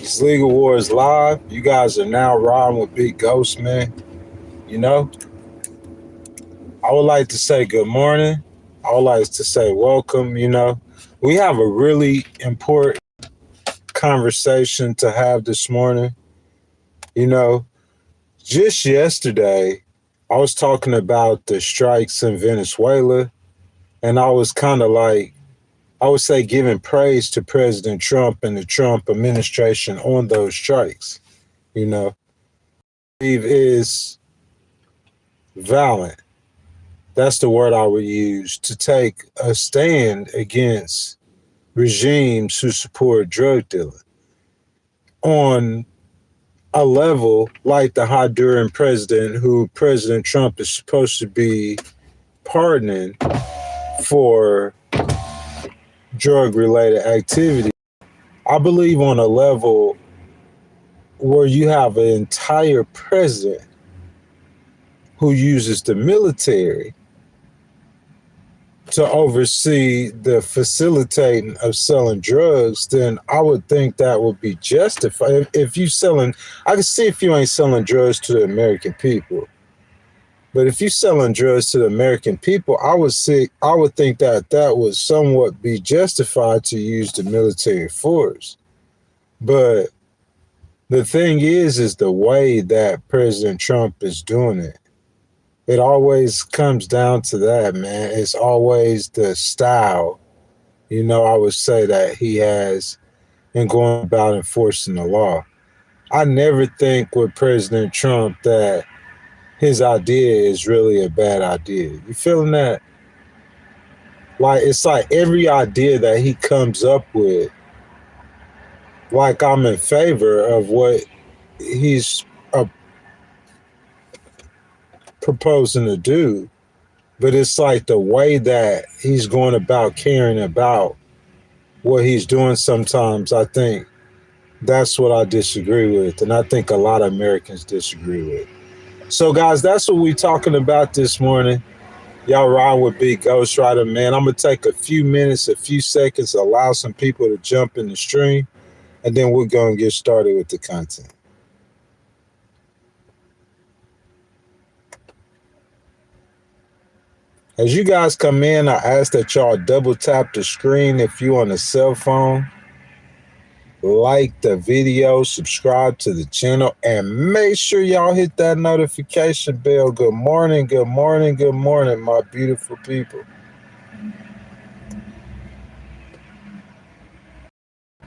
It's Legal Wars Live. You guys are now riding with Big Ghost, man. You know, I would like to say good morning. I would like to say welcome. We have a really important conversation to have this morning. You know, just yesterday, I was talking about the strikes in Venezuela, and I was kind of like, I would say, giving praise to President Trump and the Trump administration on those strikes. Believe is violent. That's the word I would use to take a stand against regimes who support drug dealing on a level like the Honduran president, who President Trump is supposed to be pardoning for drug-related activity. I believe on a level where you have an entire president who uses the military to oversee the facilitating of selling drugs, then I would think that would be justified. If you selling, I can see if you ain't selling drugs to the American people. But if you selling drugs to the American people, I would think that would somewhat be justified to use the military force. But the thing is the way that President Trump is doing it. It always comes down to that, man. It's always the style, I would say, that he has in going about enforcing the law. I never think with President Trump that his idea is really a bad idea. You feeling that? Like, it's like every idea that he comes up with, like, I'm in favor of what he's proposing to do. But it's like the way that he's going about caring about what he's doing sometimes, I think that's what I disagree with. And I think a lot of Americans disagree with. So, guys, that's what we're talking about this morning. Y'all ride with Big Ghost Rider, man. I'm going to take a few minutes, a few seconds, allow some people to jump in the stream, and then we're going to get started with the content. As you guys come in, I ask that y'all double tap the screen if you're on a cell phone. Like the video, subscribe to the channel, and make sure y'all hit that notification bell. Good morning, good morning, good morning, my beautiful people.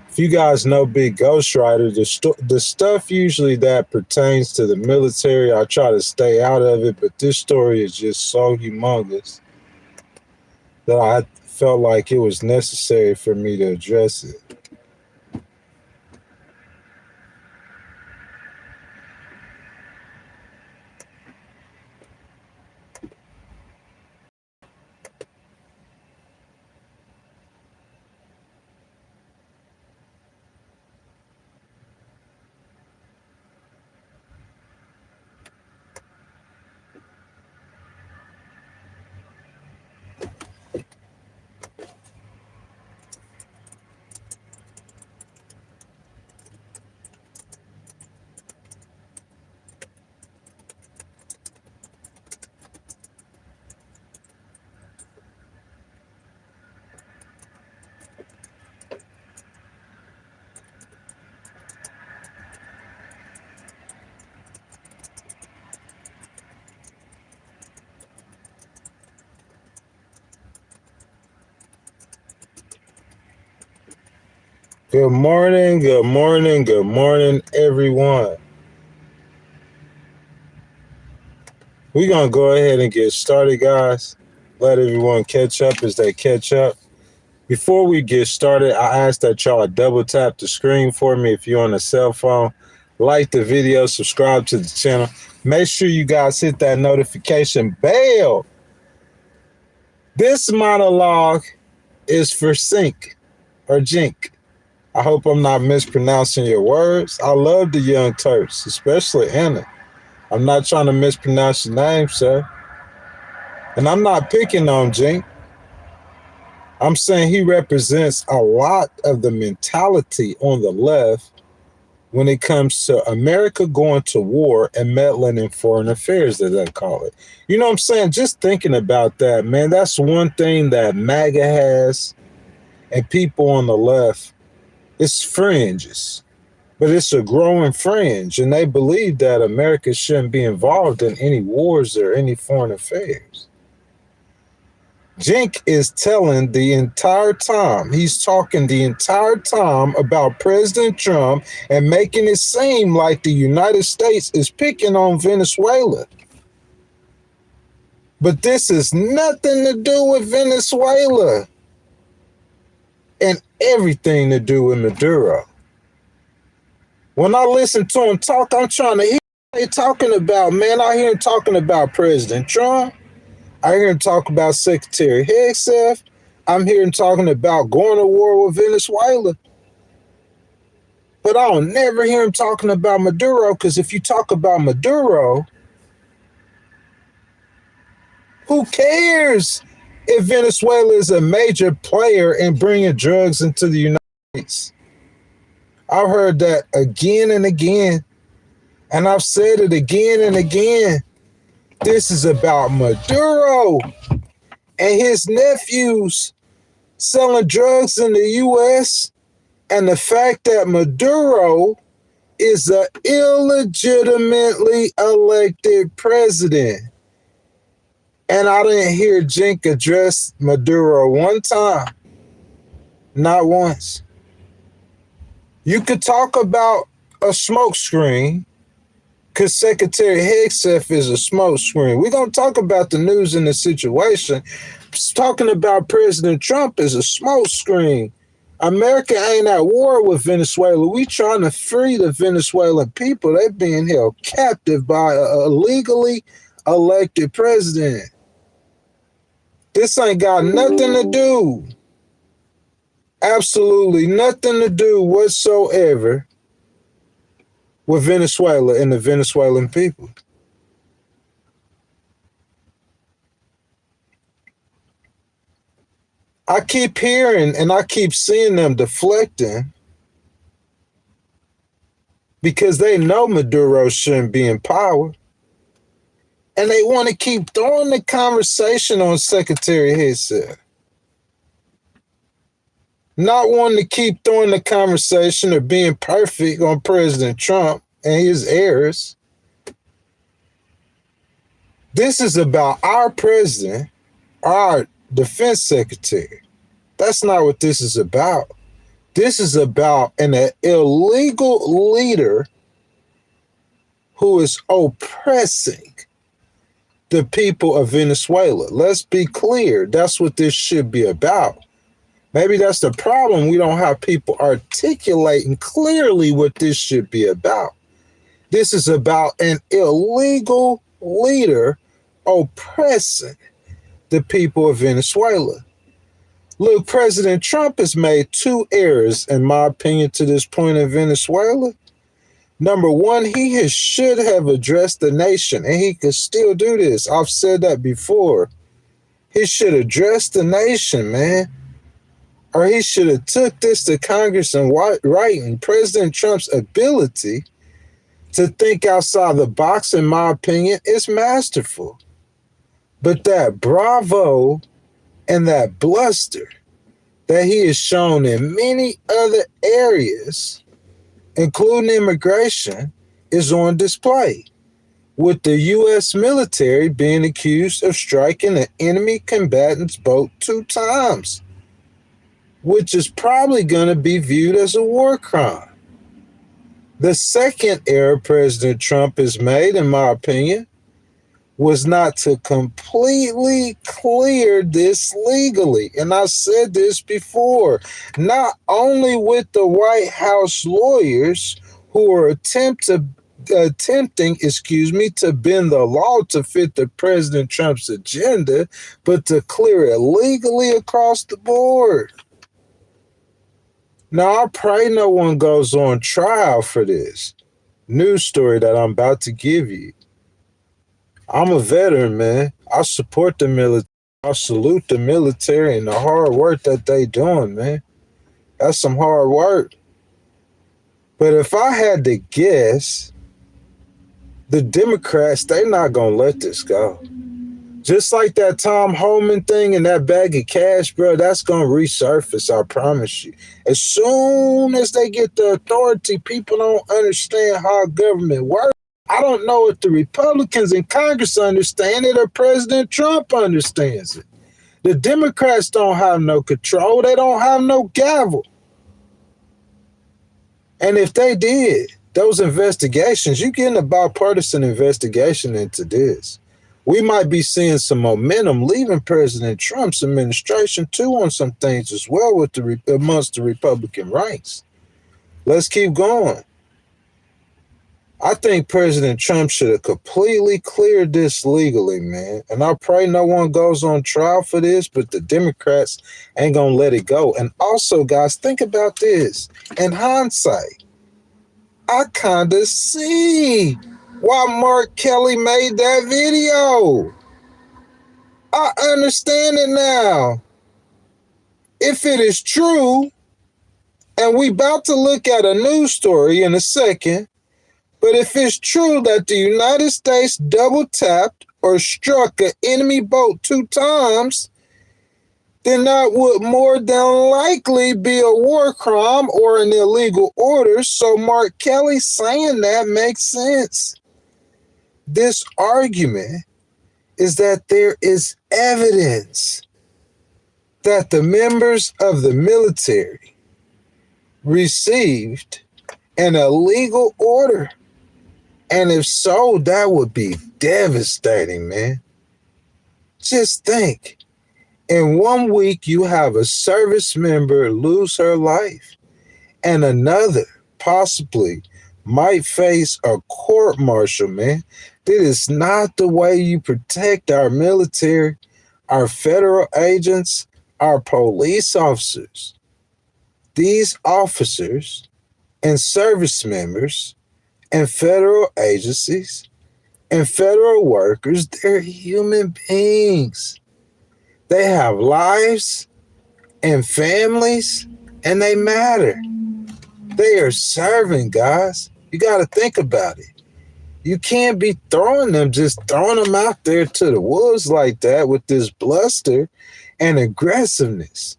If you guys know Big Ghost Rider, the stuff usually that pertains to the military, I try to stay out of it, but this story is just so humongous that I felt like it was necessary for me to address it. Good morning, good morning, good morning, everyone. We're going to go ahead and get started, guys. Let everyone catch up as they catch up. Before we get started, I ask that y'all double tap the screen for me if you're on a cell phone. Like the video, subscribe to the channel. Make sure you guys hit that notification bell. This monologue is for Sync or Jink. I hope I'm not mispronouncing your words. I love the Young Turks, especially Anna. I'm not trying to mispronounce your name, sir. And I'm not picking on Jink. I'm saying he represents a lot of the mentality on the left when it comes to America going to war and meddling in foreign affairs, as they call it. You know what I'm saying? Just thinking about that, man, that's one thing that MAGA has and people on the left. It's fringes, but it's a growing fringe, and they believe that America shouldn't be involved in any wars or any foreign affairs. Jink is telling the entire time, he's talking the entire time about President Trump and making it seem like the United States is picking on Venezuela. But this has nothing to do with Venezuela and everything to do with Maduro. When I listen to him talk, I'm trying to hear what he's talking about, man. I hear him talking about President Trump. I hear him talk about Secretary Hegseth. I'm hearing talking about going to war with Venezuela. But I don't never hear him talking about Maduro, because if you talk about Maduro, who cares if Venezuela is a major player in bringing drugs into the United States? I've heard that again and again, and I've said it again and again. This is about Maduro and his nephews selling drugs in the U.S. and the fact that Maduro is an illegitimately elected president. And I didn't hear Jink address Maduro one time. Not once. You could talk about a smokescreen, because Secretary Hegseth is a smokescreen. We're going to talk about the news and the situation. Talking about President Trump is a smokescreen. America ain't at war with Venezuela. We trying to free the Venezuelan people. They're being held captive by a legally elected president. This ain't got nothing to do, absolutely nothing to do whatsoever with Venezuela and the Venezuelan people. I keep hearing and I keep seeing them deflecting because they know Maduro shouldn't be in power. And they want to keep throwing the conversation on Secretary Hegseth. Not wanting to keep throwing the conversation of being perfect on President Trump and his heirs. This is about our president, our defense secretary. That's not what this is about. This is about an illegal leader who is oppressing the people of Venezuela. Let's be clear. That's what this should be about. Maybe that's the problem. We don't have people articulating clearly what this should be about. This is about an illegal leader oppressing the people of Venezuela. Look, President Trump has made two errors, in my opinion, to this point in Venezuela. Number one, he should have addressed the nation, and he could still do this. I've said that before. He should address the nation, man. Or he should have took this to Congress and writing. President Trump's ability to think outside the box, in my opinion, is masterful. But that bravo and that bluster that he has shown in many other areas, including immigration, is on display, with the U.S. military being accused of striking an enemy combatant's boat 2 times, which is probably going to be viewed as a war crime. The second error President Trump has made, in my opinion, was not to completely clear this legally. And I said this before, not only with the White House lawyers who are attempting to bend the law to fit the President Trump's agenda, but to clear it legally across the board. Now, I pray no one goes on trial for this news story that I'm about to give you. I'm a veteran, man. I support the military. I salute the military and the hard work that they doing, man. That's some hard work. But if I had to guess, the Democrats, they're not going to let this go. Just like that Tom Homan thing and that bag of cash, bro, that's going to resurface, I promise you. As soon as they get the authority, people don't understand how government works. I don't know if the Republicans in Congress understand it or President Trump understands it. The Democrats don't have no control. They don't have no gavel. And if they did, those investigations, you getting a bipartisan investigation into this. We might be seeing some momentum leaving President Trump's administration too on some things as well with amongst the Republican ranks. Let's keep going. I think President Trump should have completely cleared this legally, man. And I pray no one goes on trial for this, but the Democrats ain't going to let it go. And also, guys, think about this. In hindsight, I kind of see why Mark Kelly made that video. I understand it now. If it is true, and we about to look at a news story in a second, but if it's true that the United States double tapped or struck an enemy boat 2 times, then that would more than likely be a war crime or an illegal order. So Mark Kelly saying that makes sense. This argument is that there is evidence that the members of the military received an illegal order. And if so, that would be devastating, man. Just think, in 1 week, you have a service member lose her life, and another possibly might face a court-martial, man. That is not the way you protect our military, our federal agents, our police officers. These officers and service members and federal agencies and federal workers, they're human beings. They have lives and families, and they matter. They are serving, guys. You got to think about it. You can't be throwing them out there to the wolves like that with this bluster and aggressiveness.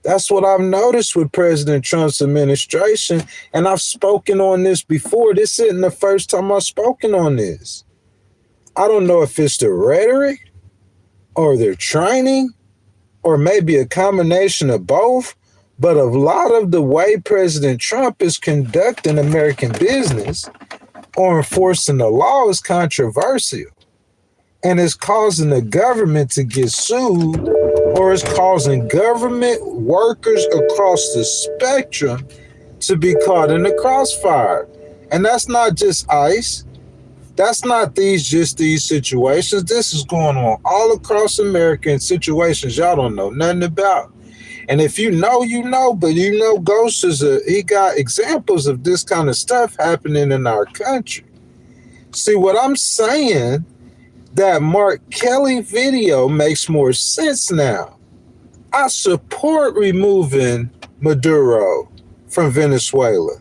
That's what I've noticed with President Trump's administration, and I've spoken on this before. This isn't the first time I've spoken on this. I don't know if it's the rhetoric or their training or maybe a combination of both, but a lot of the way President Trump is conducting American business or enforcing the law is controversial, and it's causing the government to get sued, or it's causing government workers across the spectrum to be caught in the crossfire. And that's not just ICE. That's not just these situations. This is going on all across America in situations y'all don't know nothing about. And if you know, you know, but you know, Ghost he got examples of this kind of stuff happening in our country. See, what I'm saying, that Mark Kelly video makes more sense now. I support removing Maduro from Venezuela.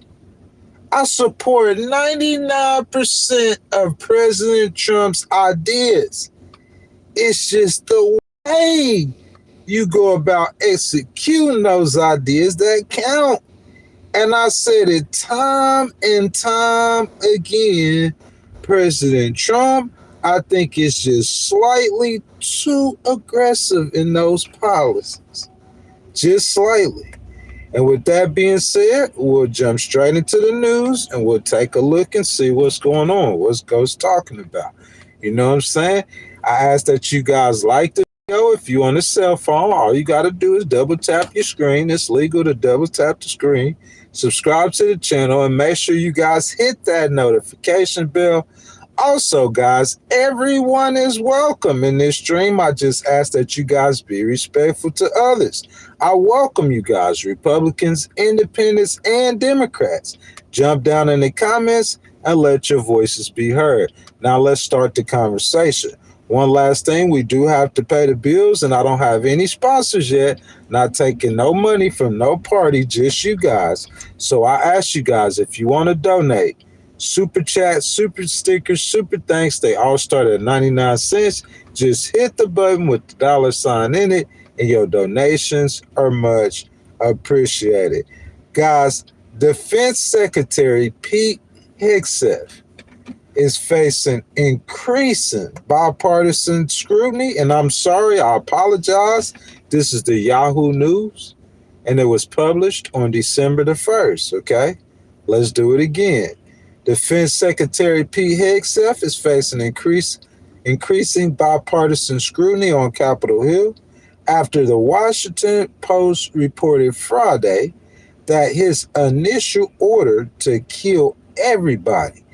I support 99% of President Trump's ideas. It's just the way you go about executing those ideas that count. And I said it time and time again, President Trump, I think it's just slightly too aggressive in those policies. Just slightly. And with that being said, we'll jump straight into the news and we'll take a look and see what's going on, what's Ghost talking about. You know what I'm saying? I ask that you guys like the video. If you're on a cell phone, all you got to do is double tap your screen. It's legal to double tap the screen. Subscribe to the channel and make sure you guys hit that notification bell. Also, guys, everyone is welcome in this stream. I just ask that you guys be respectful to others. I welcome you guys, Republicans, Independents, and Democrats. Jump down in the comments and let your voices be heard. Now let's start the conversation. One last thing, we do have to pay the bills, and I don't have any sponsors yet. Not taking no money from no party, just you guys. So I ask you guys, if you want to donate, super chat, super stickers, super thanks, they all start at 99 cents. Just hit the button with the $sign in it, and your donations are much appreciated. Guys, Defense Secretary Pete Hegseth is facing increasing bipartisan scrutiny. And I'm sorry, I apologize. This is the Yahoo News, and it was published on December the 1st, okay? Let's do it again. Defense Secretary Pete Hegseth is facing increasing bipartisan scrutiny on Capitol Hill after the Washington Post reported Friday that his initial order to kill everybody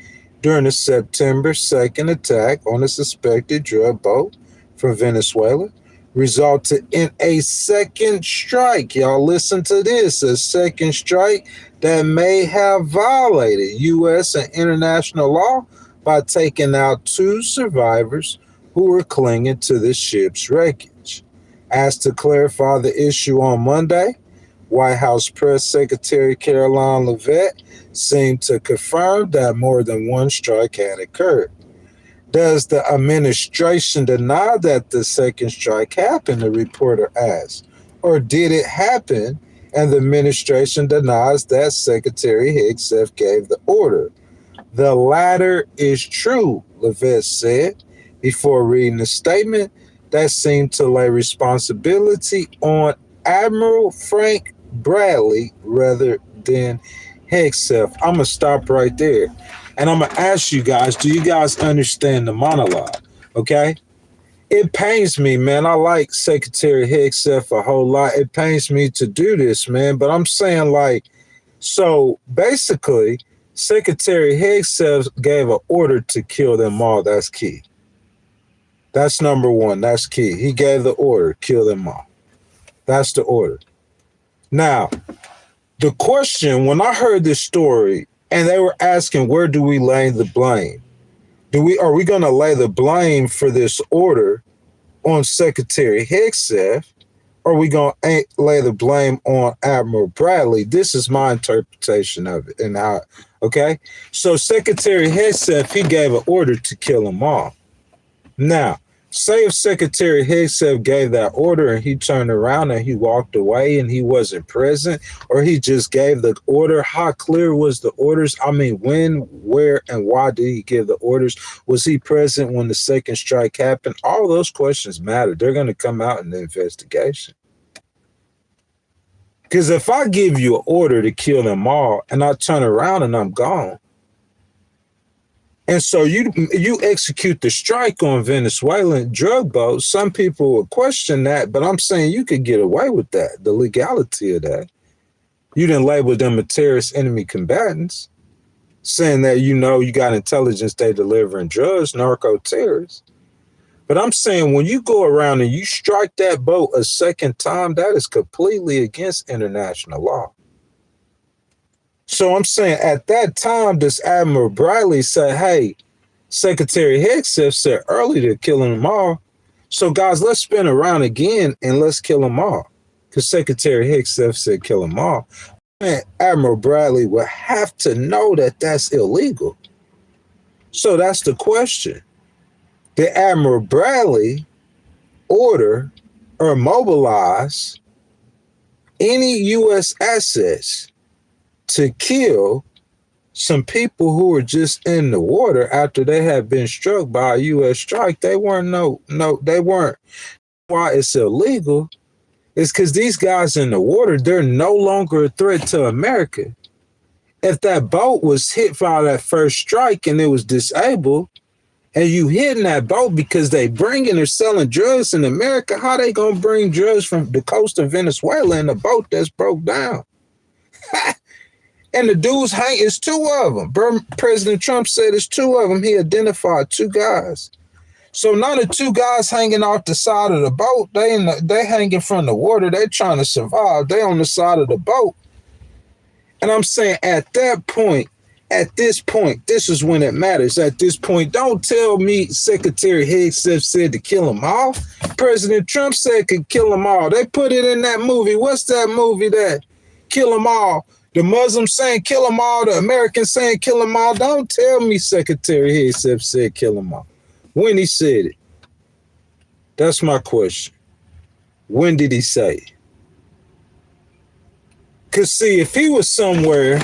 during the September 2nd attack on a suspected drug boat from Venezuela resulted in a second strike. Y'all listen to this, a second strike that may have violated U.S. and international law by taking out 2 survivors who were clinging to the ship's wreckage. Asked to clarify the issue on Monday, White House Press Secretary Caroline Leavitt seemed to confirm that more than one strike had occurred. Does the administration deny that the second strike happened, the reporter asked? Or did it happen and the administration denies that Secretary Hegseth gave the order? The latter is true, Leavitt said, before reading a statement that seemed to lay responsibility on Admiral Frank Bradley rather than Hegseth. I'm going to stop right there. And I'm going to ask you guys, do you guys understand the monologue? Okay? It pains me, man. I like Secretary Hegseth a whole lot. It pains me to do this, man. But I'm saying, like, so basically, Secretary Hegseth gave an order to kill them all. That's key. That's number one. That's key. He gave the order, kill them all. That's the order. Now, the question, when I heard this story, and they were asking, where do we lay the blame? Are we going to lay the blame for this order on Secretary Hegseth? Or are we going to lay the blame on Admiral Bradley? This is my interpretation of it. And how, okay? So Secretary Hegseth, he gave an order to kill them all. Now, say if Secretary Hegseth gave that order and he turned around and he walked away and he wasn't present, or he just gave the order, how clear was the orders? I mean, when, where, and why did he give the orders? Was he present when the second strike happened? All those questions matter. They're going to come out in the investigation. Because if I give you an order to kill them all and I turn around and I'm gone, and so you execute the strike on Venezuelan drug boats, some people will question that, but I'm saying you could get away with that, the legality of that. You didn't label them a terrorist enemy combatants, saying that, you got intelligence they delivering drugs, narco-terrorists. But I'm saying when you go around and you strike that boat a second time, that is completely against international law. So I'm saying at that time, this Admiral Bradley said, hey, Secretary Hegseth said earlier to kill them all. So guys, let's spin around again and let's kill them all. Because Secretary Hegseth said kill them all. Man, Admiral Bradley would have to know that that's illegal. So that's the question. Did Admiral Bradley order or mobilize any U.S. assets to kill some people who were just in the water after they had been struck by a U.S. strike? They weren't, they weren't. Why it's illegal is because these guys in the water, they're no longer a threat to America. If that boat was hit by that first strike and it was disabled, and you hitting that boat because they bringing or selling drugs in America, how they gonna bring drugs from the coast of Venezuela in a boat that's broke down? And the dudes it's 2 of them. President Trump said it's 2 of them. He identified 2 guys. So now the 2 guys hanging off the side of the boat, they hanging from the water. They trying to survive. They on the side of the boat. And I'm saying at that point, At this point, this is when it matters. At this point, don't tell me Secretary Hegseth said to kill them all. President Trump said could kill them all. They put it in that movie. What's that movie that kill them all? The Muslims saying kill them all. The Americans saying kill them all. Don't tell me Secretary Hegseth said kill them all. When he said it. That's my question. When did he say it? Because see, if he was somewhere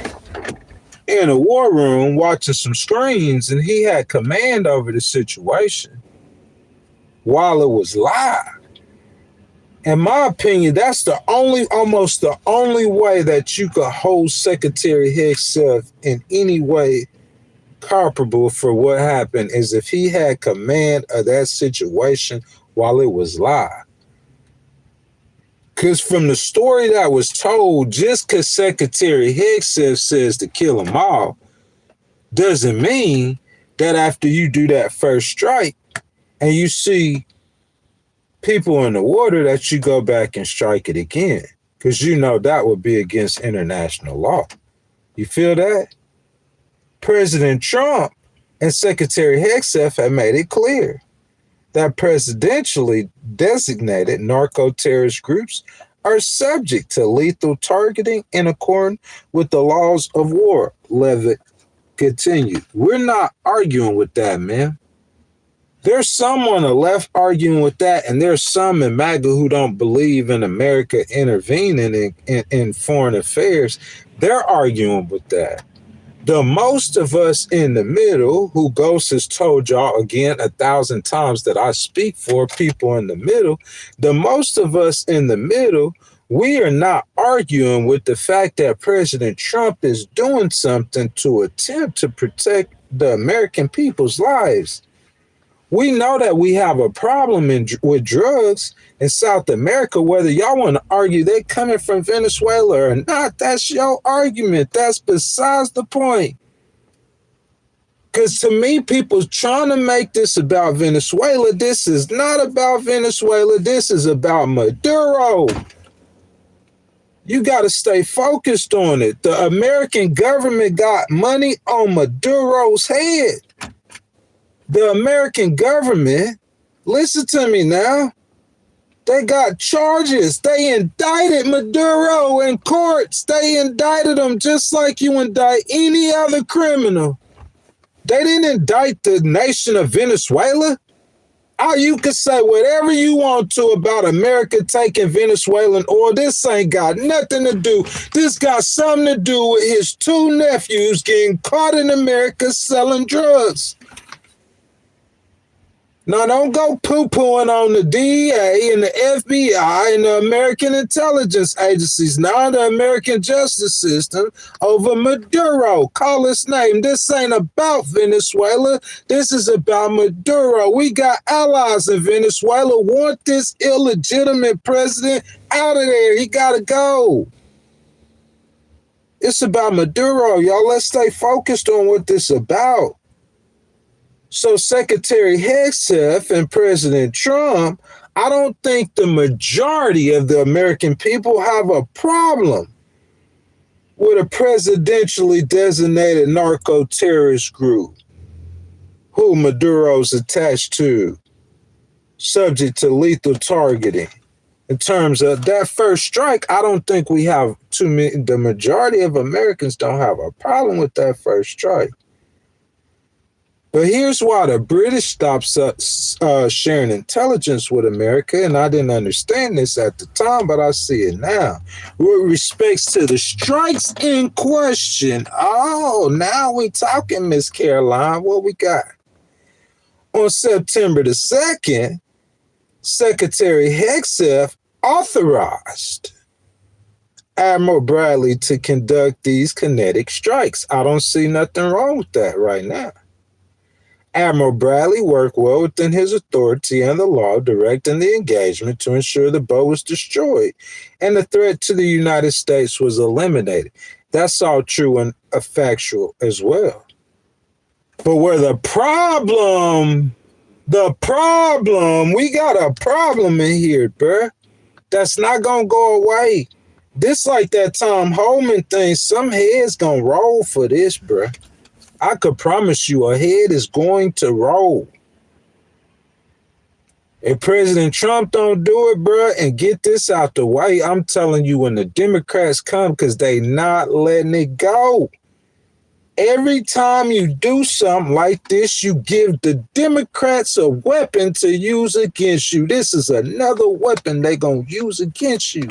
in a war room watching some screens and he had command over the situation while it was live, in my opinion, that's almost the only way that you could hold Secretary Hegseth in any way comparable for what happened is if he had command of that situation while it was live. Because from the story that was told, just because Secretary Hegseth says to kill them all doesn't mean that after you do that first strike and you see people in the water that you go back and strike it again. Because you know that would be against international law. You feel that? President Trump and Secretary Hegseth have made it clear that presidentially designated narco-terrorist groups are subject to lethal targeting in accordance with the laws of war. Levitt continued. We're not arguing with that, man. There's some on the left arguing with that, and there's some in MAGA who don't believe in America intervening in foreign affairs. They're arguing with that. The most of us in the middle, who Ghost has told y'all again 1,000 times that I speak for people in the middle, the most of us in the middle, we are not arguing with the fact that President Trump is doing something to attempt to protect the American people's lives. We know that we have a problem with drugs in South America, whether y'all want to argue they're coming from Venezuela or not. That's your argument. That's besides the point. Because to me, people trying to make this about Venezuela. This is not about Venezuela. This is about Maduro. You got to stay focused on it. The American government got money on Maduro's head. The American government, listen to me now, they got charges. They indicted Maduro in courts. They indicted him just like you indict any other criminal. They didn't indict the nation of Venezuela. You can say whatever you want to about America taking Venezuelan oil. This ain't got nothing to do. This got something to do with his two nephews getting caught in America selling drugs. Now, don't go poo-pooing on the DEA and the FBI and the American intelligence agencies. Now the American justice system over Maduro. Call his name. This ain't about Venezuela. This is about Maduro. We got allies in Venezuela. Want this illegitimate president out of there. He got to go. It's about Maduro, y'all. Let's stay focused on what this is about. So Secretary Hegseth and President Trump, I don't think the majority of the American people have a problem with a presidentially designated narco-terrorist group who Maduro's attached to, subject to lethal targeting. In terms of that first strike, I don't think we have too many. The majority of Americans don't have a problem with that first strike. But here's why the British stopped sharing intelligence with America, and I didn't understand this at the time, but I see it now. With respects to the strikes in question, now we talking, Miss Caroline, what we got? On September the 2nd, Secretary Hegseth authorized Admiral Bradley to conduct these kinetic strikes. I don't see nothing wrong with that right now. Admiral Bradley worked well within his authority and the law, directing the engagement to ensure the boat was destroyed and the threat to the United States was eliminated. That's all true and factual as well. But where we got a problem in here, bruh. That's not going to go away. This like that Tom Homan thing, some heads going to roll for this, bruh. I could promise you a head is going to roll. If President Trump don't do it, bro, and get this out the way, I'm telling you, when the Democrats come, because they not letting it go. Every time you do something like this, you give the Democrats a weapon to use against you. This is another weapon they gonna use against you.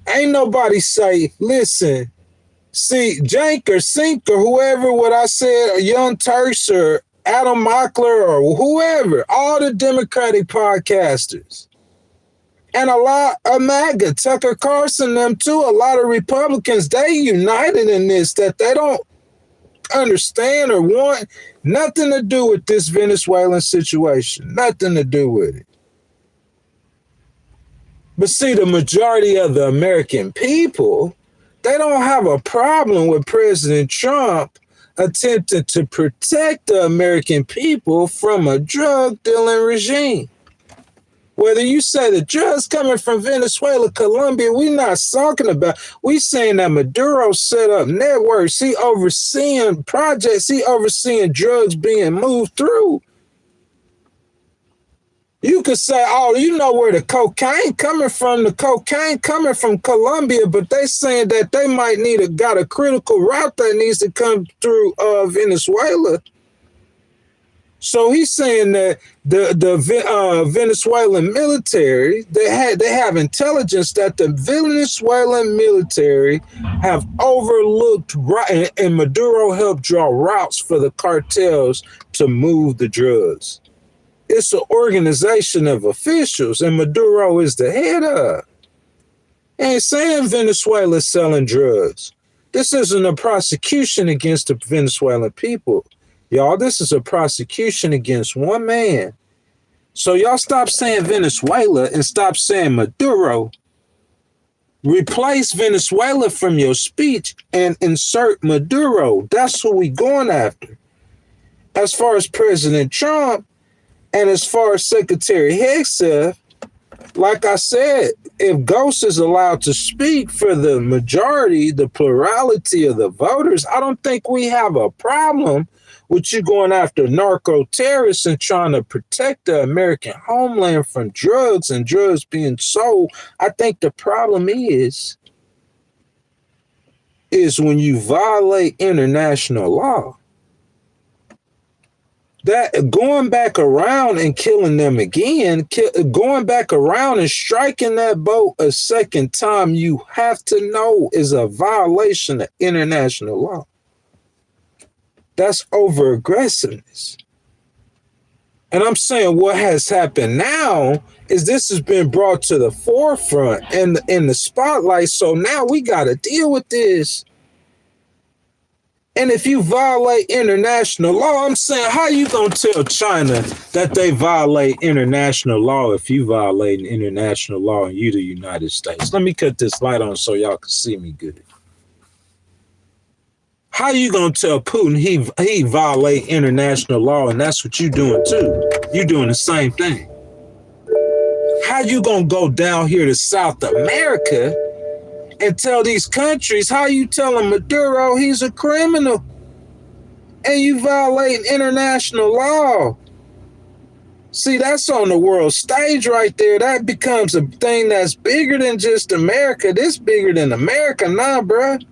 Ain't nobody say, listen, see, Jank or Sink or whoever, what I said, Young Turks or Adam Mockler or whoever, all the Democratic podcasters. And a lot of MAGA, Tucker Carlson, them too, a lot of Republicans, they united in this, that they don't understand or want nothing to do with this Venezuelan situation. Nothing to do with it. But see, the majority of the American people, they don't have a problem with President Trump attempting to protect the American people from a drug dealing regime. Whether you say the drugs coming from Venezuela, Colombia, we're not talking about. We saying that Maduro set up networks. He overseeing projects. He overseeing drugs being moved through. You could say, oh, you know where the cocaine coming from. The cocaine coming from Colombia, but they saying that they might got a critical route that needs to come through Venezuela. So he's saying that the Venezuelan military, they have intelligence that the Venezuelan military have overlooked, and Maduro helped draw routes for the cartels to move the drugs. It's an organization of officials, and Maduro is the head of. Ain't saying Venezuela's selling drugs. This isn't a prosecution against the Venezuelan people. Y'all, this is a prosecution against one man. So y'all stop saying Venezuela and stop saying Maduro. Replace Venezuela from your speech and insert Maduro. That's who we going after. As far as President Trump and as far as Secretary Hegseth, like I said, if Ghost is allowed to speak for the majority, the plurality of the voters, I don't think we have a problem with you going after narco-terrorists and trying to protect the American homeland from drugs and drugs being sold. I think the problem is when you violate international law. That going back around and killing them again, going back around and striking that boat a second time, you have to know is a violation of international law. That's over aggressiveness. And I'm saying what has happened now is this has been brought to the forefront and in the spotlight. So now we got to deal with this. And if you violate international law, I'm saying, how you going to tell China that they violate international law if you violate international law and you the United States? Let me cut this light on so y'all can see me good. How you going to tell Putin he violate international law and that's what you doing too? You doing the same thing. How you going to go down here to South America and tell these countries, how you telling Maduro he's a criminal and you violating international law? See, that's on the world stage right there. That becomes a thing that's bigger than just America. This bigger than America now, bruh.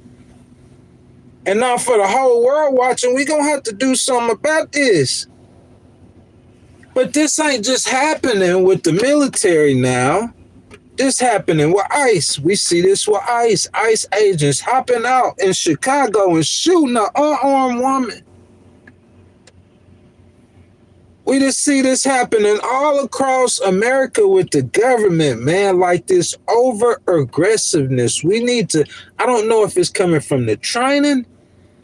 And now for the whole world watching, we gonna have to do something about this. But this ain't just happening with the military now. This happening with ICE. We see this with ICE. ICE agents hopping out in Chicago and shooting an unarmed woman. We just see this happening all across America with the government, man, like this over aggressiveness. We need to, I don't know if it's coming from the training.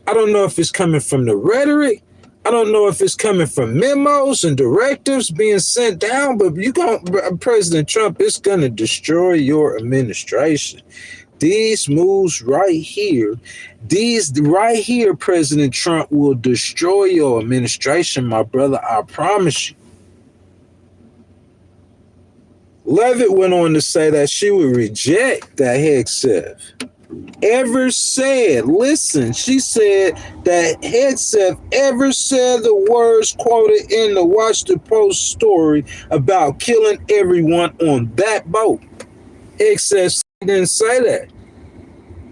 I don't know if it's coming from the rhetoric. I don't know if it's coming from memos and directives being sent down, but President Trump, it's going to destroy your administration. These moves right here, President Trump will destroy your administration, my brother. I promise you. Levitt went on to say that she would reject that Hegseth. ever said, listen, she said that Hegseth ever said the words quoted in the Washington Post story about killing everyone on that boat. Hegseth didn't say that.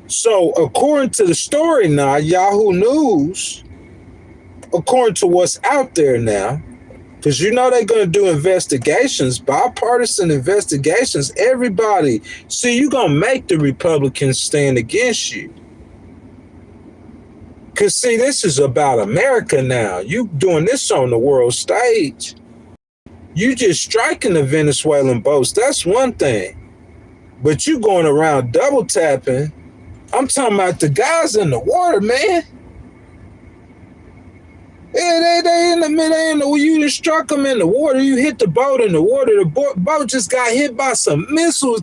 So according to the story now, Yahoo News, according to what's out there now, because you know they're going to do investigations, bipartisan investigations. Everybody, see, you're going to make the Republicans stand against you. Because, see, this is about America now. You doing this on the world stage. You just striking the Venezuelan boats. That's one thing. But you going around double tapping. I'm talking about the guys in the water, man. Yeah, they in the middle. You just struck them in the water. You hit the boat in the water. The boat just got hit by some missiles.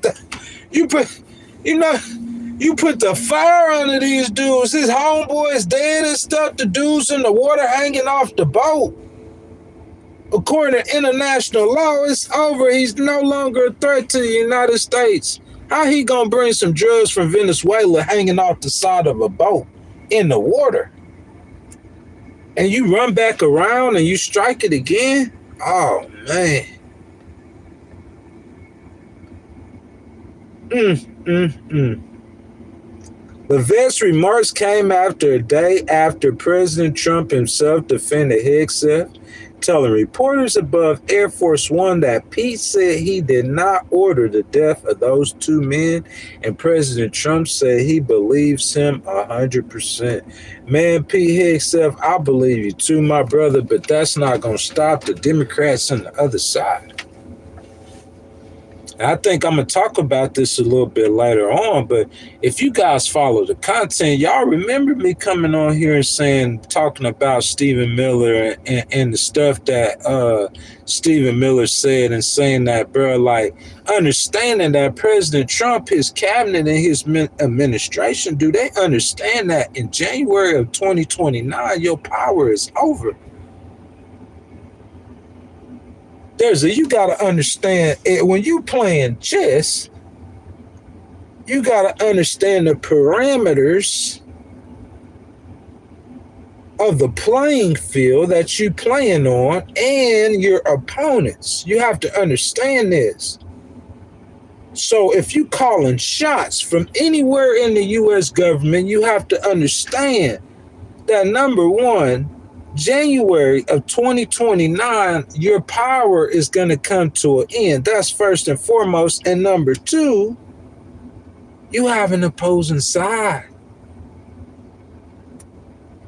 You put the fire under these dudes. His homeboys dead and stuff. The dudes in the water hanging off the boat. According to international law, it's over. He's no longer a threat to the United States. How he gonna bring some drugs from Venezuela hanging off the side of a boat in the water? And you run back around and you strike it again? Oh, man. The vet's remarks came after a day after President Trump himself defended Hegseth, telling reporters above Air Force One that Pete said he did not order the death of those two men, and President Trump said he believes him 100%. Man, Pete Hegseth, I believe you too, my brother, but that's not going to stop the Democrats on the other side. I think I'm going to talk about this a little bit later on, but if you guys follow the content, y'all remember me coming on here and talking about Stephen Miller and the stuff that Stephen Miller said, and saying that, bro, like, understanding that President Trump, his cabinet and his administration, do they understand that in January of 2029, your power is over? You got to understand it, when you playing chess, you got to understand the parameters of the playing field that you playing on and your opponents. You have to understand this. So if you calling shots from anywhere in the U.S. government, you have to understand that, number one, January of 2029, your power is going to come to an end. That's first and foremost. And number two, you have an opposing side.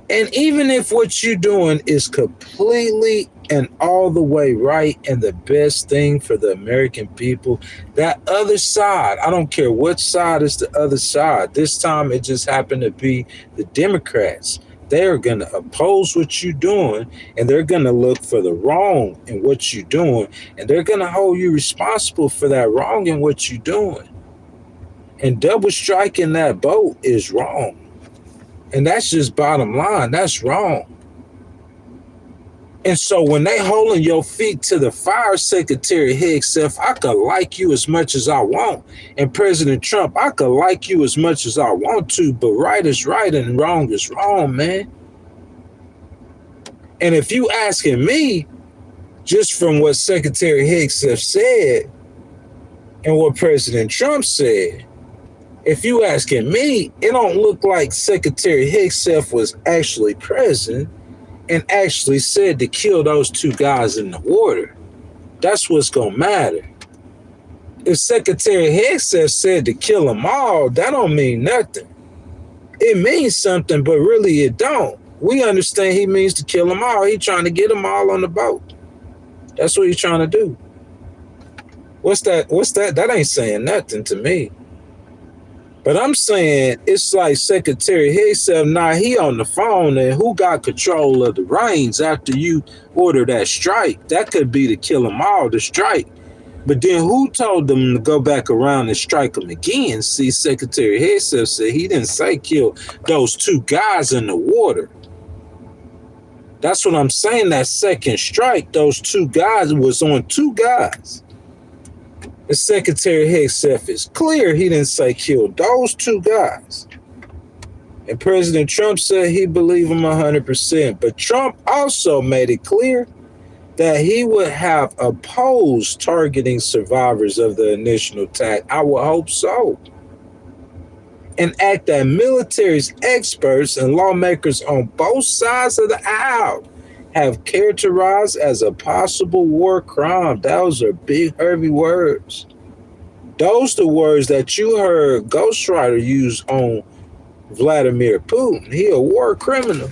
And even if what you're doing is completely and all the way right and the best thing for the American people, that other side, I don't care what side is the other side. This time it just happened to be the Democrats. They're going to oppose what you're doing, and they're going to look for the wrong in what you're doing, and they're going to hold you responsible for that wrong in what you're doing. And double striking that boat is wrong. And that's just bottom line. That's wrong. And so when they holding your feet to the fire, Secretary Hegseth, I could like you as much as I want. And President Trump, I could like you as much as I want to, but right is right and wrong is wrong, man. And if you asking me, just from what Secretary Hegseth said and what President Trump said, if you asking me, it don't look like Secretary Hegseth was actually present and actually said to kill those two guys in the water. That's what's going to matter. If Secretary Hegseth said to kill them all, that don't mean nothing. It means something, but really it don't. We understand he means to kill them all. He trying to get them all on the boat. That's what he's trying to do. What's that? That ain't saying nothing to me. But I'm saying it's like Secretary Hegseth, now he on the phone, and who got control of the reins after you order that strike? That could be to kill them all, the strike. But then who told them to go back around and strike them again? See, Secretary Hegseth said he didn't say kill those two guys in the water. That's what I'm saying. That second strike, those two guys was on two guys. The Secretary Hegseth is clear he didn't say kill those two guys. And President Trump said he believed him 100%. But Trump also made it clear that he would have opposed targeting survivors of the initial attack. I would hope so. An act that military's experts and lawmakers on both sides of the aisle have characterized as a possible war crime. Those are big, heavy words. Those are the words that you heard Ghostwriter use on Vladimir Putin. He a war criminal.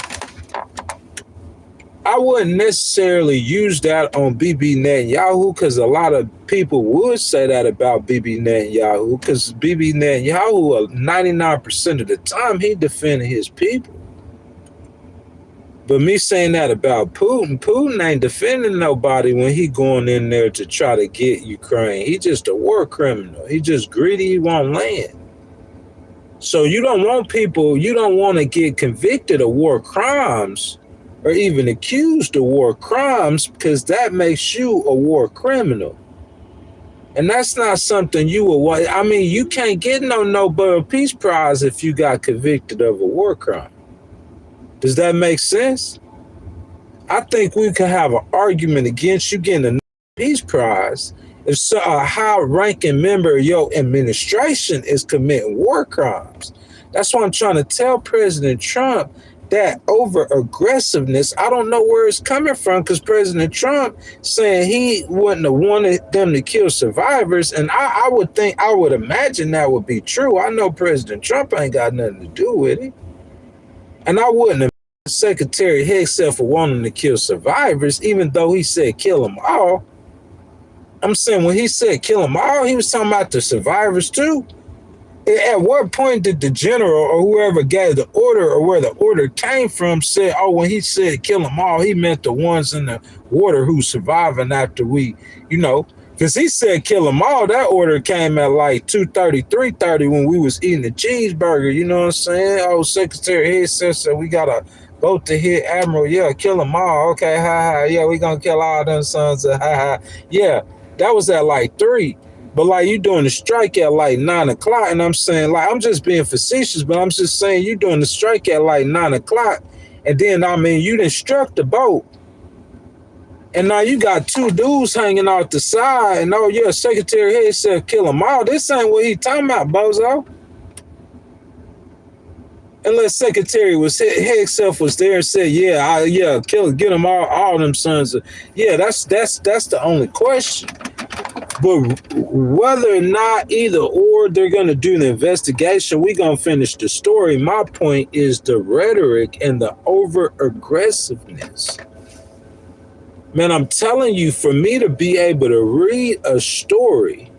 I wouldn't necessarily use that on Bibi Netanyahu because a lot of people would say that about Bibi Netanyahu because Bibi Netanyahu, 99% of the time, he defended his people. But me saying that about Putin ain't defending nobody when he going in there to try to get Ukraine. He just a war criminal. He just greedy, he want land. So you don't want to get convicted of war crimes or even accused of war crimes because that makes you a war criminal. And that's not something you will want. I mean, you can't get no Nobel Peace Prize if you got convicted of a war crime. Does that make sense? I think we could have an argument against you getting a Nobel Peace Prize if a high-ranking member of your administration is committing war crimes. That's why I'm trying to tell President Trump that over-aggressiveness, I don't know where it's coming from because President Trump saying he wouldn't have wanted them to kill survivors, and I would imagine that would be true. I know President Trump ain't got nothing to do with it. And I wouldn't have Secretary Hegseth for wanting to kill survivors, even though he said kill them all. I'm saying when he said kill them all, he was talking about the survivors too. At what point did the general or whoever gave the order or where the order came from say, oh, when he said kill them all, he meant the ones in the water who surviving after we, because he said kill them all. That order came at like 2:30, 3:30 when we was eating the cheeseburger. You know what I'm saying? Oh, Secretary Hegseth said we got to vote to hit Admiral. Yeah, kill them all. Okay, yeah, we going to kill all them sons of Yeah, that was at like 3. But like you doing the strike at like 9 o'clock, and I'm saying like I'm just being facetious, but I'm just saying you doing the strike at like 9 o'clock, and then you done struck the boat, and now you got 2 dudes hanging out the side, and oh yeah, Secretary Hayes said kill them all. This ain't what he talking about, bozo. Unless Secretary Hegseth was there and said, get them all them sons. Yeah, that's the only question. But whether or not either or they're going to do the investigation, we're going to finish the story. My point is the rhetoric and the over-aggressiveness. Man, I'm telling you, for me to be able to read a story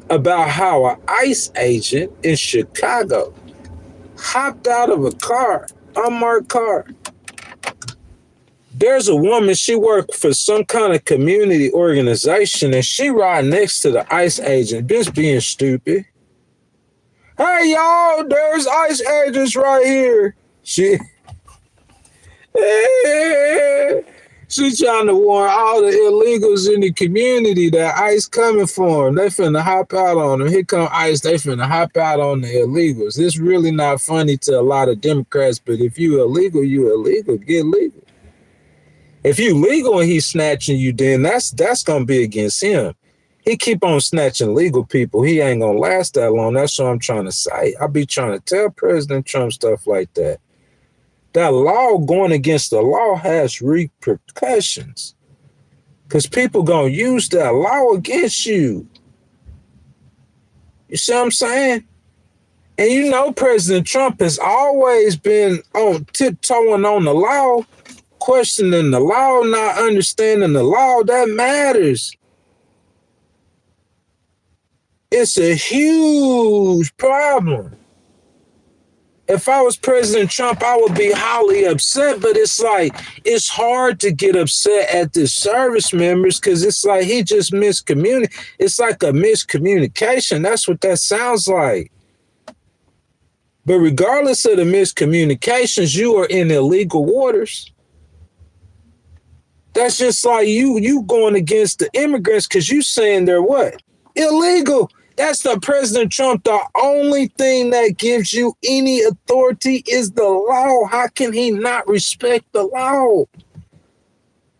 about how an ICE agent in Chicago hopped out of a car, unmarked car. There's a woman, she worked for some kind of community organization, and she ride next to the ICE agent, just being stupid. Hey, y'all, there's ICE agents right here. She trying to warn all the illegals in the community that ICE coming for them. They finna hop out on them. Here come ICE, they finna hop out on the illegals. It's really not funny to a lot of Democrats, but if you illegal, get legal. If you legal and he's snatching you, then that's gonna be against him. He keep on snatching legal people. He ain't gonna last that long. That's what I'm trying to say. I be trying to tell President Trump stuff like that. That law going against the law has repercussions. Because people gonna use that law against you. You see what I'm saying? And President Trump has always been on tiptoeing on the law, questioning the law, not understanding the law. That matters. It's a huge problem. If I was President Trump, I would be highly upset, but it's hard to get upset at the service members because it's like he just miscommunicated. It's like a miscommunication. That's what that sounds like. But regardless of the miscommunications, you are in illegal waters. That's just like you going against the immigrants because you saying they're what? Illegal. That's the President Trump. The only thing that gives you any authority is the law. How can he not respect the law?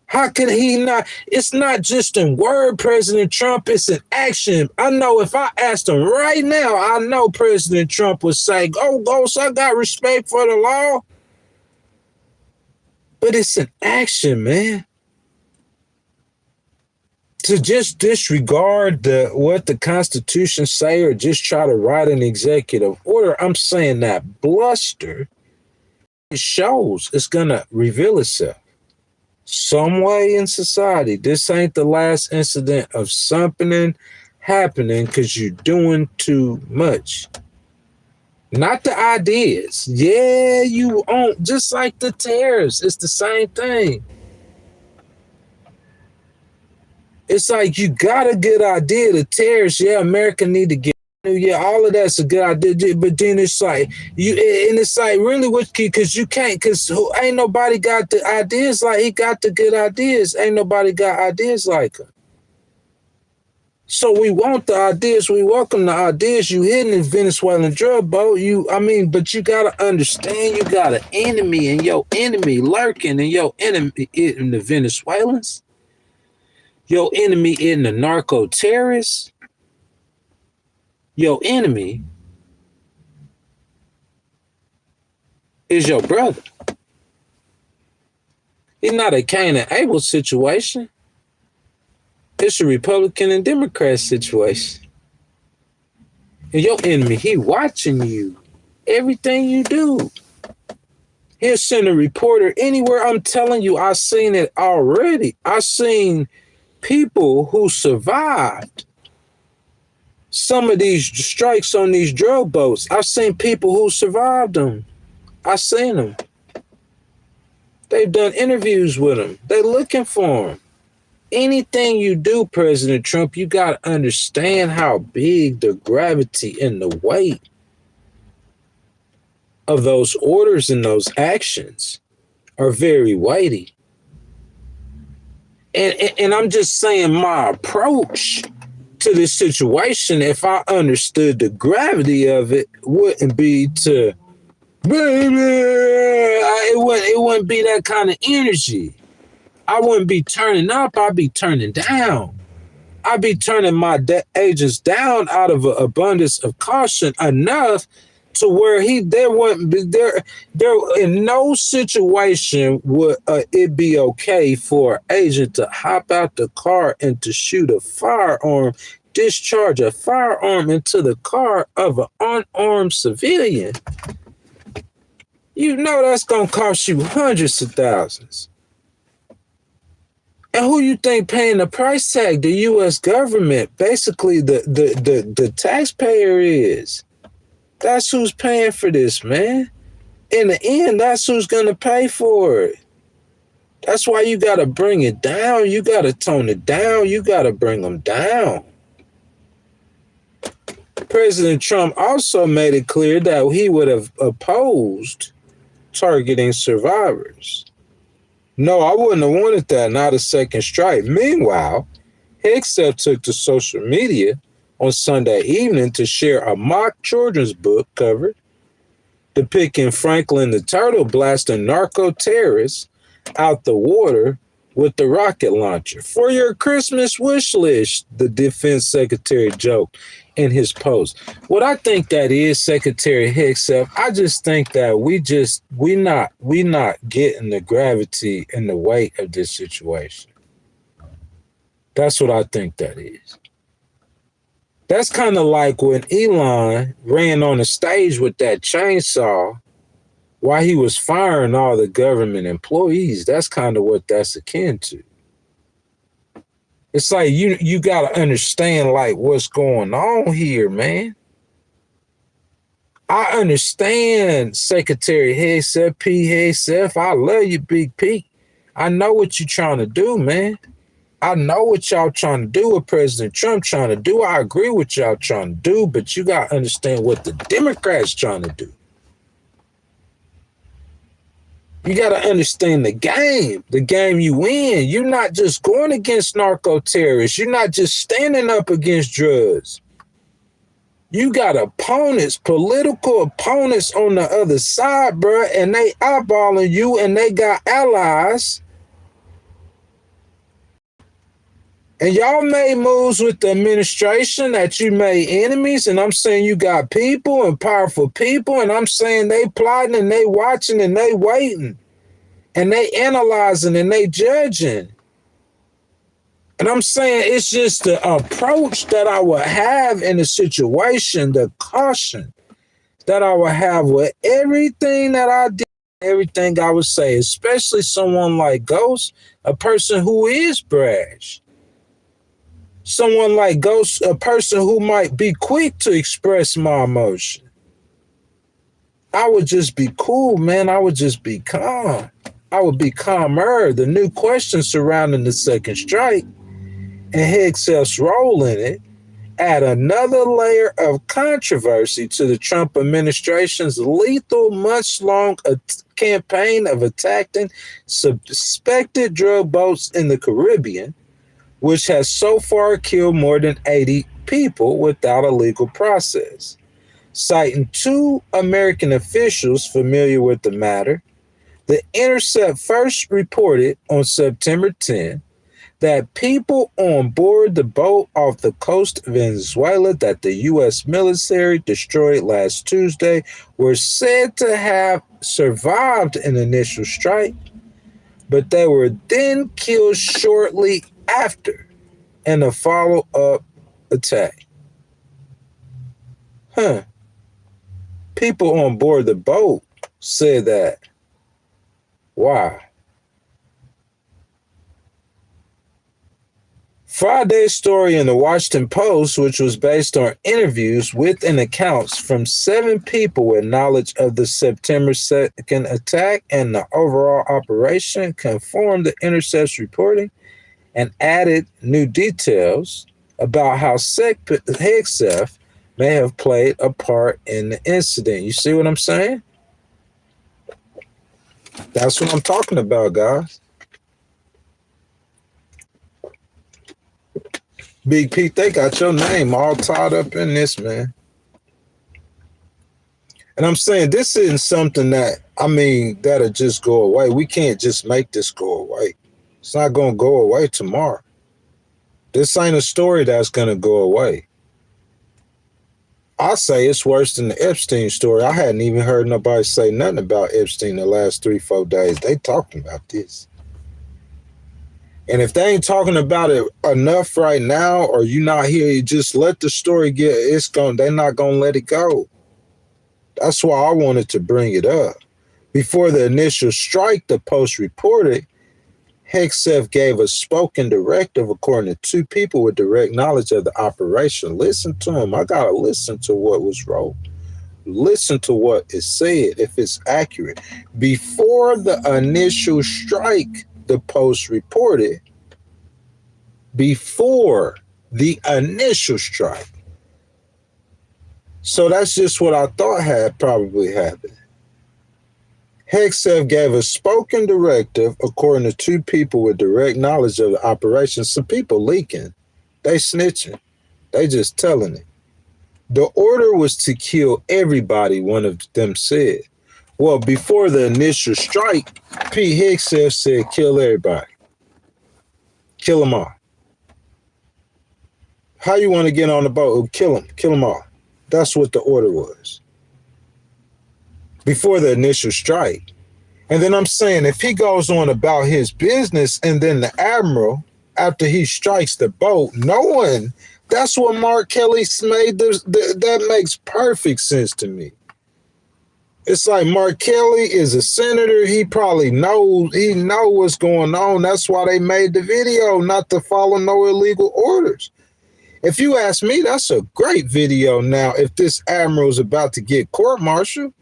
How could he not? It's not just in word, President Trump, it's in action. I know if I asked him right now, I know President Trump would say, oh, Ghost, I got respect for the law. But it's an action, man. To just disregard what the Constitution say or just try to write an executive order, I'm saying that bluster, it shows it's going to reveal itself. Some way in society, this ain't the last incident of something happening because you're doing too much. Not the ideas. Yeah, you own, just like the tariffs. It's the same thing. It's like you got a good idea. The tariffs, yeah, America need to get. Yeah, all of that's a good idea, but then it's like it's like really what because you can't because ain't nobody got the ideas like he got the good ideas. Ain't nobody got ideas like him. So we want the ideas. We welcome the ideas. You hidden in Venezuelan drug boat. But you gotta understand you got an enemy and your enemy lurking and your enemy in the Venezuelans. Your enemy in the narco terrorists. Your enemy is your brother. It's not a Cain and Abel situation. It's a Republican and Democrat situation. And your enemy, he watching you. Everything you do. He'll send a reporter anywhere. I'm telling you, I've seen it already. I've seen people who survived some of these strikes on these drug boats. I've seen people who survived them. I've seen them. They've done interviews with them. They're looking for them. Anything you do, President Trump, you got to understand how big the gravity and the weight of those orders and those actions are very weighty. And I'm just saying my approach to this situation, if I understood the gravity of it, wouldn't be to, it wouldn't be that kind of energy. I wouldn't be turning up. I'd be turning down. I'd be turning my agents down out of an abundance of caution enough to where there wouldn't be there in no situation would it be okay for an agent to hop out the car and to shoot a firearm, discharge a firearm into the car of an unarmed civilian. You know that's gonna cost you hundreds of thousands. And who you think paying the price tag? The U.S. government, basically the taxpayer is. That's who's paying for this, man. In the end, that's who's going to pay for it. That's why you got to bring it down. You got to tone it down. You got to bring them down. President Trump also made it clear that he would have opposed targeting survivors. No, I wouldn't have wanted that, not a second strike. Meanwhile, Hegseth took to social media on Sunday evening to share a mock children's book cover depicting Franklin the Turtle blasting narco-terrorists out the water with the rocket launcher. For your Christmas wish list, the defense secretary joked in his post. What I think that is, Secretary Hegseth, I just think that we not getting the gravity and the weight of this situation. That's what I think that is. That's kind of like when Elon ran on the stage with that chainsaw while he was firing all the government employees. That's kind of what that's akin to. It's like you got to understand like what's going on here, man. I understand Secretary Hegseth, P. Hegseth. I love you, Big P. I know what you're trying to do, man. I know what y'all trying to do, what President Trump trying to do. I agree with y'all trying to do, but you got to understand what the Democrats trying to do. You got to understand the game you win. You're not just going against narco terrorists. You're not just standing up against drugs. You got opponents, political opponents on the other side, bro, and they eyeballing you, and they got allies. And y'all made moves with the administration that you made enemies, and I'm saying you got people and powerful people, and I'm saying they plotting and they watching and they waiting, and they analyzing and they judging. And I'm saying it's just the approach that I would have in a situation, the caution that I would have with everything that I did, everything I would say, especially someone like Ghost, a person who is brash. Someone like Ghost, a person who might be quick to express my emotion. I would just be cool, man. I would just be calm. I would be calmer. The new questions surrounding the second strike and Hegseth's role in it add another layer of controversy to the Trump administration's lethal, months-long campaign of attacking suspected drug boats in the Caribbean, which has so far killed more than 80 people without a legal process. Citing two American officials familiar with the matter, The Intercept first reported on September 10 that people on board the boat off the coast of Venezuela that the U.S. military destroyed last Tuesday were said to have survived an initial strike, but they were then killed shortly after in a follow-up attack. People on board the boat said that. Wow. Friday's story in the Washington Post, which was based on interviews with and accounts from 7 people with knowledge of the September 2nd attack and the overall operation, conformed the Intercept's reporting and added new details about how Hegseth may have played a part in the incident. You see what I'm saying? That's what I'm talking about, guys. Big Pete, they got your name all tied up in this, man. And I'm saying this isn't something that, that'll just go away. We can't just make this go away. It's not going to go away tomorrow. This ain't a story that's going to go away. I say it's worse than the Epstein story. I hadn't even heard nobody say nothing about Epstein the last 3-4 days. They talking about this. And if they ain't talking about it enough right now, or you not here, you just let the story they're not going to let it go. That's why I wanted to bring it up. Before the initial strike, the Post reported, Hegseth gave a spoken directive according to 2 people with direct knowledge of the operation. Listen to him. I got to listen to what was wrote. Listen to what is said, if it's accurate. Before the initial strike, the Post reported, before the initial strike. So that's just what I thought had probably happened. Hegseth gave a spoken directive according to 2 people with direct knowledge of the operation. Some people leaking. They snitching. They just telling it. The order was to kill everybody, one of them said. Well, before the initial strike, Pete Hegseth said, kill everybody. Kill them all. How you want to get on the boat? Kill them. Kill them all. That's what the order was. Before the initial strike. And then I'm saying, if he goes on about his business and then the admiral, after he strikes the boat, knowing that's what Mark Kelly made, that makes perfect sense to me. It's like Mark Kelly is a senator. He probably knows what's going on. That's why they made the video, not to follow no illegal orders. If you ask me, that's a great video. Now, if this admiral is about to get court-martialed,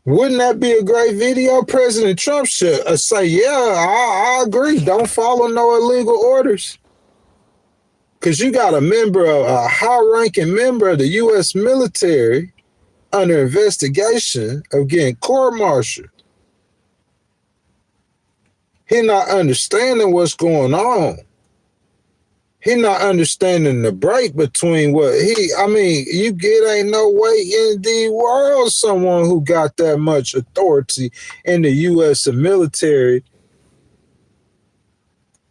wouldn't that be a great video? President Trump should say, yeah, I agree. Don't follow no illegal orders. Because you got a high-ranking member of the U.S. military under investigation of getting court-martialed. He not understanding what's going on. He not understanding the break between you get ain't no way in the world someone who got that much authority in the U.S. military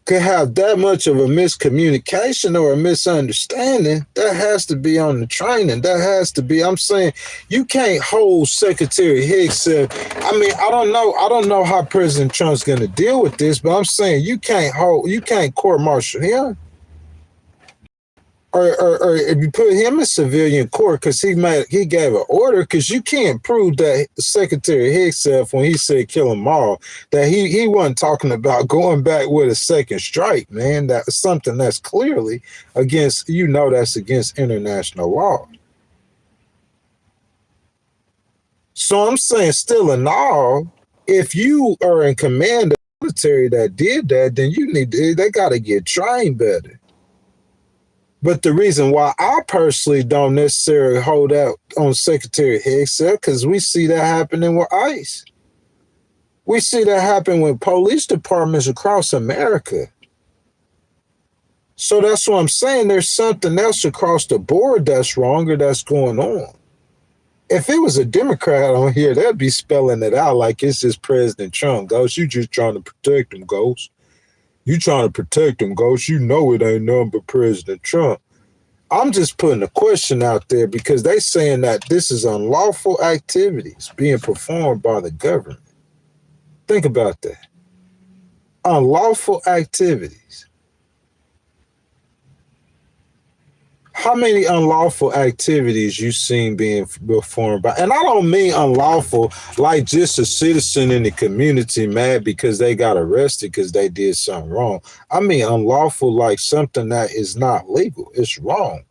could have that much of a miscommunication or a misunderstanding. That has to be on the training. That has to be, I'm saying, you can't hold Secretary Hicks. I don't know how President Trump's going to deal with this, but I'm saying you can't court-martial him. Or if you put him in civilian court because he gave an order, because you can't prove that Secretary Hicks when he said kill them all, that he wasn't talking about going back with a second strike, man. That's something that's clearly against, that's against international law. So I'm saying, still in all, if you are in command of the military that did that, then they got to get trained better. But the reason why I personally don't necessarily hold out on Secretary Hicks, because we see that happening with ICE. We see that happen with police departments across America. So that's what I'm saying. There's something else across the board that's wrong or that's going on. If it was a Democrat on here, they'd be spelling it out like it's just President Trump. Ghost, you just trying to protect him, Ghost. You trying to protect him, Ghost. You know it ain't nothing but President Trump. I'm just putting a question out there because they saying that this is unlawful activities being performed by the government. Think about that. Unlawful activities. How many unlawful activities you seen being performed by, and I don't mean unlawful like just a citizen in the community mad because they got arrested because they did something wrong. I mean unlawful like something that is not legal. It's wrong.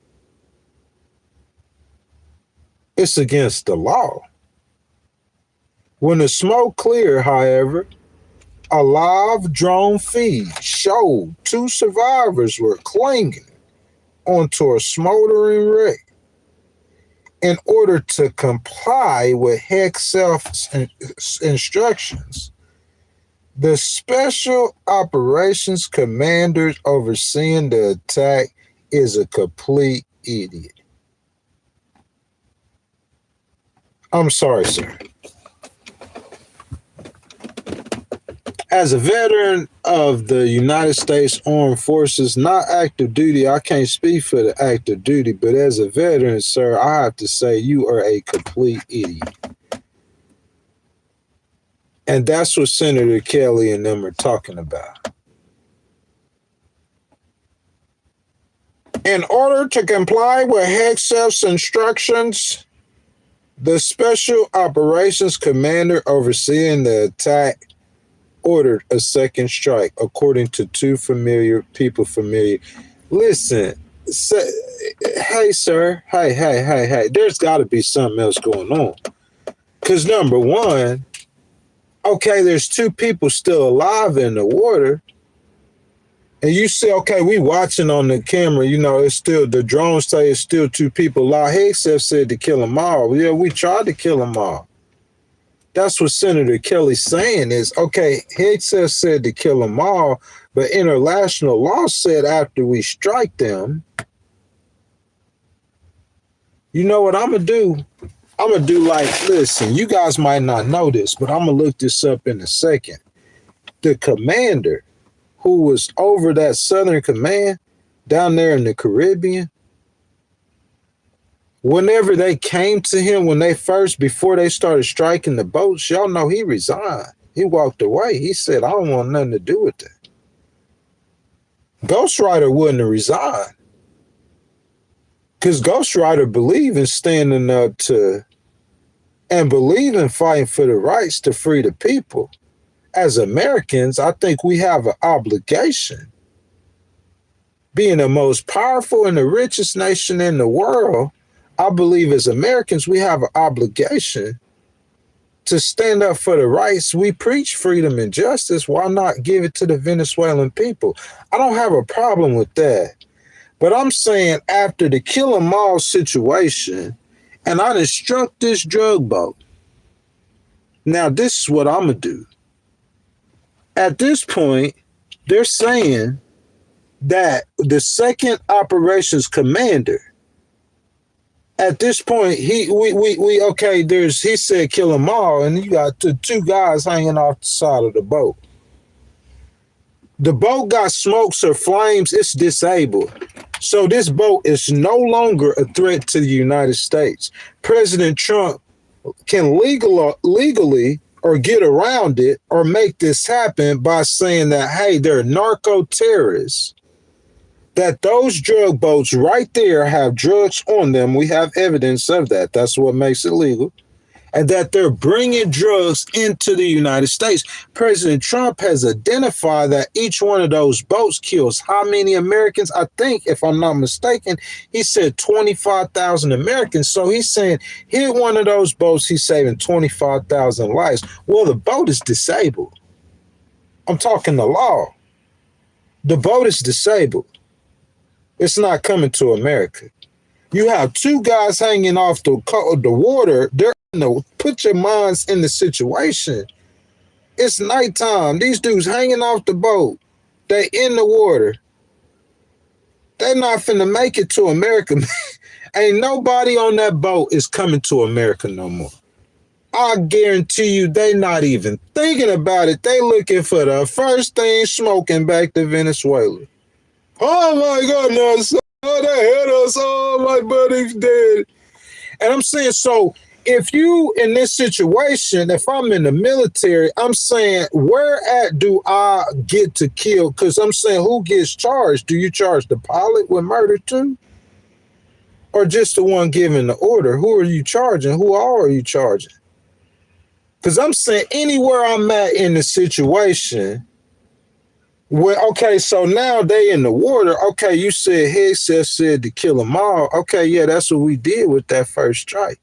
It's against the law. When the smoke cleared, however, a live drone feed showed 2 survivors were clinging onto a smoldering wreck. In order to comply with Hexel's instructions, the Special Operations Commander overseeing the attack is a complete idiot. I'm sorry, sir. As a veteran of the United States Armed Forces, not active duty, I can't speak for the active duty, but as a veteran, sir, I have to say you are a complete idiot. And that's what Senator Kelly and them are talking about. In order to comply with Hexel's instructions, the Special Operations Commander overseeing the attack ordered a second strike, according to 2 people familiar. Listen, hey, sir, hey, there's got to be something else going on. Because number one, okay, there's 2 people still alive in the water. And you say, okay, we watching on the camera, it's still, the drones say it's still 2 people alive. Hexel said to kill them all. Yeah, we tried to kill them all. That's what Senator Kelly's saying is, okay, Hexel said to kill them all, but international law said after we strike them, you know what I'm going to do? I'm going to do listen, you guys might not know this, but I'm going to look this up in a second. The commander who was over that Southern Command down there in the Caribbean, whenever they came to him, before they started striking the boats, y'all know he resigned. He walked away. He said, I don't want nothing to do with that. Ghost Rider wouldn't have resigned. Because Ghost Rider believe in standing up to and believe in fighting for the rights to free the people. As Americans, I think we have an obligation. Being the most powerful and the richest nation in the world, I believe as Americans, we have an obligation to stand up for the rights. We preach freedom and justice. Why not give it to the Venezuelan people? I don't have a problem with that. But I'm saying after the kill 'em all situation, and I instruct this drug boat. Now, this is what I'm going to do. At this point, they're saying that the second operations commander, at this point, he said kill them all, and you got the two guys hanging off the side of the boat. The boat got smokes or flames, it's disabled. So this boat is no longer a threat to the United States. President Trump can legally or get around it or make this happen by saying that, hey, they're narco terrorists. That those drug boats right there have drugs on them. We have evidence of that. That's what makes it legal. And that they're bringing drugs into the United States. President Trump has identified that each one of those boats kills how many Americans? I think, if I'm not mistaken, he said 25,000 Americans. So he's saying, hit one of those boats, he's saving 25,000 lives. Well, the boat is disabled. I'm talking the law. The boat is disabled. It's not coming to America. You have two guys hanging off the water. Put your minds in the situation. It's nighttime. These dudes hanging off the boat. They in the water. They're not finna make it to America. Ain't nobody on that boat is coming to America no more. I guarantee you they not even thinking about it. They looking for the first thing smoking back to Venezuela. Oh my goodness. Oh, they hit us. Oh, my buddy's dead. And I'm saying, so if you in this situation, if I'm in the military, I'm saying, where at do I get to kill? Because I'm saying, who gets charged? Do you charge the pilot with murder too? Or just the one giving the order? Who are you charging? Who all are you charging? Because I'm saying, anywhere I'm at in the situation, well, okay, so now they in the water. Okay, you said Hicks said to kill them all. Okay, yeah, that's what we did with that first strike.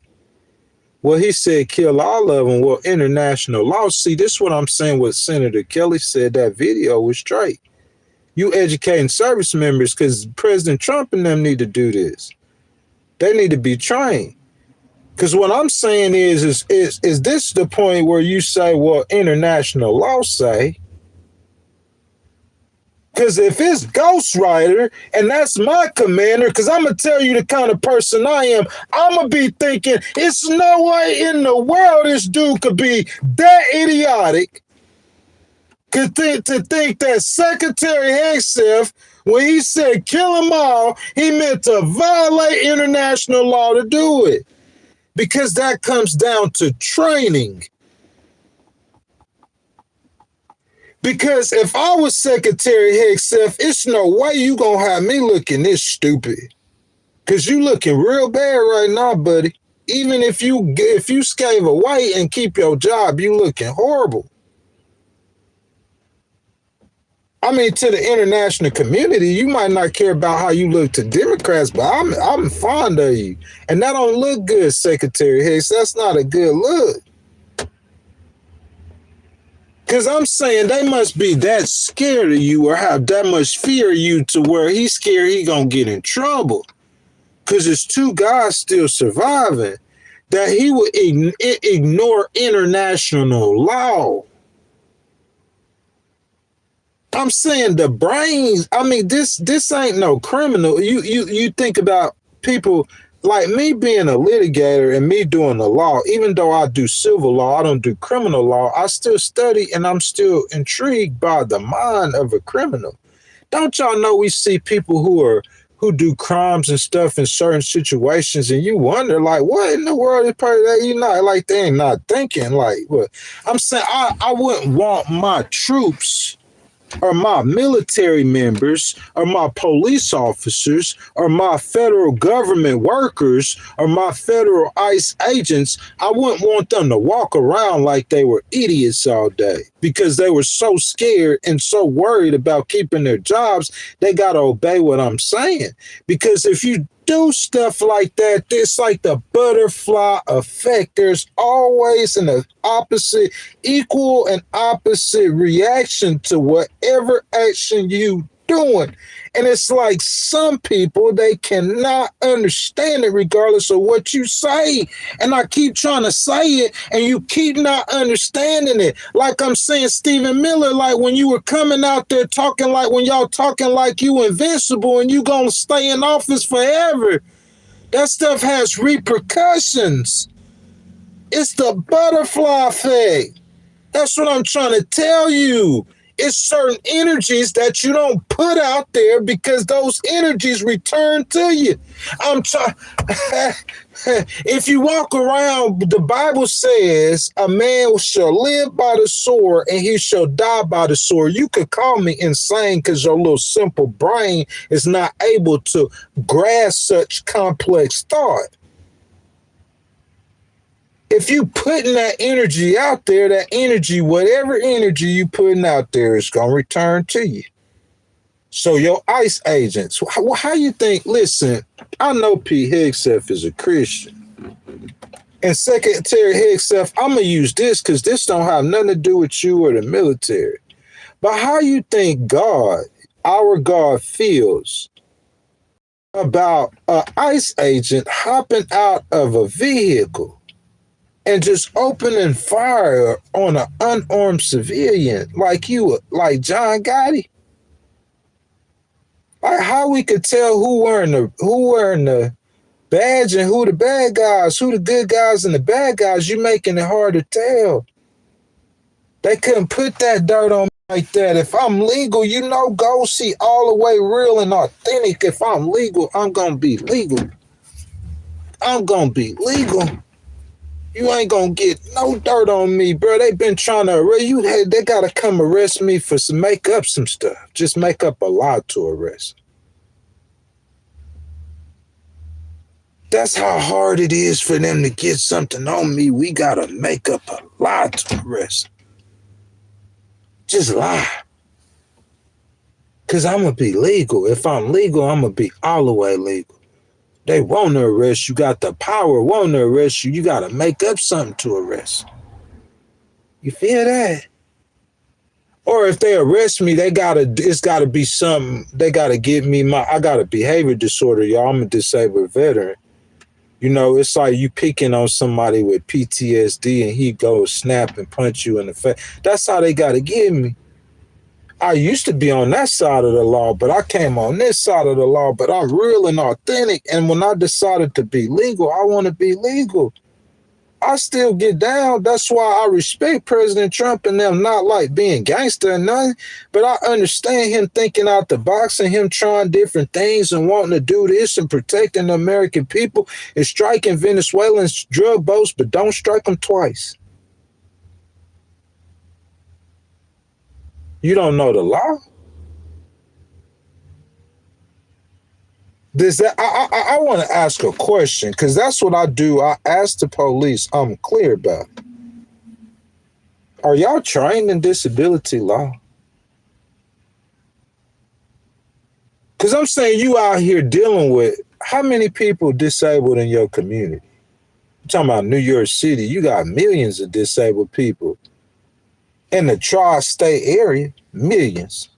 Well, he said kill all of them. Well, international law. See, this is what I'm saying. What Senator Kelly said, that video was straight. You educating service members, because President Trump and them need to do this. They need to be trained. Because what I'm saying is this the point where you say, well, international law say? Because if it's Ghostwriter and that's my commander, because I'm going to tell you the kind of person I am, I'm going to be thinking, it's no way in the world this dude could be that idiotic to think that Secretary Hegseth, when he said kill them all, he meant to violate international law to do it. Because that comes down to training. Because if I was Secretary Hegseth, it's no way you gonna have me looking this stupid. Because you looking real bad right now, buddy. Even if you scave away and keep your job, you looking horrible. I mean, to the international community, you might not care about how you look to Democrats, but I'm fond of you. And that don't look good, Secretary Hicks. That's not a good look. Because I'm saying they must be that scared of you or have that much fear of you to where he's scared he gonna get in trouble. Because there's two guys still surviving, that he would ignore international law. I'm saying the brains, I mean, this ain't no criminal. You think about people like me being a litigator and me doing the law. Even though I do civil law, I don't do criminal law. I still study and I'm still intrigued by the mind of a criminal. Don't y'all know we see people who do crimes and stuff in certain situations, and you wonder, like, what in the world is part of that? You not like they ain't not thinking like what I'm saying. I wouldn't want my troops or my military members or my police officers or my federal government workers or my federal ICE agents, I wouldn't want them to walk around like they were idiots all day because they were so scared and so worried about keeping their jobs. They got to obey what I'm saying. Because if you do stuff like that, it's like the butterfly effect. There's always an equal and opposite reaction to whatever action you doing? And it's like some people, they cannot understand it regardless of what you say. And I keep trying to say it and you keep not understanding it. Like I'm saying, Stephen Miller, like when you were coming out there talking like, when y'all talking like you invincible and you gonna stay in office forever, that stuff has repercussions. It's the butterfly effect. That's what I'm trying to tell you. It's certain energies that you don't put out there because those energies return to you. I'm trying. If you walk around, the Bible says a man shall live by the sword and he shall die by the sword. You could call me insane because your little simple brain is not able to grasp such complex thought. If you putting that energy out there, that energy, whatever energy you putting out there is going to return to you. So your ICE agents, how you think, listen, I know Pete Hegseth is a Christian. And Secretary Hegseth, I'm going to use this because this don't have nothing to do with you or the military. But how you think God, our God, feels about an ICE agent hopping out of a vehicle and just opening fire on an unarmed civilian like you, like John Gotti? Like how we could tell who wearing the badge and who the bad guys, who the good guys and the bad guys, you making it hard to tell. They couldn't put that dirt on me like that. If I'm legal, go see all the way real and authentic. If I'm legal, I'm going to be legal. I'm going to be legal. You ain't gonna get no dirt on me, bro. They been trying to arrest you. They gotta come arrest me for make up some stuff. Just make up a lie to arrest. That's how hard it is for them to get something on me. We gotta make up a lie to arrest. Just lie. Cause I'm gonna be legal. If I'm legal, I'm gonna be all the way legal. They want to arrest you, got the power, want to arrest you. You got to make up something to arrest. You feel that? Or if they arrest me, it's got to be something. They got to give me I got a behavior disorder, y'all. I'm a disabled veteran. It's like you picking on somebody with PTSD and he goes snap and punch you in the face. That's how they got to get me. I used to be on that side of the law, but I came on this side of the law, but I'm real and authentic. And when I decided to be legal, I want to be legal. I still get down. That's why I respect President Trump and them, not like being gangster or nothing, but I understand him thinking out the box and him trying different things and wanting to do this and protecting the American people and striking Venezuelans drug boats, but don't strike them twice. You don't know the law? I want to ask a question because that's what I do. I ask the police. I'm clear about it. Are y'all trained in disability law? Because I'm saying you out here dealing with how many people disabled in your community? I'm talking about New York City. You got millions of disabled people. In the tri-state area, millions.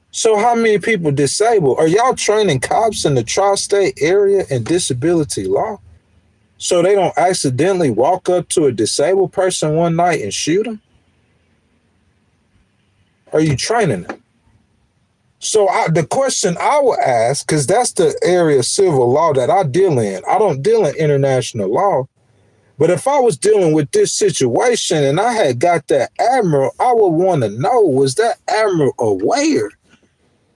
So how many people disabled? Are y'all training cops in the tri-state area in disability law so they don't accidentally walk up to a disabled person one night and shoot them? Are you training them? So the question I would ask, because that's the area of civil law that I deal in. I don't deal in international law. But if I was dealing with this situation and I had got that admiral, I would want to know, was that admiral aware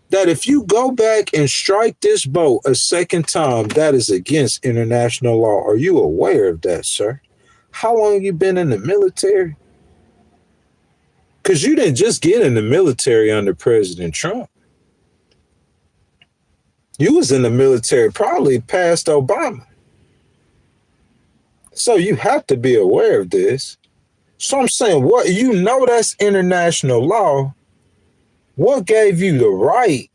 that if you go back and strike this boat a second time, that is against international law? Are you aware of that, sir? How long have you been in the military? Because you didn't just get in the military under President Trump. You was in the military probably past Obama. So you have to be aware of this. So I'm saying, that's international law. What gave you the right?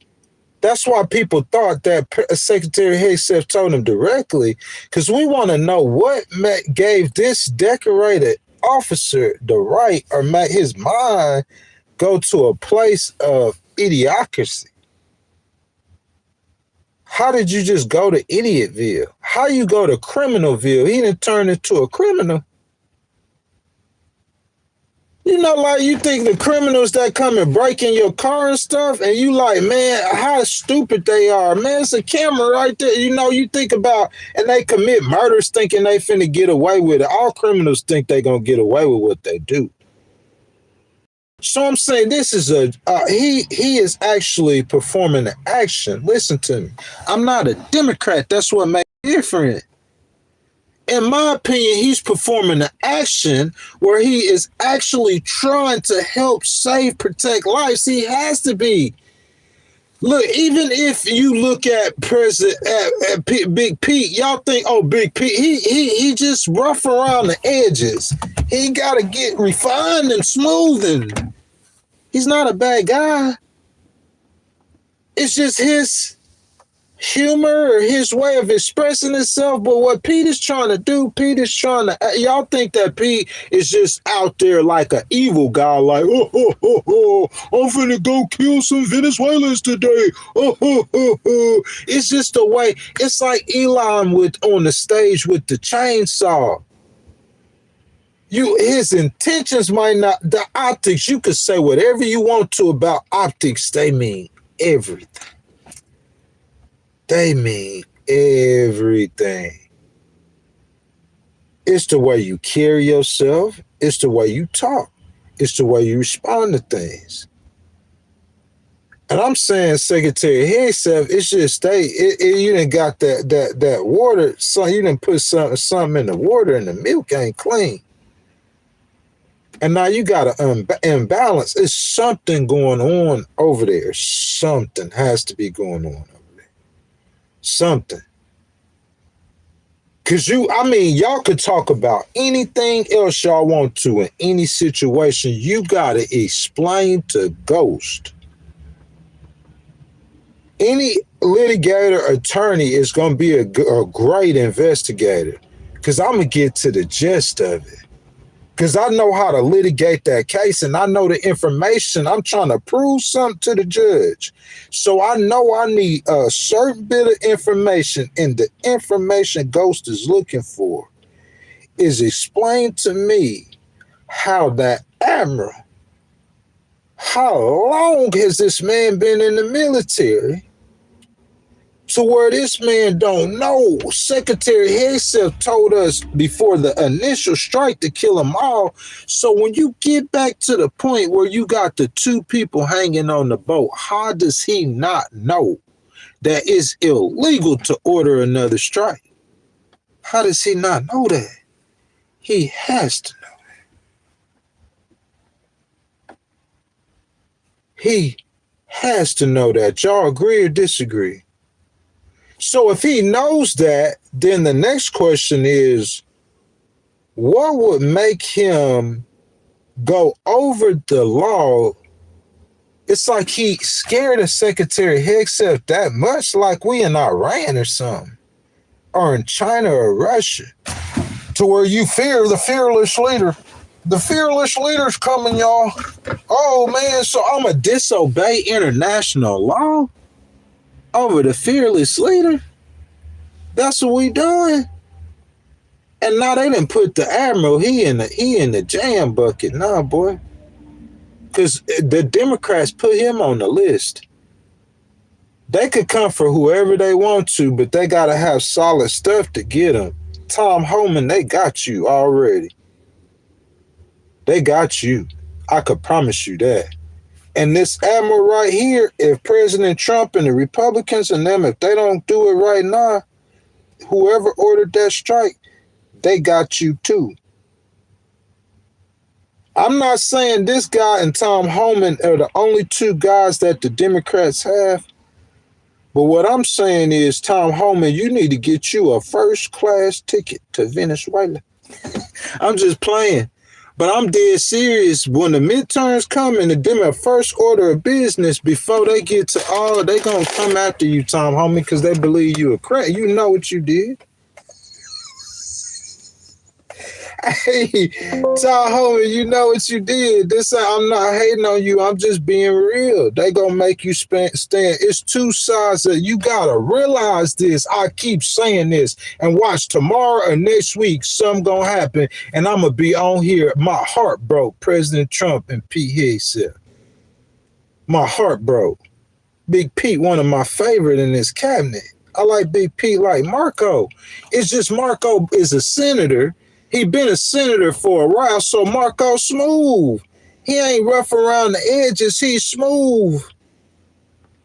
That's why people thought that Secretary Hegseth told him directly, because we want to know what gave this decorated officer the right or made his mind go to a place of idiocracy? How did you just go to Idiotville? How you go to Criminalville? He didn't turn into a criminal. You know, like you think the criminals that come and break in your car and stuff, and you like, man, how stupid they are. Man, it's a camera right there. You know, you think about, and they commit murders thinking they finna get away with it. All criminals think they gonna get away with what they do. So I'm saying this is he is actually performing an action. Listen to me. I'm not a Democrat. That's what makes it different. In my opinion, he's performing an action where he is actually trying to help save, protect lives. He has to be. Look, even if you look at Big Pete, y'all think, oh, Big Pete, he just rough around the edges. He got to get refined and smooth, and he's not a bad guy. It's just his humor or his way of expressing himself. But what Pete is trying to do, y'all think that Pete is just out there like an evil guy, like, I'm finna go kill some Venezuelans today. It's just the way, it's like Elon on the stage with the chainsaw. His intentions might not, the optics, you could say whatever you want to about optics, they mean everything. They mean everything. It's the way you carry yourself. It's the way you talk. It's the way you respond to things. And I'm saying, Secretary himself, it's just you done got that water. So you done put something in the water, and the milk ain't clean. And now you got an imbalance. It's something going on over there. Something has to be going on. Something. Because y'all could talk about anything else y'all want to in any situation. You got to explain to Ghost. Any litigator, attorney is going to be a great investigator, because I'm going to get to the gist of it. Because I know how to litigate that case, and I know the information. I'm trying to prove something to the judge. So I know I need a certain bit of information, and the information Ghost is looking for is explain to me how that admiral, how long has this man been in the military to where this man don't know? Secretary himself told us before the initial strike to kill them all. So when you get back to the point where you got the two people hanging on the boat, how does he not know that it's illegal to order another strike? How does he not know that? He has to know that. He has to know that. Y'all agree or disagree? So if he knows that, then the next question is, what would make him go over the law? It's like he scared of Secretary Hegseth that much, like we in Iran or something, or in China or Russia, to where you fear the fearless leader. The fearless leader's coming, y'all. Oh, man, so I'm going to disobey international law over the fearless leader? That's what we doing? And now they didn't put the admiral, he in the jam bucket. Nah, boy. Because the Democrats put him on the list. They could come for whoever they want to, but they got to have solid stuff to get him. Tom Homan, they got you already. They got you. I could promise you that. And this admiral right here, if President Trump and the Republicans and them, if they don't do it right now, whoever ordered that strike, they got you too. I'm not saying this guy and Tom Homan are the only two guys that the Democrats have. But what I'm saying is, Tom Homan, you need to get you a first-class ticket to Venezuela. I'm just playing. But I'm dead serious. When the midterms come and the Democrats first order of business, before they get to all, they going to come after you, Tom Homan, because they believe you a crack. You know what you did. Hey, homie, you know what you did. I'm not hating on you. I'm just being real. They gonna make you stand. It's two sides of you gotta realize this. I keep saying this and watch tomorrow or next week, something gonna happen, and I'm gonna be on here. My heart broke. President Trump and Pete Hegseth. My heart broke. Big Pete, one of my favorite in this cabinet. I like Big Pete like Marco. It's just Marco is a senator. He been a senator for a while, so Marco smooth. He ain't rough around the edges. He's smooth.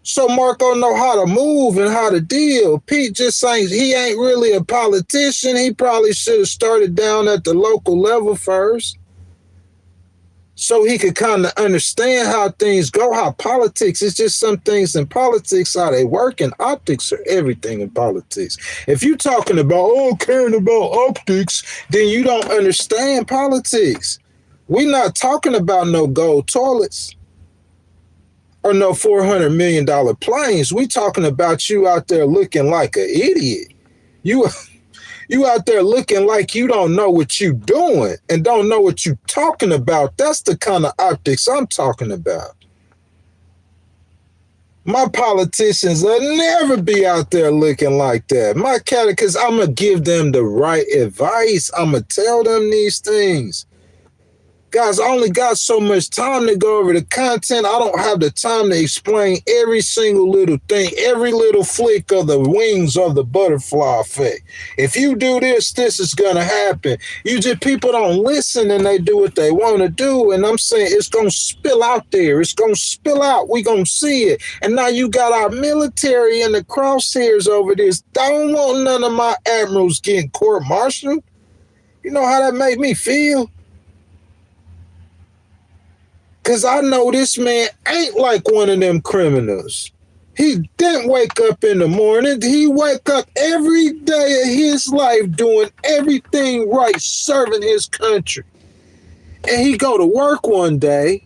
So Marco know how to move and how to deal. Pete just ain't, he ain't really a politician. He probably should have started down at the local level first, so he could kind of understand how things go, how politics, it's just some things in politics, how they work, and optics are everything in politics. If you're talking about, caring about optics, then you don't understand politics. We're not talking about no gold toilets or no $400 million planes. We talking about you out there looking like an idiot. You out there looking like you don't know what you doing and don't know what you talking about. That's the kind of optics I'm talking about. My politicians will never be out there looking like that. My cat, because I'm going to give them the right advice. I'm going to tell them these things. Guys, I only got so much time to go over the content. I don't have the time to explain every single little thing, every little flick of the wings of the butterfly effect. If you do this, this is going to happen. People don't listen and they do what they want to do. And I'm saying it's going to spill out there. It's going to spill out. We're going to see it. And now you got our military in the crosshairs over this. Don't want none of my admirals getting court-martialed. You know how that made me feel? Because I know this man ain't like one of them criminals. He didn't wake up in the morning. He wake up every day of his life doing everything right, serving his country. And he go to work one day,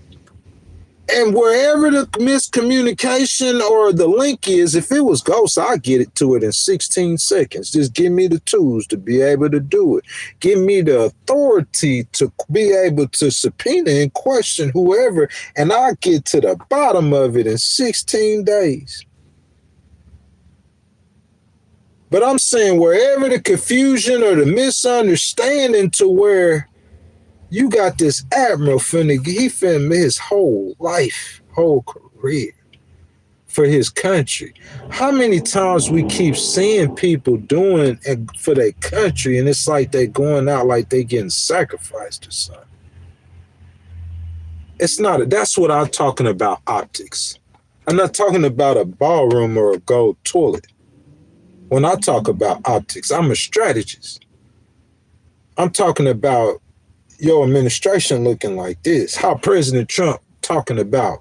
and wherever the miscommunication or the link is, if it was ghost, I'll get it to it in 16 seconds. Just give me the tools to be able to do it. Give me the authority to be able to subpoena and question whoever, and I'll get to the bottom of it in 16 days. But I'm saying wherever the confusion or the misunderstanding to where you got this admiral he finna his whole life, whole career for his country. How many times we keep seeing people doing it for their country, and it's like they going out like they getting sacrificed or something. That's what I'm talking about, optics. I'm not talking about a ballroom or a gold toilet. When I talk about optics, I'm a strategist. I'm talking about your administration looking like this. How President Trump talking about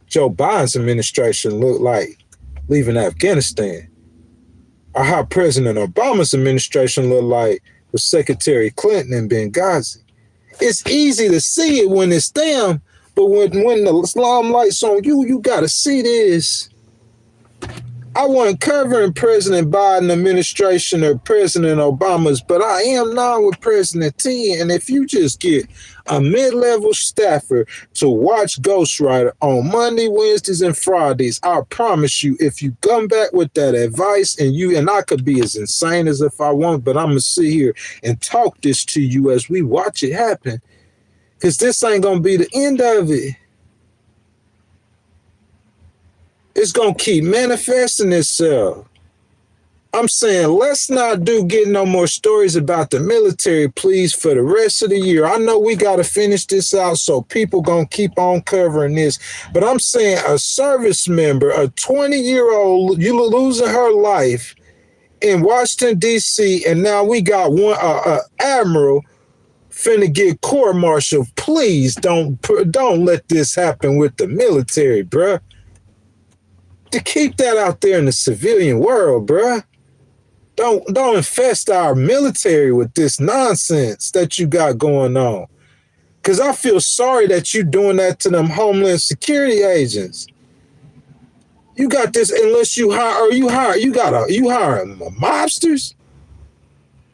Joe Biden's administration look like leaving Afghanistan. Or how President Obama's administration look like with Secretary Clinton in Benghazi. It's easy to see it when it's them, but when the lights on you, you got to see this. I wasn't covering President Biden administration or President Obama's, but I am now with President T. And if you just get a mid-level staffer to watch Ghostwriter on Monday, Wednesdays, and Fridays, I promise you, if you come back with that advice and I could be as insane as if I want, but I'm going to sit here and talk this to you as we watch it happen, because this ain't going to be the end of it. It's going to keep manifesting itself. I'm saying let's not get no more stories about the military, please, for the rest of the year. I know we got to finish this out, so people going to keep on covering this. But I'm saying a service member, a 20-year-old, you losing her life in Washington, D.C., and now we got one admiral finna get court-martialed. Please don't let this happen with the military, bruh. To keep that out there in the civilian world, bruh. Don't infest our military with this nonsense that you got going on. Because I feel sorry that you doing that to them Homeland Security agents. You got this, unless you hiring mobsters?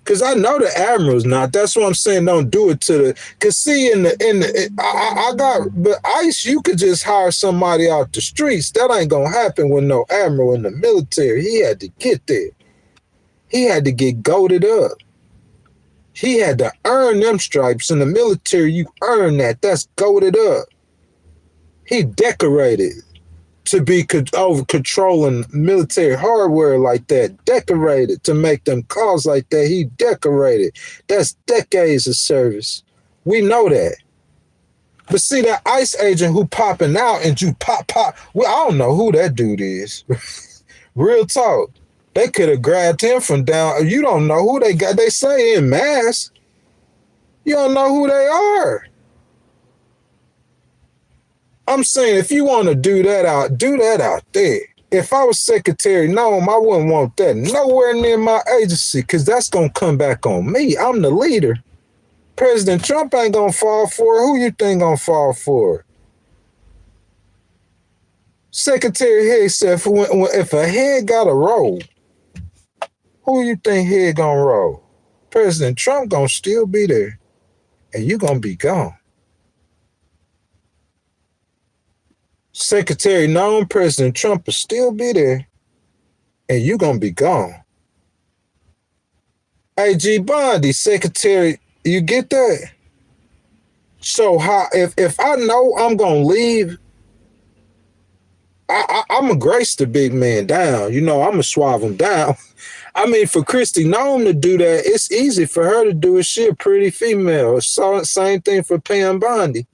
Cause I know the admiral's not. That's what I'm saying. Don't do it to the. Cause see, I got, but ICE. You could just hire somebody out the streets. That ain't gonna happen with no admiral in the military. He had to get there. He had to get goaded up. He had to earn them stripes. In the military, you earn that. That's goaded up. He decorated to be over controlling military hardware like that. Decorated to make them calls like that. He decorated. That's decades of service. We know that. But see, that ICE agent who popping out and you pop. Well, I don't know who that dude is. Real talk. They could have grabbed him from down. You don't know who they got. They say in mass. You don't know who they are. I'm saying if you want to do that out there. If I was Secretary Noam, I wouldn't want that nowhere near my agency because that's going to come back on me. I'm the leader. President Trump ain't going to fall for it. Who you think going to fall for it? Secretary Hicks said if a head got a roll, who you think head going to roll? President Trump going to still be there and you going to be gone. Secretary Noam, President Trump will still be there, and you're going to be gone. AG Bondi, Secretary, you get that? So how if I know I'm going to leave, I'm going to grace the big man down. I'm going to suave him down. I mean, for Christy Noam to do that, it's easy for her to do it. She a pretty female. So, same thing for Pam Bondi.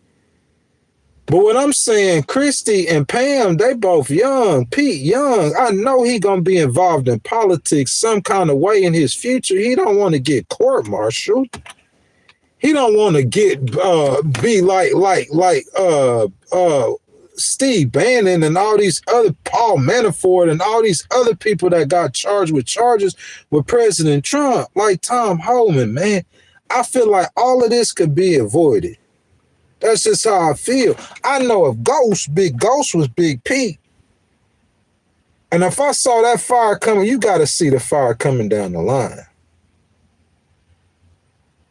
But what I'm saying, Christy and Pam, they both young. Pete young. I know he gonna be involved in politics some kind of way in his future. He don't want to get court-martialed. He don't want to get be like Steve Bannon and all these other Paul Manafort and all these other people that got charged with charges with President Trump, like Tom Homan, man. I feel like all of this could be avoided. That's just how I feel. I know if Big Ghost was Big Pete. And if I saw that fire coming, you got to see the fire coming down the line.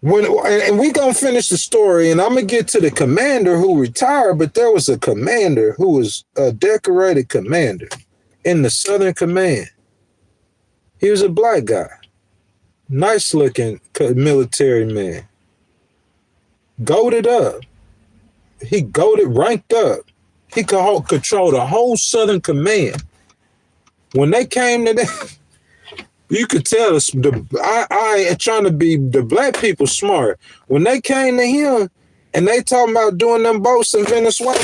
And we going to finish the story, and I'm going to get to the commander who retired, but there was a commander who was a decorated commander in the Southern Command. He was a black guy. Nice-looking military man. Goated up. He ranked up. He could control the whole Southern Command. When they came to that, you could tell us. I ain't trying to be the black people smart. When they came to him and they talking about doing them boats in Venezuela,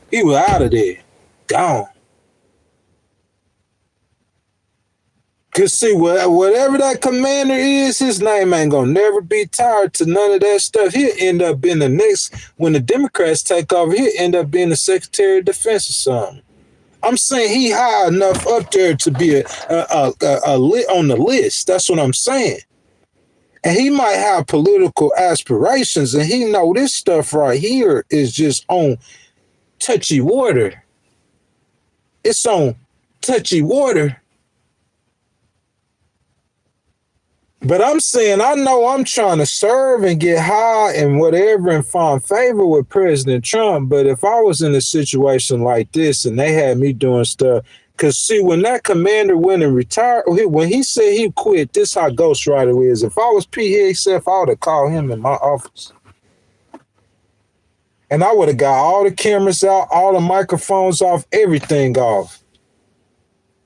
he was out of there, gone. Cause see, whatever that commander is, his name ain't gonna never be tied to none of that stuff. He'll end up being the next, when the Democrats take over, he'll end up being the Secretary of Defense or something. I'm saying he high enough up there to be on the list. That's what I'm saying. And he might have political aspirations, and he know this stuff right here is just on touchy water. It's on touchy water. But I'm saying, I know I'm trying to serve and get high and whatever and find favor with President Trump. But if I was in a situation like this and they had me doing stuff, because see, when that commander went and retired, when he said he quit, this how ghostwriter is. If I was Pete Hegseth, I would have called him in my office. And I would have got all the cameras out, all the microphones off, everything off.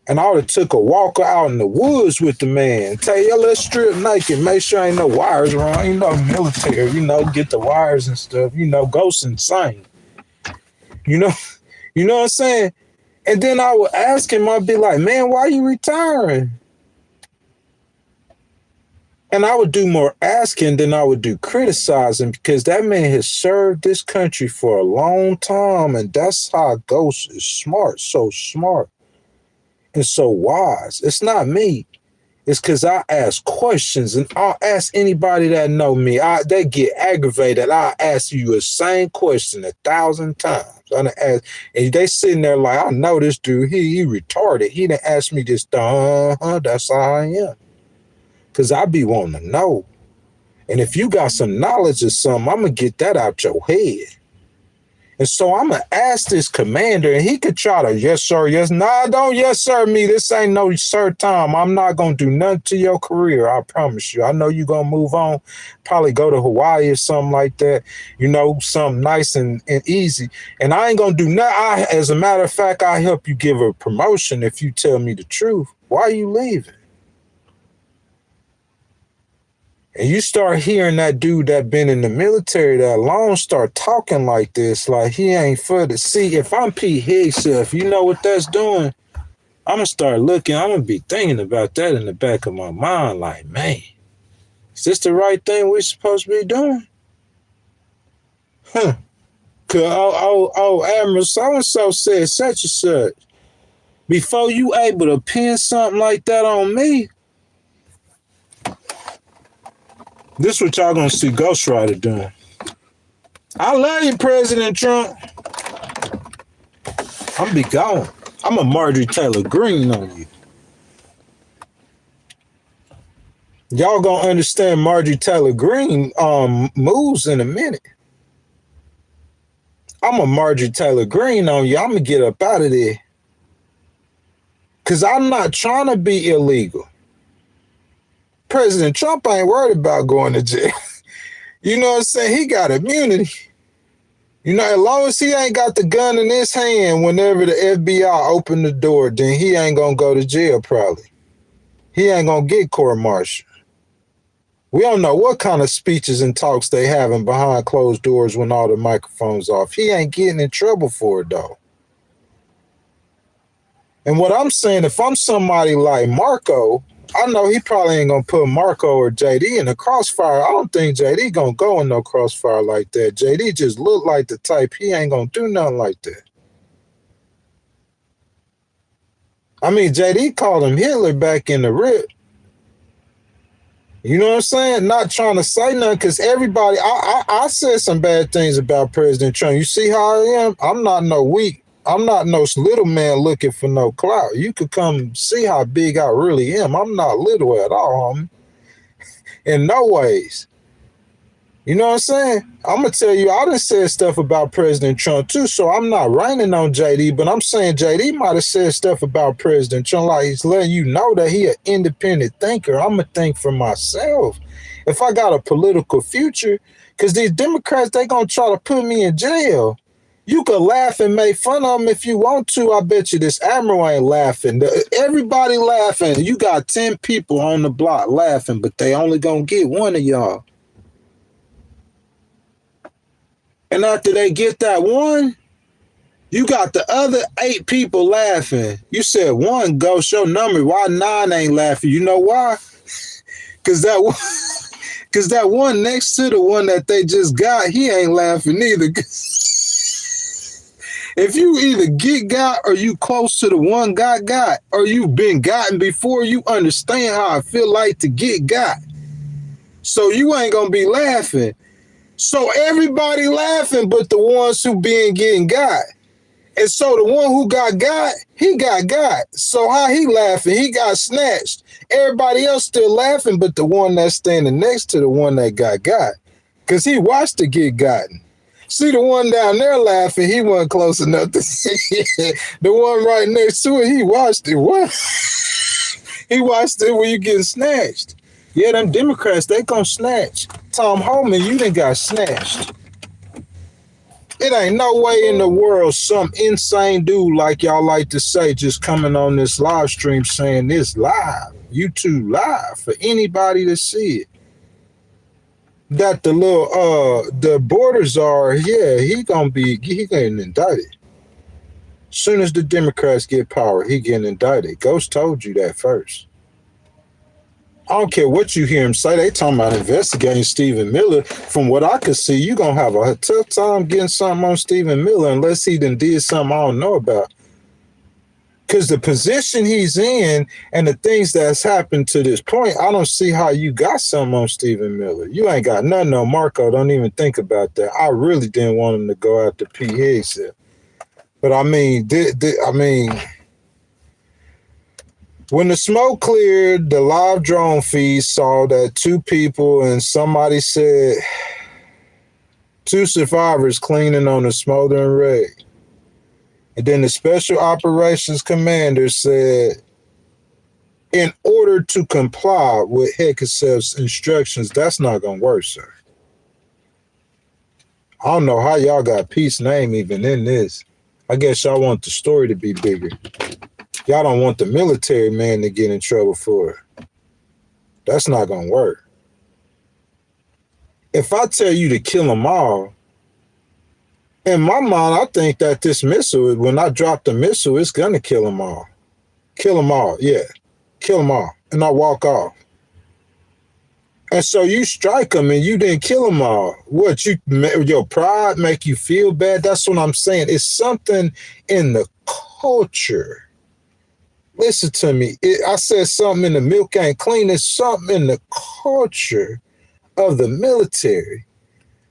And I would have took a walk out in the woods with the man. Tell you, let's strip naked. Make sure ain't no wires around. Military. Get the wires and stuff. Ghosts insane. You know what I'm saying? And then I would ask him, I'd be like, man, why are you retiring? And I would do more asking than I would do criticizing because that man has served this country for a long time. And that's how Ghost is smart, so smart. And so wise. It's not me. It's because I ask questions, and I'll ask anybody that know me. They get aggravated. I'll ask you the same question 1,000 times. And they sitting there like, I know this dude. He retarded. He done asked me this. That's how I am. because I be wanting to know. And if you got some knowledge of something, I'm going to get that out your head. And so I'm going to ask this commander, and he could try to, yes, sir, yes. Nah, don't yes, sir, me. This ain't no sir time. I'm not going to do nothing to your career. I promise you. I know you're going to move on, probably go to Hawaii or something like that, something nice and easy. And I ain't going to do nothing. As a matter of fact, I help you give a promotion if you tell me the truth. Why are you leaving? And you start hearing that dude that been in the military that long start talking like this, like he ain't for the see. If I'm Pete Higgs, if you know what that's doing, I'm gonna start looking. I'm gonna be thinking about that in the back of my mind, like, man, is this the right thing we're supposed to be doing? Huh? Cause Admiral so and so said such and such. Before you able to pin something like that on me. This what y'all gonna see Ghost Rider doing. I love you, President Trump. I'm be gone. I'm a Marjorie Taylor Greene on you. Y'all gonna understand Marjorie Taylor Greene moves in a minute. I'm a Marjorie Taylor Greene on you. I'm gonna get up out of there. Cause I'm not trying to be illegal. President Trump ain't worried about going to jail. You know what I'm saying? He got immunity. As long as he ain't got the gun in his hand whenever the FBI open the door, then he ain't gonna go to jail probably. He ain't gonna get court-martial. We don't know what kind of speeches and talks they having behind closed doors when all the microphones off. He ain't getting in trouble for it though. And what I'm saying, if I'm somebody like Marco, I know he probably ain't gonna put Marco or JD in the crossfire. I don't think JD gonna go in no crossfire like that. JD just look like the type, he ain't gonna do nothing like that. I mean, JD called him Hitler back in the rip. You know what I'm saying? Not trying to say nothing, because everybody, I said some bad things about President Trump. You see how I am? I'm not no weak. I'm not no little man looking for no clout. You could come see how big I really am. I'm not little at all, homie. In no ways. You know what I'm saying? I'm going to tell you, I done said stuff about President Trump too, so I'm not raining on JD, but I'm saying JD might have said stuff about President Trump, like he's letting you know that he an independent thinker. I'm going to think for myself. If I got a political future, because these Democrats, they going to try to put me in jail. You could laugh and make fun of them if you want to. I bet you this Admiral ain't laughing. Everybody laughing. You got 10 people on the block laughing, but they only gonna get one of y'all. And after they get that one, you got the other 8 people laughing. You said one, go show number. Why 9 ain't laughing? You know why? Because that one next to the one that they just got, he ain't laughing either. If you either get got or you close to the one got, or you've been gotten before, you understand how I feel like to get got. So you ain't going to be laughing. So everybody laughing but the ones who been getting got. And so the one who got, he got. So how he laughing? He got snatched. Everybody else still laughing but the one that's standing next to the one that got. Because he watched it get gotten. See the one down there laughing, he wasn't close enough to see it. The one right next to it, he watched it. What? He watched it when you getting snatched. Yeah, them Democrats, they gonna snatch. Tom Homan, you done got snatched. It ain't no way in the world some insane dude like y'all like to say just coming on this live stream saying this live, YouTube live for anybody to see it. That the little the borders are, yeah, he getting indicted. Soon as the Democrats get power, he getting indicted. Ghost told you that first. I don't care what you hear him say. They talking about investigating Stephen Miller. From what I could see, you gonna have a tough time getting something on Stephen Miller unless he done did something I don't know about. Because the position he's in and the things that's happened to this point, I don't see how you got something on Stephen Miller. You ain't got nothing on Marco. Don't even think about that. I really didn't want him to go after P. Higgs. But I mean, When the smoke cleared, the live drone feed saw that two people and somebody said two survivors cleaning on a smoldering wreck. And then the special operations commander said, in order to comply with Hekasev's instructions, that's not going to work, sir. I don't know how y'all got Pete's name even in this. I guess y'all want the story to be bigger. Y'all don't want the military man to get in trouble for it. That's not going to work. If I tell you to kill them all, in my mind, I think that this missile, when I drop the missile, it's going to kill them all. Kill them all, yeah. Kill them all. And I walk off. And so you strike them and you didn't kill them all. What, your pride make you feel bad? That's what I'm saying. It's something in the culture. Listen to me. I said something in the milk ain't clean. It's something in the culture of the military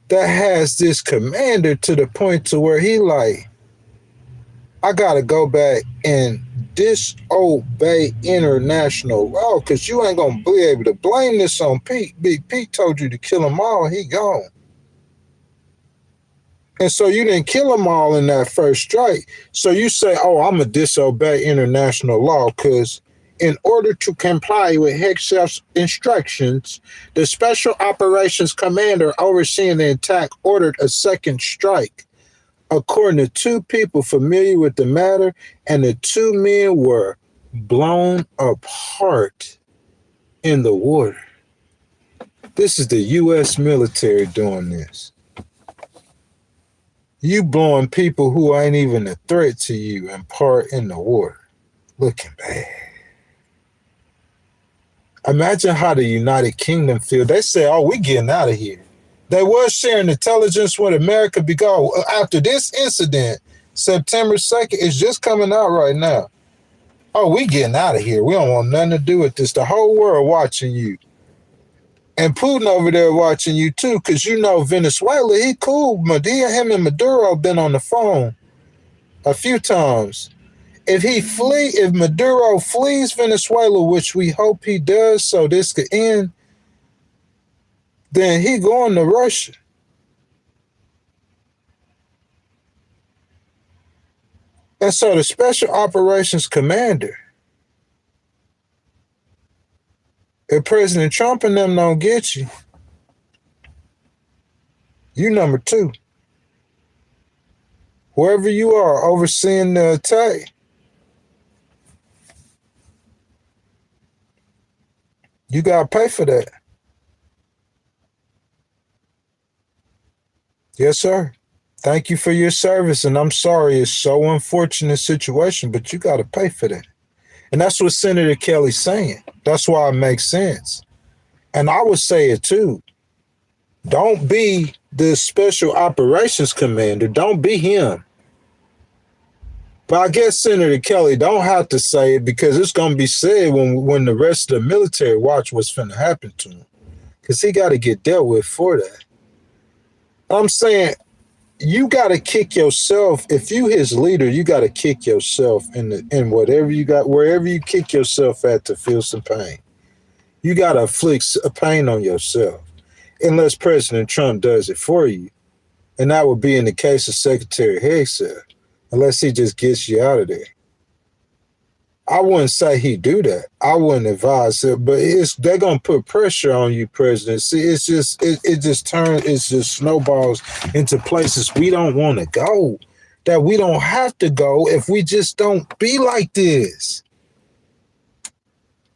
that has this commander to the point to where he like, I got to go back and disobey international law because you ain't going to be able to blame this on Pete. Big Pete told you to kill them all. He gone. And so you didn't kill them all in that first strike. So you say, oh, I'm going to disobey international law because in order to comply with Heksel's instructions, the Special Operations Commander overseeing the attack ordered a second strike. According to two people familiar with the matter, and the two men were blown apart in the water. This is the U.S. military doing this. You blowing people who ain't even a threat to you apart in the water. Looking bad. Imagine how the United Kingdom feel. They say, oh, we getting out of here. They was sharing intelligence with America because after this incident, September 2nd, it's just coming out right now. Oh, we getting out of here. We don't want nothing to do with this. The whole world watching you. And Putin over there watching you too, because you know Venezuela, he cool. Him and Maduro been on the phone a few times. If Maduro flees Venezuela, which we hope he does so this could end, then he going to Russia. And so the Special Operations Commander, if President Trump and them don't get you, you number two. Wherever you are overseeing the attack, you got to pay for that. Yes, sir. Thank you for your service. And I'm sorry, it's so unfortunate situation, but you got to pay for that. And that's what Senator Kelly's saying. That's why it makes sense. And I would say it too. Don't be the Special Operations Commander. Don't be him. But I guess Senator Kelly don't have to say it because it's going to be said when the rest of the military watch what's finna happen to him. Because he got to get dealt with for that. I'm saying you got to kick yourself. If you his leader, you got to kick yourself in whatever you got, wherever you kick yourself at to feel some pain. You got to inflict a pain on yourself unless President Trump does it for you. And that would be in the case of Secretary Hegseth, unless he just gets you out of there. I wouldn't say he do that. I wouldn't advise it, but they're gonna put pressure on you, President. See, it just snowballs into places we don't want to go, that we don't have to go if we just don't be like this.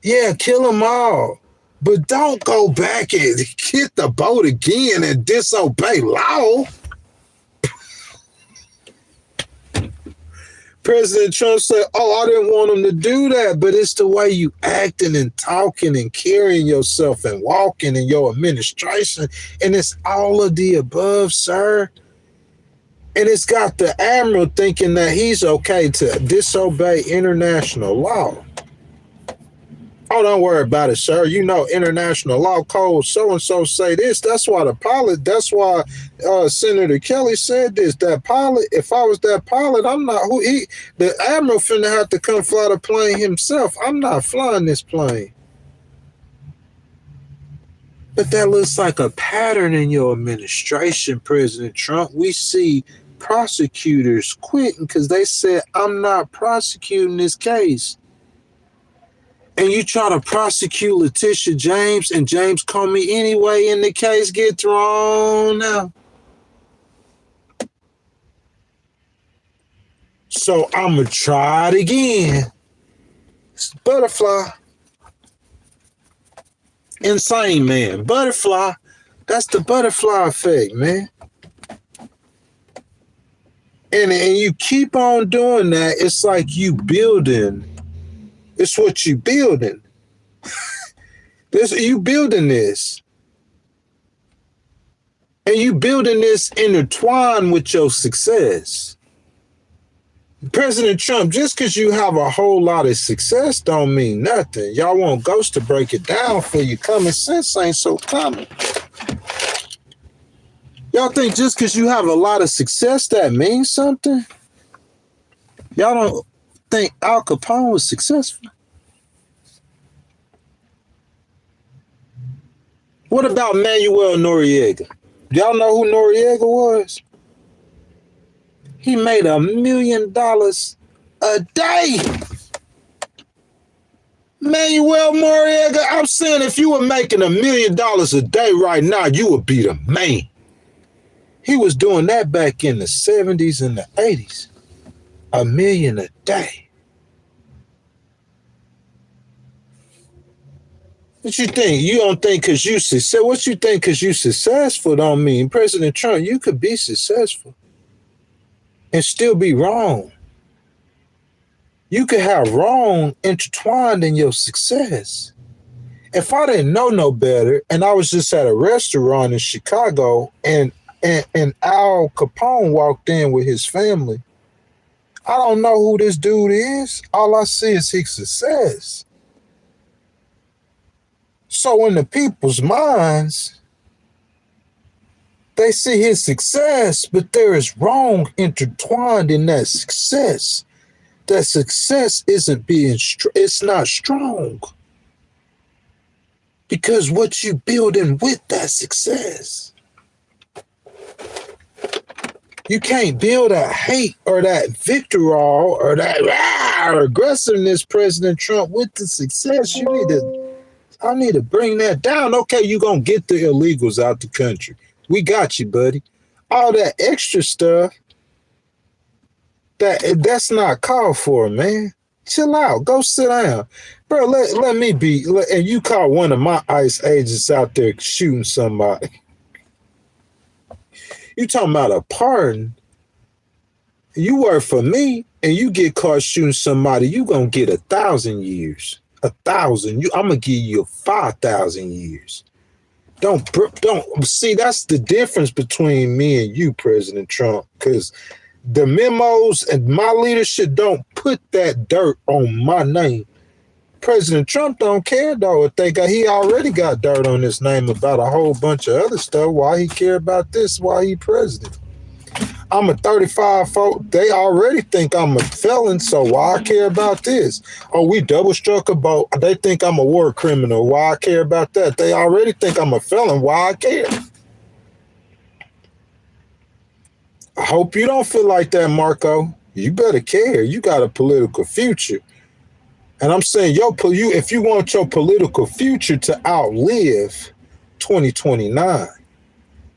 Yeah, kill them all, but don't go back and hit the boat again and disobey law. President Trump said, oh, I didn't want him to do that, but it's the way you acting and talking and carrying yourself and walking in your administration, and it's all of the above, sir. And it's got the admiral thinking that he's okay to disobey international law. Oh, don't worry about it, sir. You know, international law code so-and-so say this. That's why Senator Kelly said this. That pilot, if I was that pilot, I'm not the admiral finna have to come fly the plane himself. I'm not flying this plane. But that looks like a pattern in your administration, President Trump. We see prosecutors quitting because they said, I'm not prosecuting this case. And you try to prosecute Letitia James, and James Comey anyway, and the case get thrown out. So I'm going to try it again. It's butterfly. Insane, man. Butterfly. That's the butterfly effect, man. And you keep on doing that. It's like you building. It's what you building. You building this. And you building this intertwined with your success. President Trump, just because you have a whole lot of success don't mean nothing. Y'all want Ghost to break it down for you. Common sense ain't so common. Y'all think just because you have a lot of success that means something? Y'all don't think Al Capone was successful? What about Manuel Noriega? Y'all know who Noriega was? He made $1 million a day. Manuel Noriega, I'm saying if you were making $1 million a day right now, you would be the man. He was doing that back in the 70s and the 80s. $1 million a day. What you think? You don't think because you successful? What you think because you successful don't mean, President Trump, you could be successful and still be wrong. You could have wrong intertwined in your success. If I didn't know no better and I was just at a restaurant in Chicago and Al Capone walked in with his family, I don't know who this dude is. All I see is his success. So in the people's minds, they see his success, but there is wrong intertwined in that success. That success isn't it's not strong. Because what you building with that success. You can't build that hate or that vitriol or that aggressiveness, President Trump, with the success. I need to bring that down. Okay, you're going to get the illegals out the country. We got you, buddy. All that extra stuff, that's not called for, man. Chill out. Go sit down. Bro, let me be. And you caught one of my ICE agents out there shooting somebody. You talking about a pardon. You work for me and you get caught shooting somebody, you going to get 1,000 years. 1,000. I'm gonna give you 5,000 years. Don't see. That's the difference between me and you, President Trump. Because the memos and my leadership don't put that dirt on my name. President Trump don't care though. He already got dirt on his name about a whole bunch of other stuff. Why he care about this? Why he president? I'm a 35 folk. They already think I'm a felon, so why I care about this? Oh, we double struck a boat. They think I'm a war criminal. Why I care about that? They already think I'm a felon. Why I care? I hope you don't feel like that, Marco. You better care. You got a political future. And I'm saying, if you want your political future to outlive 2029,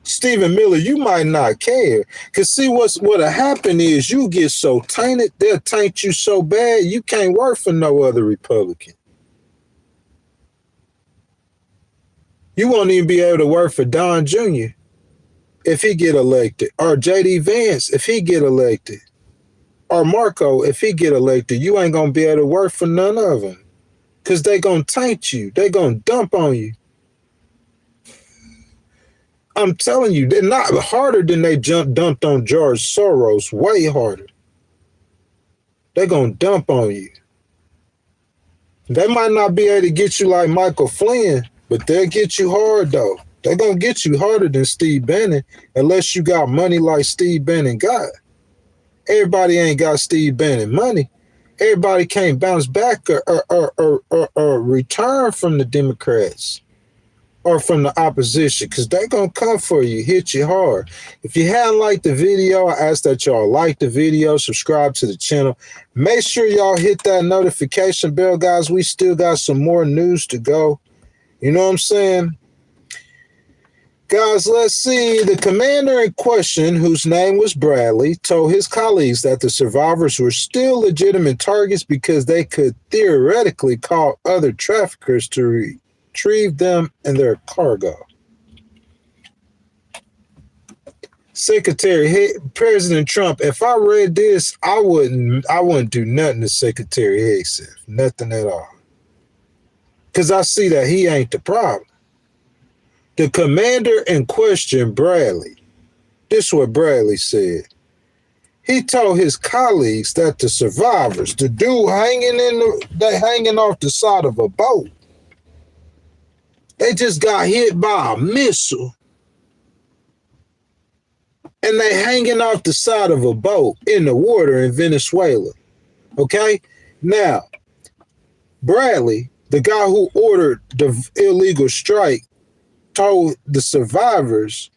Stephen Miller, you might not care. Because see, what'll happen is you get so tainted, they'll taint you so bad, you can't work for no other Republican. You won't even be able to work for Don Jr. if he get elected, or J.D. Vance if he get elected, or Marco if he get elected. You ain't going to be able to work for none of them because they going to taint you. They going to dump on you. I'm telling you, they're not harder than they dumped on George Soros, way harder. They're going to dump on you. They might not be able to get you like Michael Flynn, but they'll get you hard though. They're gonna get you harder than Steve Bannon unless you got money like Steve Bannon got. Everybody ain't got Steve Bannon money. Everybody can't bounce back or return from the Democrats or from the opposition, because they're going to come for you, hit you hard. If you hadn't liked the video, I ask that y'all like the video, subscribe to the channel. Make sure y'all hit that notification bell, guys. We still got some more news to go. You know what I'm saying? Guys, let's see. The commander in question, whose name was Bradley, told his colleagues that the survivors were still legitimate targets because they could theoretically call other traffickers to retrieve them and their cargo. President Trump, if I read this, I wouldn't do nothing to Secretary Hicks said. Nothing at all. Because I see that he ain't the problem. The commander in question, Bradley, this is what Bradley said. He told his colleagues that the survivors, the dude hanging off the side of a boat, they just got hit by a missile. And they hanging off the side of a boat in the water in Venezuela. Okay? Now, Bradley, the guy who ordered the illegal strike, told the survivors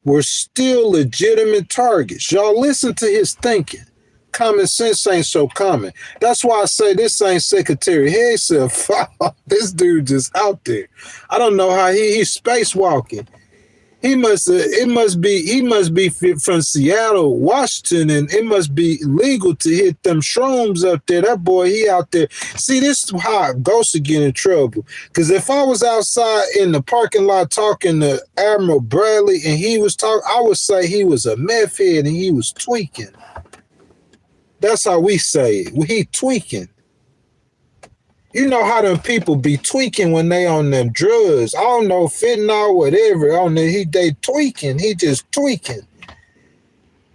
were still legitimate targets. Y'all listen to his thinking. Common sense ain't so common. That's why I say this ain't Secretary Hicks. This dude just out there. I don't know how he's spacewalking. He must be from Seattle, Washington, and it must be legal to hit them shrooms up there. That boy, he out there. See, this is how Ghost get in trouble. Because if I was outside in the parking lot talking to Admiral Bradley and he was talking, I would say he was a meth head and he was tweaking. That's how we say it. He tweaking. You know how them people be tweaking when they on them drugs. I don't know, fentanyl, whatever. They tweaking. He just tweaking.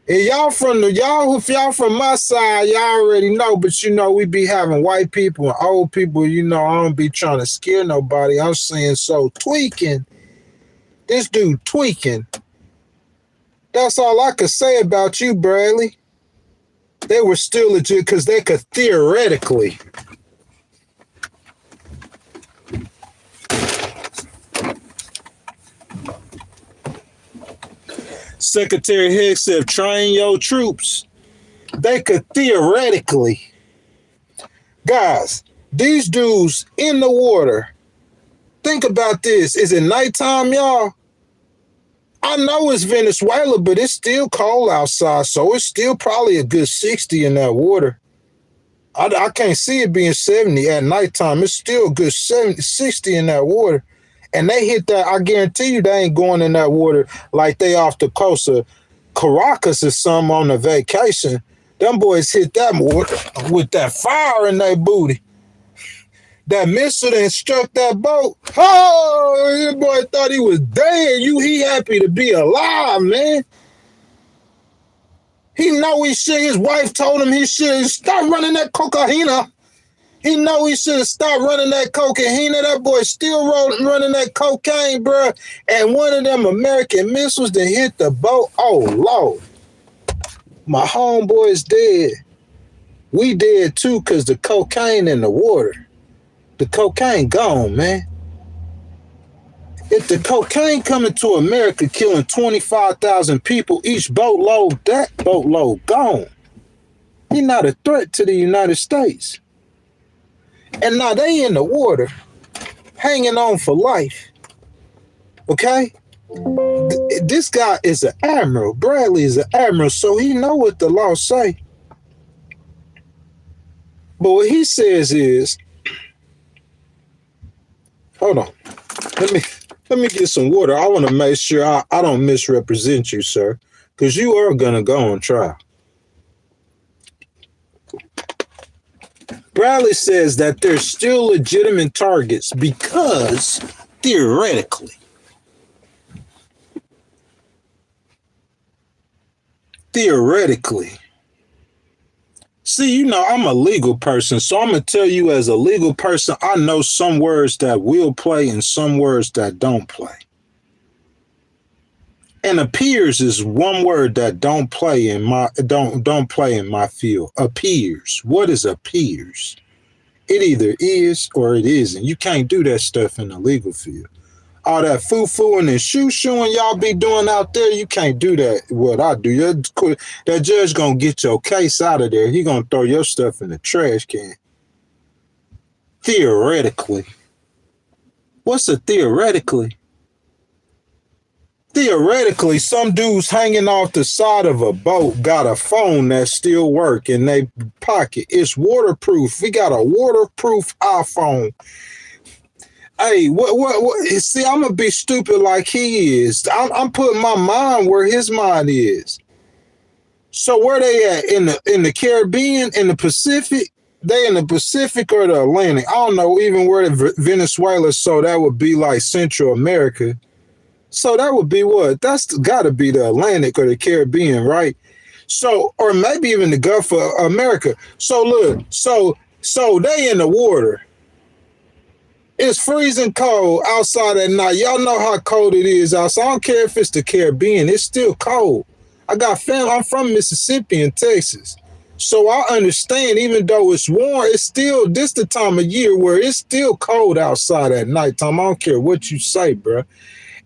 And if y'all from my side, y'all already know. But you know, we be having white people and old people. You know, I don't be trying to scare nobody. I'm saying so tweaking. This dude tweaking. That's all I could say about you, Bradley. They were still legit because they could theoretically. Secretary Hicks said, train your troops. They could theoretically. Guys, these dudes in the water. Think about this. Is it nighttime, y'all? I know it's Venezuela, but it's still cold outside, so it's still probably a good 60 in that water. I can't see it being 70 at nighttime. It's still a good 60 in that water. And they hit that, I guarantee you they ain't going in that water like they off the coast of Caracas or something on a vacation. Them boys hit that water with that fire in their booty. That missile that struck that boat. Oh, that boy thought he was dead. He happy to be alive, man. He know he should. His wife told him he should stop running that cocaine. He know he should have stopped running that cocaine. That boy still running that cocaine, bro. And one of them American missiles that hit the boat. Oh, Lord. My homeboy is dead. We dead, too, because the cocaine in the water. The cocaine gone, man. If the cocaine coming to America killing 25,000 people, each boatload, that boatload gone. He's not a threat to the United States. And now they in the water, hanging on for life. Okay? This guy is an admiral. Bradley is an admiral, so he know what the law say. But what he says is, hold on. Let me get some water. I want to make sure I don't misrepresent you, sir, because you are going to go on trial. Bradley says that they're still legitimate targets because, theoretically, See, I'm a legal person, so I'm gonna tell you as a legal person, I know some words that will play and some words that don't play. And appears is one word that don't play in my field. Appears. What is appears? It either is or it isn't. You can't do that stuff in the legal field. All that foo-fooing and shoo-shooing y'all be doing out there, you can't do that. What I do, that judge gonna get your case out of there. He gonna throw your stuff in the trash can. Theoretically. What's a theoretically? Theoretically, some dudes hanging off the side of a boat got a phone that still work in their pocket. It's waterproof. We got a waterproof iPhone. Hey, what? See, I'm gonna be stupid like he is. I'm putting my mind where his mind is. So where they at in the Caribbean, in the Pacific? They in the Pacific or the Atlantic? I don't know even where Venezuela. So that would be like Central America. So that would be what? That's got to be the Atlantic or the Caribbean, right? So, or maybe even the Gulf of America. So look, so they in the water. It's freezing cold outside at night. Y'all know how cold it is outside. I don't care if it's the Caribbean. It's still cold. I got family. I'm from Mississippi and Texas. So I understand, even though it's warm, it's still this the time of year where it's still cold outside at nighttime. I don't care what you say, bro.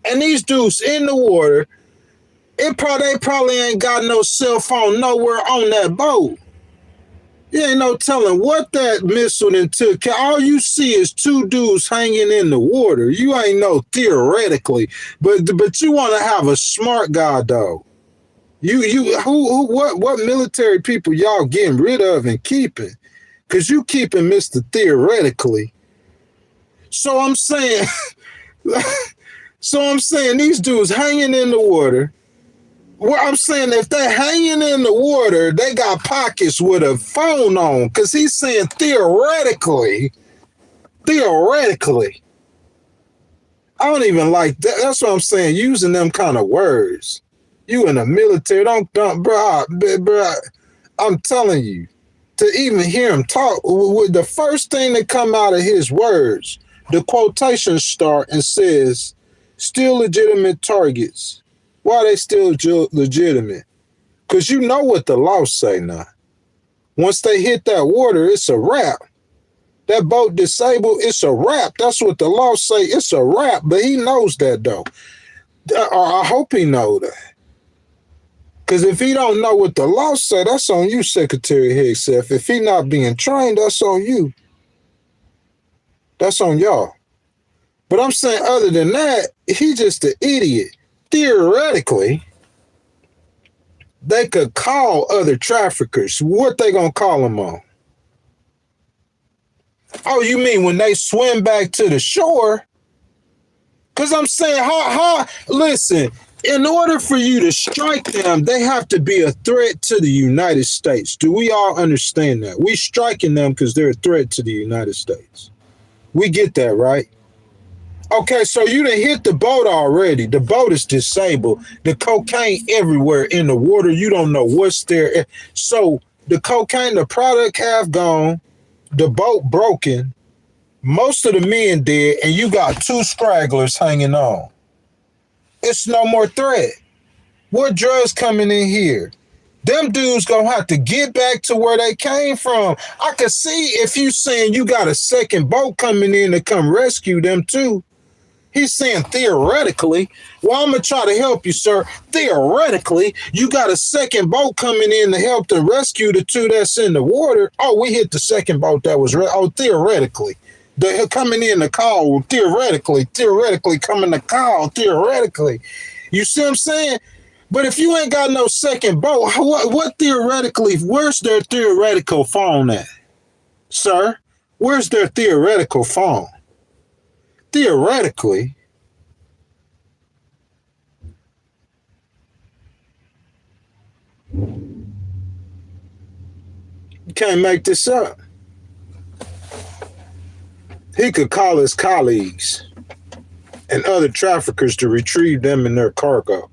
And these dudes in the water, they probably ain't got no cell phone nowhere on that boat. You ain't no telling what that missile then took. All you see is two dudes hanging in the water. You ain't know theoretically, but you want to have a smart guy though. What military people y'all getting rid of and keeping? Cause you keeping Mr. Theoretically. So I'm saying. So I'm saying these dudes hanging in the water. Well, I'm saying if they're hanging in the water, they got pockets with a phone on. Because he's saying theoretically. I don't even like that. That's what I'm saying. Using them kind of words. You in the military, bro. I'm telling you, to even hear him talk, with the first thing that come out of his words, the quotations start and says, still legitimate targets. Why are they still legitimate? Because you know what the law say now. Once they hit that water, it's a wrap. That boat disabled, it's a wrap. That's what the law say. It's a wrap. But he knows that though. I hope he knows that. Because if he don't know what the law say, that's on you, Secretary Hegseth. If he not being trained, that's on you. That's on y'all. But I'm saying other than that, he's just an idiot. Theoretically, they could call other traffickers. What they gonna call them on? Oh, you mean when they swim back to the shore? Because I'm saying, listen, in order for you to strike them, they have to be a threat to the United States. Do we all understand that? We striking them because they're a threat to the United States. We get that, right? Okay, so you done hit the boat already. The boat is disabled. The cocaine everywhere in the water. You don't know what's there. So the cocaine, the product have gone. The boat broken. Most of the men dead, and you got two stragglers hanging on. It's no more threat. What drugs coming in here? Them dudes gonna have to get back to where they came from. I could see if you saying you got a second boat coming in to come rescue them too. He's saying theoretically, well, I'm going to try to help you, sir. Theoretically, you got a second boat coming in to help to rescue the two that's in the water. Oh, we hit the second boat that was, theoretically. They're coming in to call, theoretically coming to call, theoretically. You see what I'm saying? But if you ain't got no second boat, what theoretically, where's their theoretical phone at? Sir, where's their theoretical phone? Theoretically, you can't make this up. He could call his colleagues and other traffickers to retrieve them and their cargo.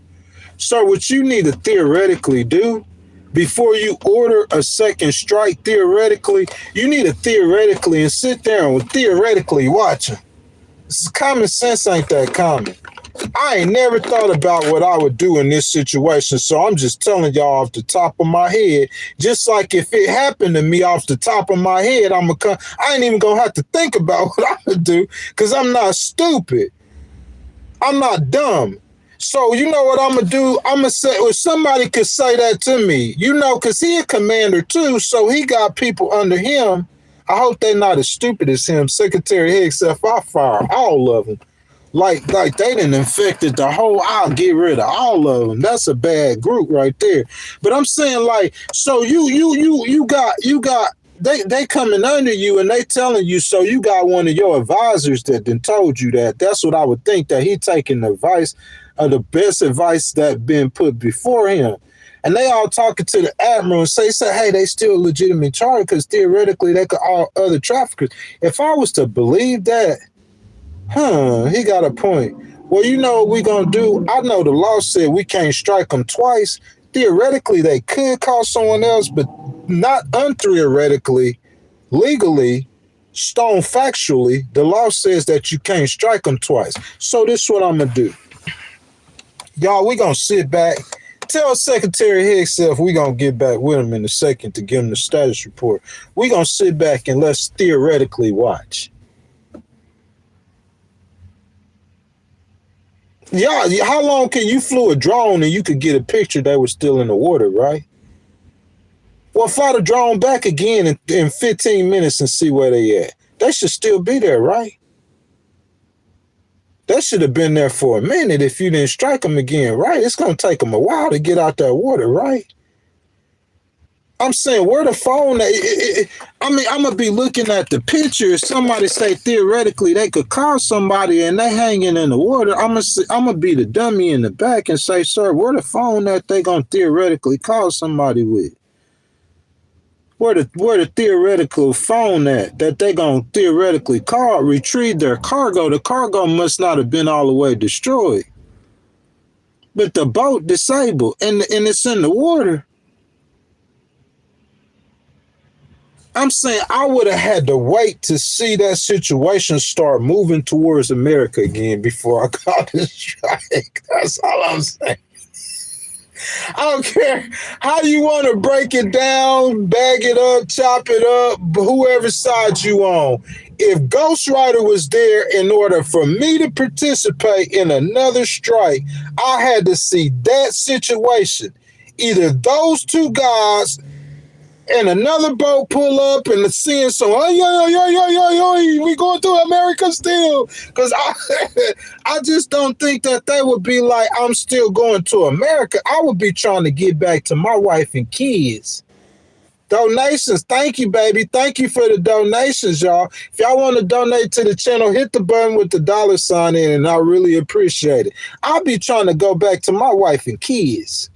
So what you need to theoretically do, before you order a second strike, theoretically, you need to theoretically and sit there and theoretically watch them. This is common sense, ain't that common? I ain't never thought about what I would do in this situation, so I'm just telling y'all off the top of my head. Just like if it happened to me off the top of my head, I ain't even gonna have to think about what I would do because I'm not stupid. I'm not dumb. So you know what I'm gonna do? I'm gonna say, if somebody could say that to me, because he a commander too, so he got people under him. I hope they're not as stupid as him. Secretary Hicks, if I fire all of them. Like they done infected the whole, I'll get rid of all of them. That's a bad group right there. But I'm saying, like, so you got they coming under you and they telling you, so you got one of your advisors that then told you that. That's what I would think, that he taking the advice of the best advice that been put before him. And they all talking to the admiral and say, hey, they still legitimate charge because theoretically they could all other traffickers. If I was to believe that, he got a point. Well, you know what we gonna do? I know the law said we can't strike them twice. Theoretically, they could call someone else, but not untheoretically. Legally, stone factually, the law says that you can't strike them twice. So this is what I'm gonna do. Y'all, we gonna sit back. Tell Secretary Hicks if we gonna get back with him in a second to give him the status report. We gonna sit back and let's theoretically watch. Yeah, how long can you flew a drone and you could get a picture they were still in the water, right? Well, fly the drone back again in 15 minutes and see where they at. They should still be there, right? They should have been there for a minute if you didn't strike them again, right? It's going to take them a while to get out that water, right? I'm saying, where the phone at? I'm going to be looking at the picture. If somebody say theoretically they could call somebody and they hanging in the water, I'm going to be the dummy in the back and say, sir, where the phone that they going to theoretically call somebody with? Where the theoretical phone at that they going to theoretically call, retrieve their cargo? The cargo must not have been all the way destroyed. But the boat disabled and it's in the water. I'm saying I would have had to wait to see that situation start moving towards America again before I got the strike. That's all I'm saying. I don't care how you want to break it down, bag it up, chop it up, whoever side you on. If Ghost Rider was there in order for me to participate in another strike, I had to see that situation. Either those two guys and another boat pull up and seeing some, we going through America still. Because I just don't think that they would be like, I'm still going to America. I would be trying to get back to my wife and kids. Donations, thank you, baby. Thank you for the donations, y'all. If y'all want to donate to the channel, hit the button with the $ in, and I really appreciate it. I'll be trying to go back to my wife and kids.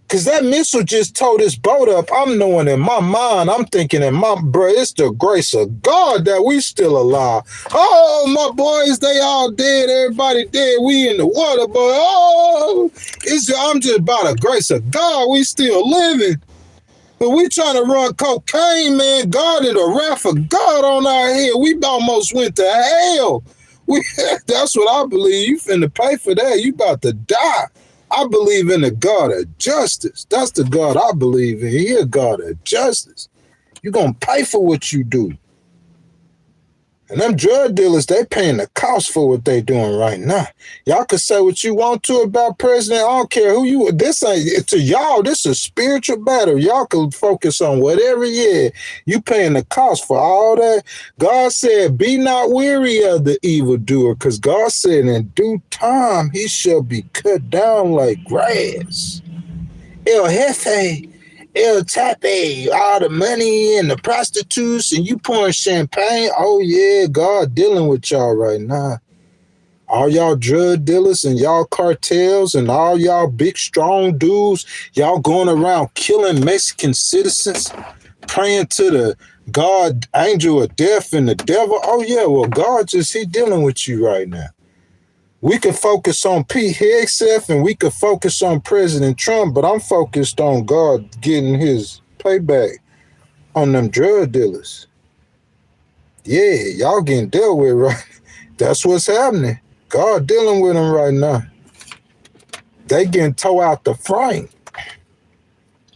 Because that missile just towed this boat up. I'm knowing in my mind, I'm thinking it's the grace of God that we still alive. Oh, my boys, they all dead. Everybody dead. We in the water, boy. Oh, I'm just by the grace of God, we still living. But we trying to run cocaine, man. God and the wrath of God on our head. We almost went to hell. That's what I believe. You finna pay for that. You about to die. I believe in the God of justice. That's the God I believe in. He a God of justice. You're going to pay for what you do. And them drug dealers, they paying the cost for what they doing right now. Y'all can say what you want to about president. I don't care who you, this ain't, to y'all, this is a spiritual battle. Y'all can focus on whatever, you paying the cost for all that. God said, be not weary of the evildoer, because God said in due time, he shall be cut down like grass. El Jefe, El Tape, all the money and the prostitutes, and you pouring champagne. Oh, yeah, God dealing with y'all right now. All y'all drug dealers and y'all cartels and all y'all big, strong dudes, y'all going around killing Mexican citizens, praying to the God, angel of death and the devil. Oh, yeah, well, God he dealing with you right now. We could focus on Pete Hegseth and we could focus on President Trump, but I'm focused on God getting his payback on them drug dealers. Yeah, y'all getting dealt with, right? That's what's happening. God dealing with them right now. They getting towed out the frame.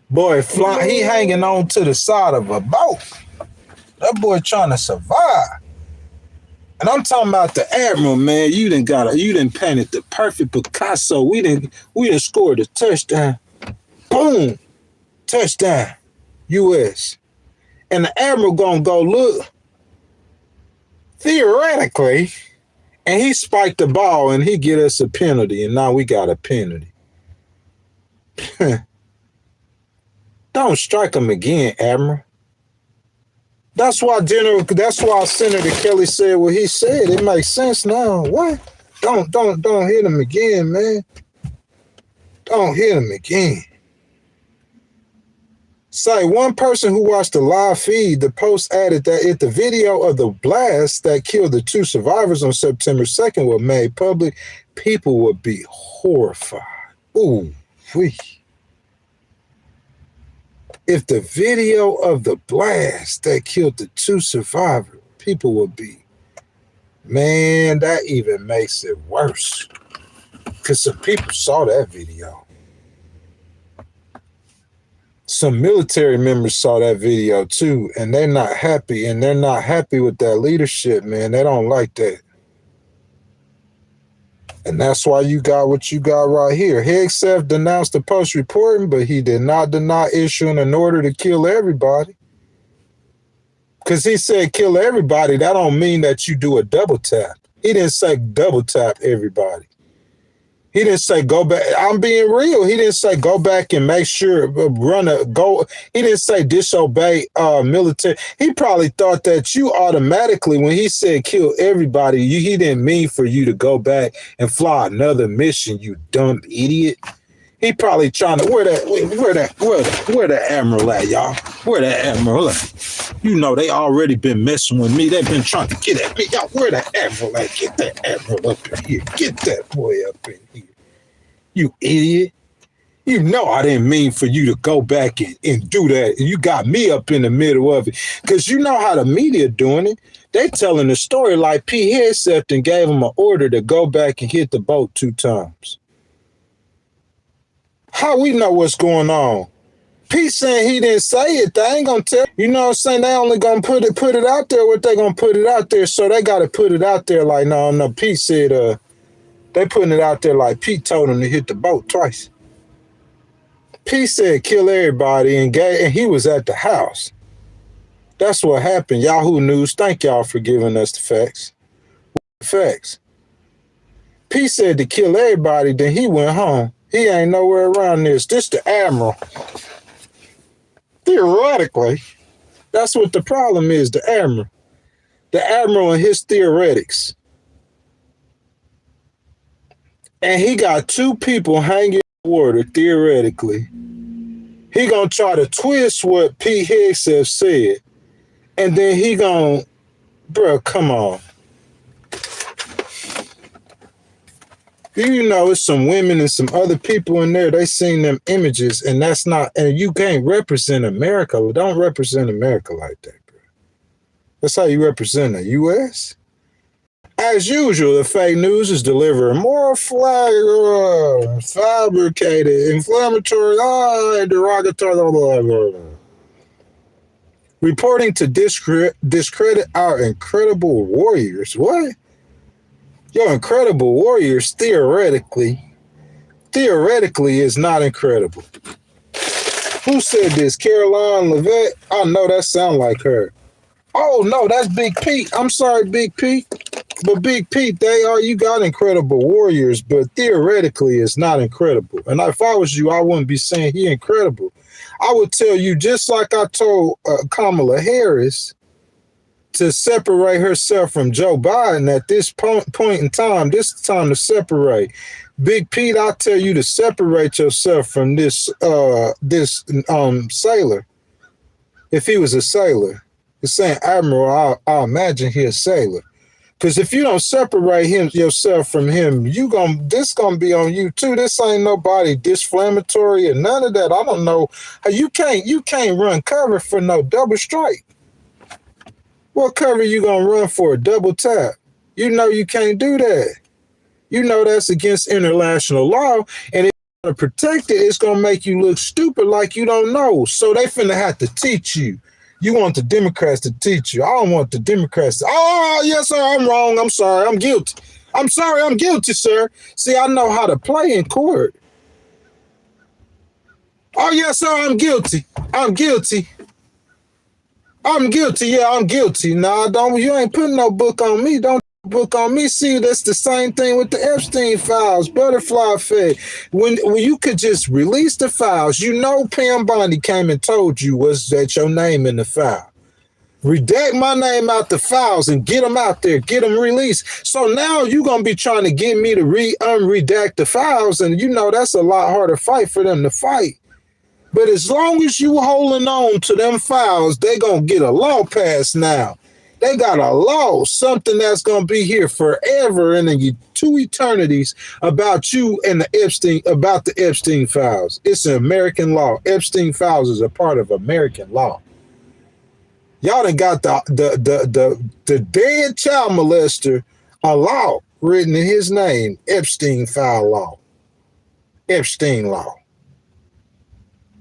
Boy, he hanging on to the side of a boat. That boy trying to survive. And I'm talking about the Admiral, man. You done painted the perfect Picasso. We done scored a touchdown. Boom. Touchdown. US. And the Admiral gonna go look. Theoretically, and he spiked the ball and he get us a penalty, and now we got a penalty. Don't strike him again, Admiral. That's why Senator Kelly said what he said. It makes sense now. What? Don't hit him again, man. Don't hit him again. Say, one person who watched the live feed, the post added that if the video of the blast that killed the 2 survivors on September 2nd were made public, people would be horrified. Ooh, wee. If the video of the blast that killed the 2 survivors, people would be, man, that even makes it worse. Because some people saw that video. Some military members saw that video too, and they're not happy, and they're not happy with that leadership, man. They don't like that. And that's why you got what you got right here. Hegseth denounced the post reporting, but he did not deny issuing an order to kill everybody. Because he said kill everybody, that don't mean that you do a double tap. He didn't say double tap everybody. He didn't say go back. I'm being real. He didn't say go back and make sure He didn't say disobey military. He probably thought that you automatically, when he said kill everybody, he didn't mean for you to go back and fly another mission, you dumb idiot. He probably trying to where the Admiral at, y'all? Where the Admiral at? You know they already been messing with me. They've been trying to get at me. Y'all, where the Admiral at? Get that Admiral up in here. Get that boy up in here. You idiot. You know I didn't mean for you to go back and do that. You got me up in the middle of it. Because you know how the media doing it. They telling the story like Pete Hegseth and gave him an order to go back and hit the boat 2 times. How we know what's going on? Pete saying he didn't say it. They ain't gonna tell. You know what I'm saying? They only gonna put it out there. What they gonna put it out there? So they gotta put it out there like no. Pete said they putting it out there like Pete told him to hit the boat twice. Pete said kill everybody and he was at the house. That's what happened. Yahoo News, thank y'all for giving us the facts. Facts. Pete said to kill everybody, then he went home. He ain't nowhere around this. This the Admiral. Theoretically, that's what the problem is, the Admiral. The Admiral and his theoretics. And he got 2 people hanging in the water, theoretically. He gonna try to twist what Pete Hegseth said. And then he gonna, bro, come on. You know, it's some women and some other people in there. They seen them images, and that's not. And you can't represent America. Don't represent America like that, bro. That's how you represent the U.S. As usual, the fake news is delivering more fabricated, inflammatory, derogatory, reporting to discredit our incredible warriors. What? Your incredible warriors theoretically is not incredible. Who said this? Caroline Levette? I know that sound like her. Oh no, that's Big Pete. I'm sorry, Big Pete. But Big Pete, you got incredible warriors, but theoretically it's not incredible. And if I was you, I wouldn't be saying he incredible. I would tell you, just like I told Kamala Harris, to separate herself from Joe Biden at this point in time. This is time to separate. Big Pete, I tell you to separate yourself from this sailor. If he was a sailor, the saying Admiral, I imagine he a sailor. Because if you don't separate yourself from him, this gonna be on you too. This ain't nobody disflammatory or none of that. I don't know how you can't run cover for no double strike. What cover you gonna run for? A double tap? You know you can't do that. You know that's against international law, and if you want to protect it, it's gonna make you look stupid like you don't know. So they finna have to teach you. You want the Democrats to teach you. I don't want the Democrats to, oh, yes, sir, I'm wrong. I'm sorry. I'm guilty. I'm sorry. I'm guilty, sir. See, I know how to play in court. Oh, yes, sir, I'm guilty. I'm guilty. I'm guilty. Yeah, I'm guilty. Nah, you ain't putting no book on me. Don't book on me. See, that's the same thing with the Epstein files, butterfly effect. When you could just release the files, you know Pam Bondi came and told you was that your name in the file. Redact my name out the files and get them out there, get them released. So now you're going to be trying to get me to unredact the files, and you know that's a lot harder fight for them to fight. But as long as you holding on to them files, they going to get a law passed now. They got a law, something that's going to be here forever and in 2 eternities about you and about the Epstein files. It's an American law. Epstein files is a part of American law. Y'all done got the dead child molester a law written in his name, Epstein file law. Epstein law.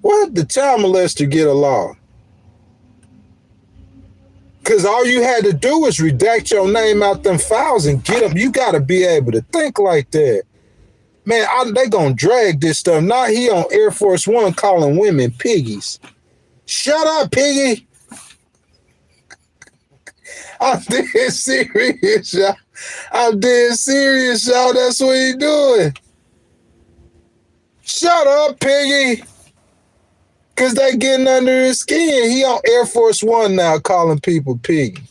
What? The child molester get a law? Because all you had to do was redact your name out them files and get them. You got to be able to think like that. Man, they going to drag this stuff. Now he on Air Force One calling women piggies. Shut up, piggy. I'm dead serious, y'all. I'm dead serious, y'all. That's what he doing. Shut up, piggy. Because they getting under his skin. He on Air Force One now calling people piggy.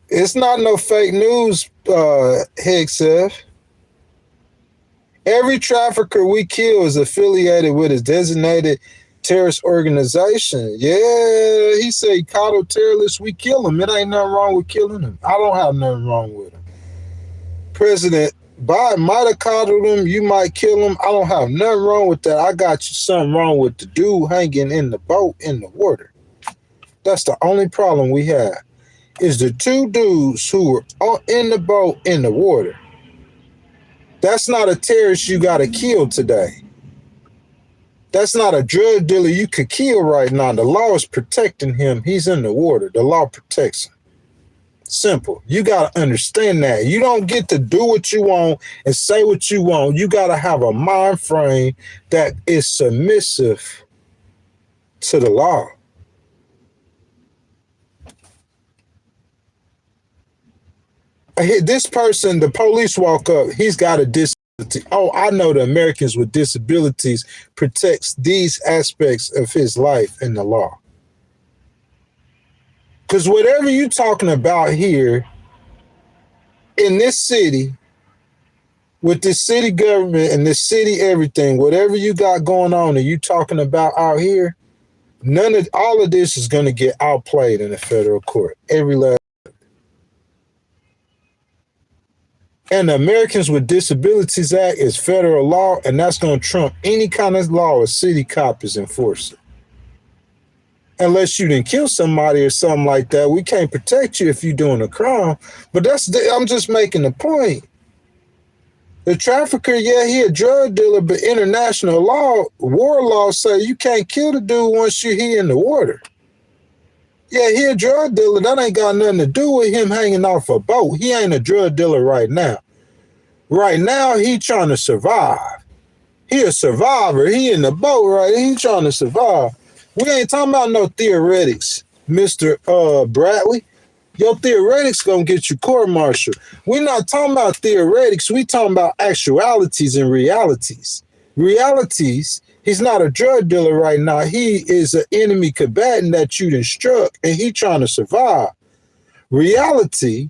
It's not no fake news, Hegseth. Every trafficker we kill is affiliated with a designated terrorist organization. Yeah, he said coddle terrorists, we kill them. It ain't nothing wrong with killing them. I don't have nothing wrong with them. President Biden might have coddled him. You might kill him. I don't have nothing wrong with that. I got you something wrong with the dude hanging in the boat in the water. That's the only problem we have. Is the 2 dudes who were in the boat in the water. That's not a terrorist you got to kill today. That's not a drug dealer you could kill right now. The law is protecting him. He's in the water. The law protects him. Simple. You got to understand that. You don't get to do what you want and say what you want. You got to have a mind frame that is submissive to the law. This person, the police walk up, he's got a disability. Oh, I know the Americans with disabilities protects these aspects of his life in the law. Because whatever you're talking about here in this city, with this city government and this city everything, whatever you got going on and you talking about out here, all of this is going to get outplayed in the federal court. Every last. And the Americans with Disabilities Act is federal law, and that's going to trump any kind of law a city cop is enforcing. Unless you didn't kill somebody or something like that, we can't protect you if you're doing a crime. But I'm just making the point. The trafficker, yeah, he a drug dealer, but international law, war law say you can't kill the dude once he in the water. Yeah, he a drug dealer. That ain't got nothing to do with him hanging off a boat. He ain't a drug dealer right now. Right now, he trying to survive. He a survivor. He in the boat, right? He trying to survive. We ain't talking about no theoretics, Mr. Bradley. Your theoretics gonna get you court-martialed. We're not talking about theoretics. We talking about actualities and realities. Realities, he's not a drug dealer right now. He is an enemy combatant that you done struck, and he trying to survive. Reality,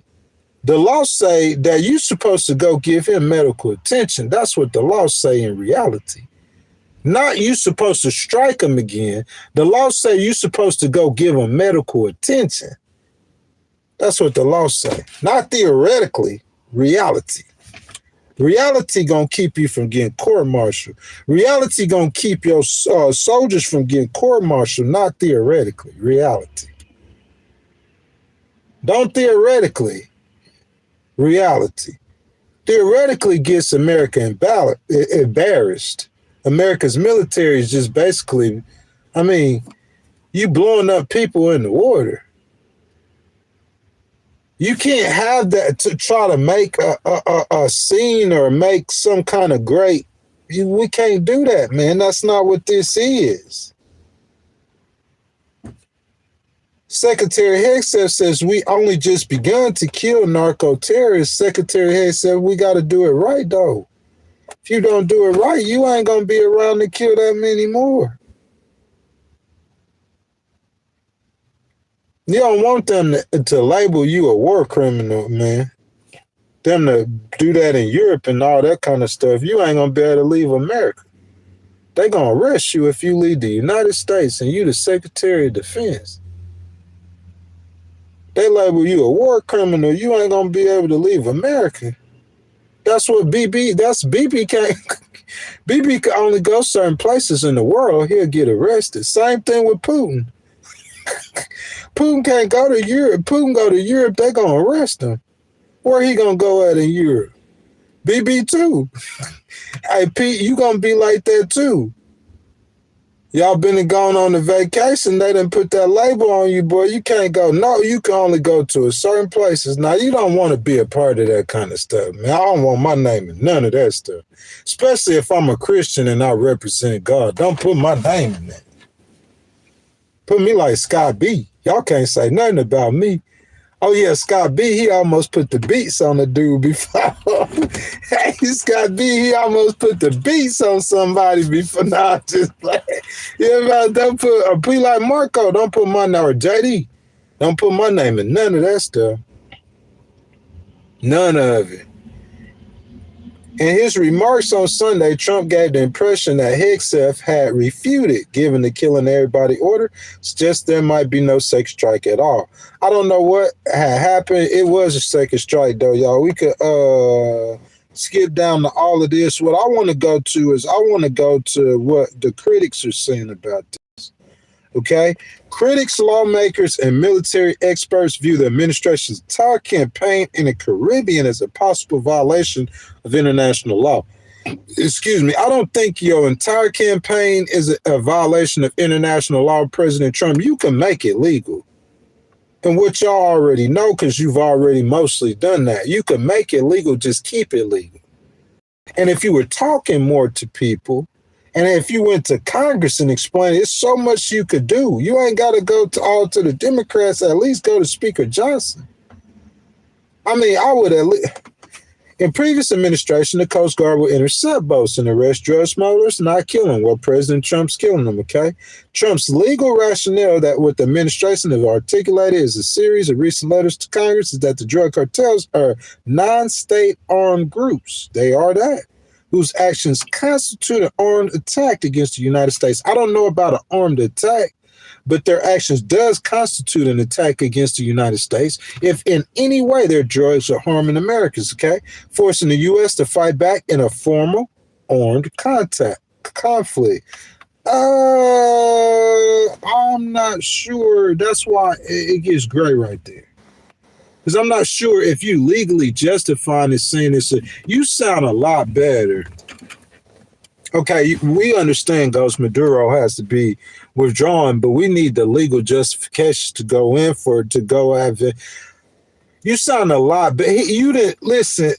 the law say that you supposed to go give him medical attention. That's what the law say in reality. Not you supposed to strike him again. The law say you supposed to go give him medical attention. That's what the law say. Not theoretically, reality. Reality gonna keep you from getting court-martialed. Reality gonna keep your soldiers from getting court-martialed, not theoretically. Reality. Don't theoretically. Reality. Theoretically gets America embarrassed. America's military is just basically, I mean, you blowing up people in the water. You can't have that to try to make a scene or make some kind of great. We can't do that, man. That's not what this is. Secretary Hegseth says we only just begun to kill narco-terrorists. Secretary Hegseth said we got to do it right, though. If you don't do it right, you ain't going to be around to kill that many more. You don't want them to label you a war criminal, man. Them to do that in Europe and all that kind of stuff. You ain't going to be able to leave America. They going to arrest you if you leave the United States and you the Secretary of Defense. They label you a war criminal. You ain't going to be able to leave America. That's what BB can't. BB can only go certain places in the world. He'll get arrested. Same thing with Putin. Putin can't go to Europe. Putin go to Europe, they going to arrest him. Where he going to go at in Europe? BB too. Hey, Pete, you going to be like that too. Y'all been and gone on a vacation. They done put that label on you, boy. You can't go. No, you can only go to a certain places. Now, you don't want to be a part of that kind of stuff, man. I don't want my name in none of that stuff. Especially if I'm a Christian and I represent God. Don't put my name in that. Put me like Scott B. Y'all can't say nothing about me. Oh, yeah, Scott B, he almost put the beats on the dude before. Hey, Scott B, he almost put the beats on somebody before. Nah, just like, yeah, don't be like Marco. Don't put my name, or JD. Don't put my name in none of that stuff. None of it. In his remarks on Sunday, Trump gave the impression that Hegseth had refuted giving the killing everybody order, suggests there might be no second strike at all. I don't know what had happened. It was a second strike, though, y'all. We could skip down to all of this. What I want to go to what the critics are saying about this. Okay? Critics, lawmakers, and military experts view the administration's entire campaign in the Caribbean as a possible violation of international law. Excuse me. I don't think your entire campaign is a violation of international law, President Trump. You can make it legal. And what y'all already know, because you've already mostly done that, you can make it legal, just keep it legal. And if you were talking more to people, and if you went to Congress and explained, it's so much you could do. You ain't got to go to the Democrats. At least go to Speaker Johnson. I mean, I would at least. In previous administration, the Coast Guard would intercept boats and arrest drug smugglers, not kill them. Well, President Trump's killing them, okay? Trump's legal rationale that what the administration have articulated is a series of recent letters to Congress is that the drug cartels are non-state armed groups. They are that. Whose actions constitute an armed attack against the United States. I don't know about an armed attack, but their actions does constitute an attack against the United States if in any way their drugs are harming Americans, okay? Forcing the U.S. to fight back in a formal armed conflict. I'm not sure. That's why it gets gray right there. Because I'm not sure if you legally justifying this saying this. You sound a lot better. Okay, we understand Ghost Maduro has to be withdrawn, but we need the legal justification to go in for it, to go after. You sound a lot better. You didn't listen.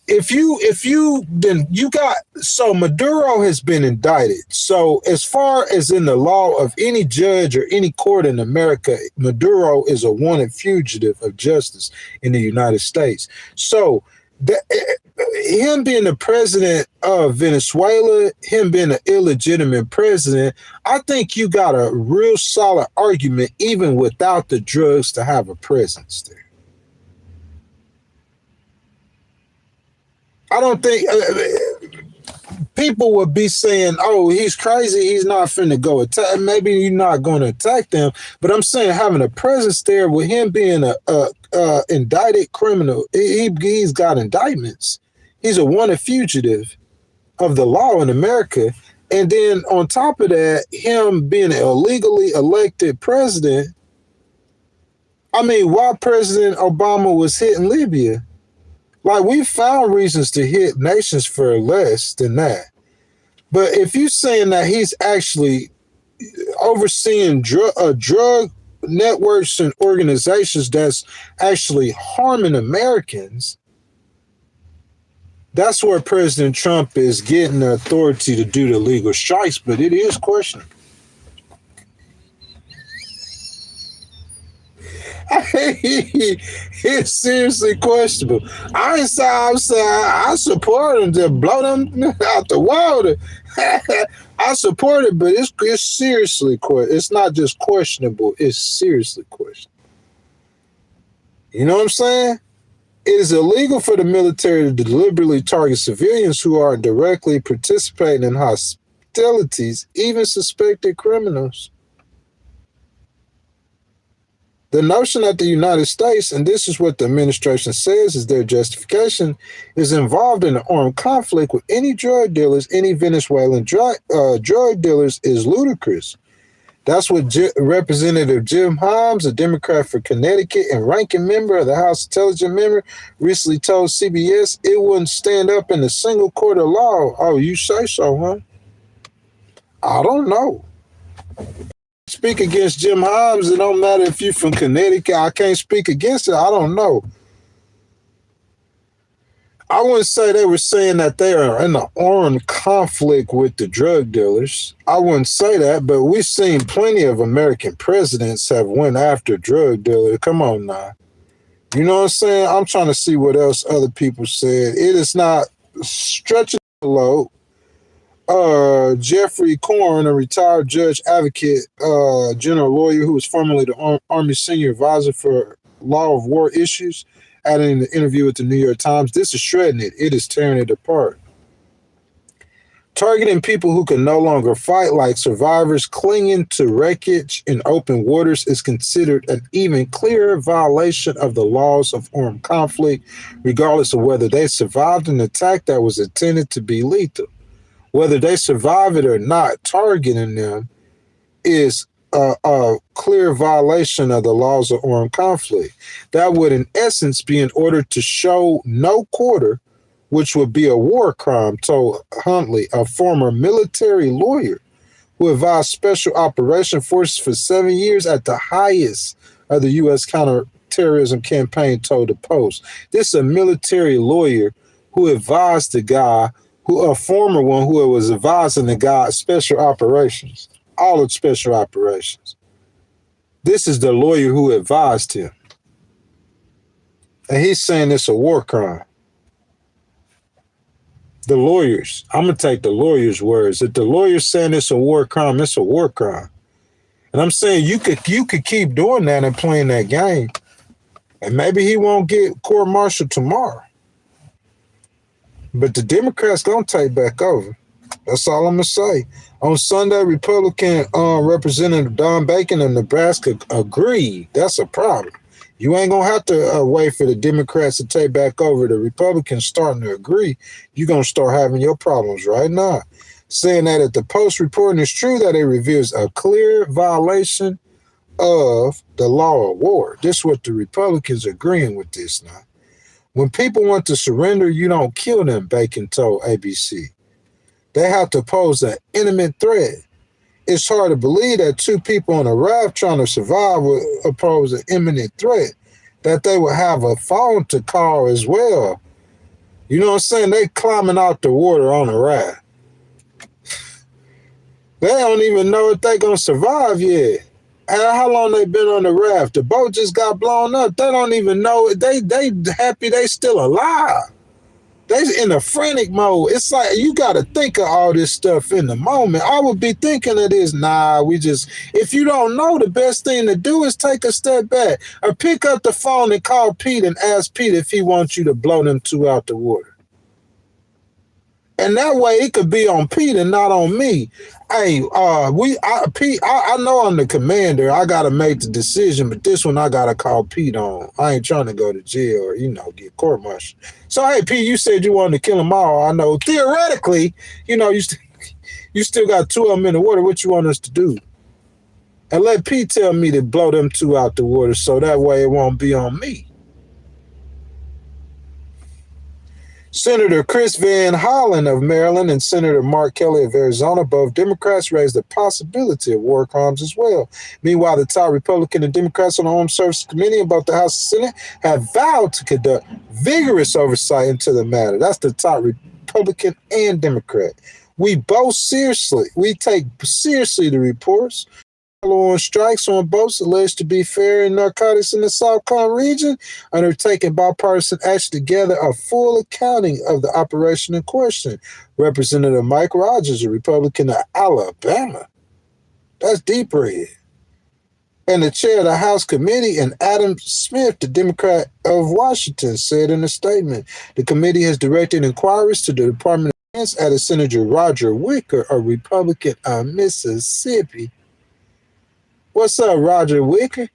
So Maduro has been indicted. So as far as in the law of any judge or any court in America, Maduro is a wanted fugitive of justice in the United States. So him being the president of Venezuela, him being an illegitimate president, I think you got a real solid argument even without the drugs to have a presence there. I don't think people would be saying, "Oh, he's crazy. He's not finna go attack." Maybe you're not going to attack them, but I'm saying having a presence there with him being a indicted criminal, he's got indictments. He's a wanted fugitive of the law in America, and then on top of that, him being an illegally elected president. I mean, while President Obama was hitting Libya, like we found reasons to hit nations for less than that. But if you're saying that he's actually overseeing drug networks and organizations that's actually harming Americans, that's where President Trump is getting the authority to do the legal strikes, but it is questionable. It's seriously questionable. I'm saying I support him to blow them out the water. I support it, but it's seriously it's not just questionable. It's seriously questionable. You know what I'm saying? It is illegal for the military to deliberately target civilians who are directly participating in hostilities, even suspected criminals. The notion that the United States, and this is what the administration says is their justification, is involved in an armed conflict with any drug dealers, any Venezuelan drug dealers is ludicrous. That's what Representative Jim Himes, a Democrat for Connecticut and ranking member of the House Intelligence Member, recently told CBS it wouldn't stand up in a single court of law. Oh, you say so, huh? I don't know. Speak against Jim Himes. It don't matter if you're from Connecticut. I can't speak against it. I don't know. I wouldn't say they were saying that they are in an armed conflict with the drug dealers. I wouldn't say that, but we've seen plenty of American presidents have went after drug dealers. Come on now. You know what I'm saying? I'm trying to see what else other people said. It is not stretching the load. Jeffrey Korn, a retired judge, advocate, general lawyer who was formerly the Army senior advisor for law of war issues, added in an interview with the New York Times, this is shredding it. It is tearing it apart. Targeting people who can no longer fight, like survivors clinging to wreckage in open waters, is considered an even clearer violation of the laws of armed conflict, regardless of whether they survived an attack that was intended to be lethal. Whether they survive it or not, targeting them is a clear violation of the laws of armed conflict. That would, in essence, be in order to show no quarter, which would be a war crime, told Huntley, a former military lawyer who advised Special Operation Forces for 7 years at the highest of the U.S. counterterrorism campaign, told the Post. This is a military lawyer who advised the guy, a former one who was advising the guy special operations, all of special operations. This is the lawyer who advised him. And he's saying it's a war crime. The lawyers, I'm going to take the lawyer's words. If the lawyer's saying it's a war crime, it's a war crime. And I'm saying you could keep doing that and playing that game. And maybe he won't get court-martialed tomorrow. But the Democrats going to take back over. That's all I'm going to say. On Sunday, Republican Representative Don Bacon of Nebraska agreed. That's a problem. You ain't going to have to wait for the Democrats to take back over. The Republicans starting to agree. You're going to start having your problems right now. Saying that at the Post reporting is true that it reveals a clear violation of the law of war. This is what the Republicans are agreeing with this now. When people want to surrender, you don't kill them, Bacon told ABC. They have to pose an imminent threat. It's hard to believe that two people on a raft trying to survive would pose an imminent threat, that they would have a phone to call as well. You know what I'm saying? They climbing out the water on a raft. They don't even know if they're going to survive yet. How long they been on the raft? The boat just got blown up. They don't even know. They happy they still alive. They in a frantic mode. It's like you got to think of all this stuff in the moment. I would be thinking of this. If you don't know, the best thing to do is take a step back or pick up the phone and call Pete and ask Pete if he wants you to blow them two out the water. And that way it could be on Pete and not on me. Hey, Pete, I know I'm the commander. I gotta make the decision, but this one I gotta call Pete on. I ain't trying to go to jail or get court martialed. So hey, Pete, you said you wanted to kill them all. I know theoretically, you still got two of them in the water. What you want us to do? And let Pete tell me to blow them two out the water, so that way it won't be on me. Senator Chris Van Hollen of Maryland and Senator Mark Kelly of Arizona, both Democrats, raised the possibility of war crimes as well. Meanwhile, the top Republican and Democrats on the Armed Services Committee and both the House and Senate have vowed to conduct vigorous oversight into the matter. That's the top Republican and Democrat. We take seriously the reports on strikes on boats alleged to be ferrying narcotics in the Southcon region, undertaking bipartisan action to gather a full accounting of the operation in question. Representative Mike Rogers, a Republican of Alabama, that's deep red, and the chair of the House committee, and Adam Smith, the Democrat of Washington, said in a statement, the committee has directed inquiries to the Department of Defense, added Senator Roger Wicker, a Republican of Mississippi. What's up, Roger Wicker?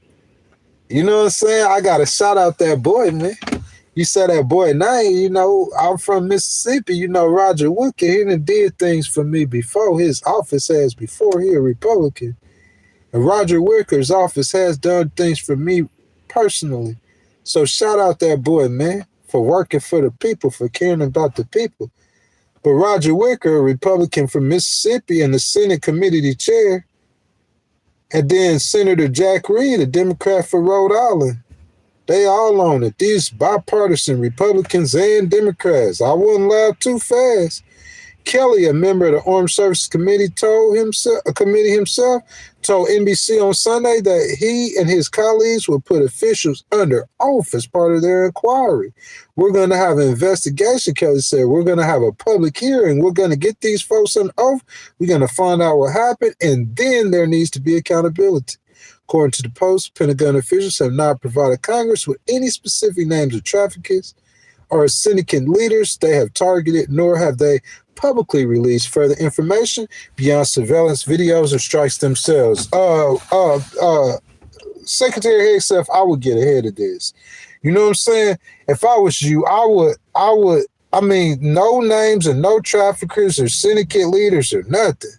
You know what I'm saying? I got to shout out that boy, man. You said that boy name, I'm from Mississippi. Roger Wicker, he done did things for me before. His office has before. He a Republican. And Roger Wicker's office has done things for me personally. So shout out that boy, man, for working for the people, for caring about the people. But Roger Wicker, a Republican from Mississippi and the Senate committee chair, and then Senator Jack Reed, a Democrat for Rhode Island. They all on it. These bipartisan Republicans and Democrats. I wouldn't laugh too fast. Kelly, a member of the Armed Services Committee, told NBC on Sunday that he and his colleagues will put officials under oath as part of their inquiry. We're going to have an investigation, Kelly said. We're going to have a public hearing. We're going to get these folks under oath. We're going to find out what happened, and then there needs to be accountability. According to the Post, Pentagon officials have not provided Congress with any specific names of traffickers or syndicate leaders they have targeted, nor have they publicly released further information beyond surveillance videos of strikes themselves. Secretary Hegseth, I would get ahead of this. You know what I'm saying? If I was you, no names and no traffickers or syndicate leaders or nothing.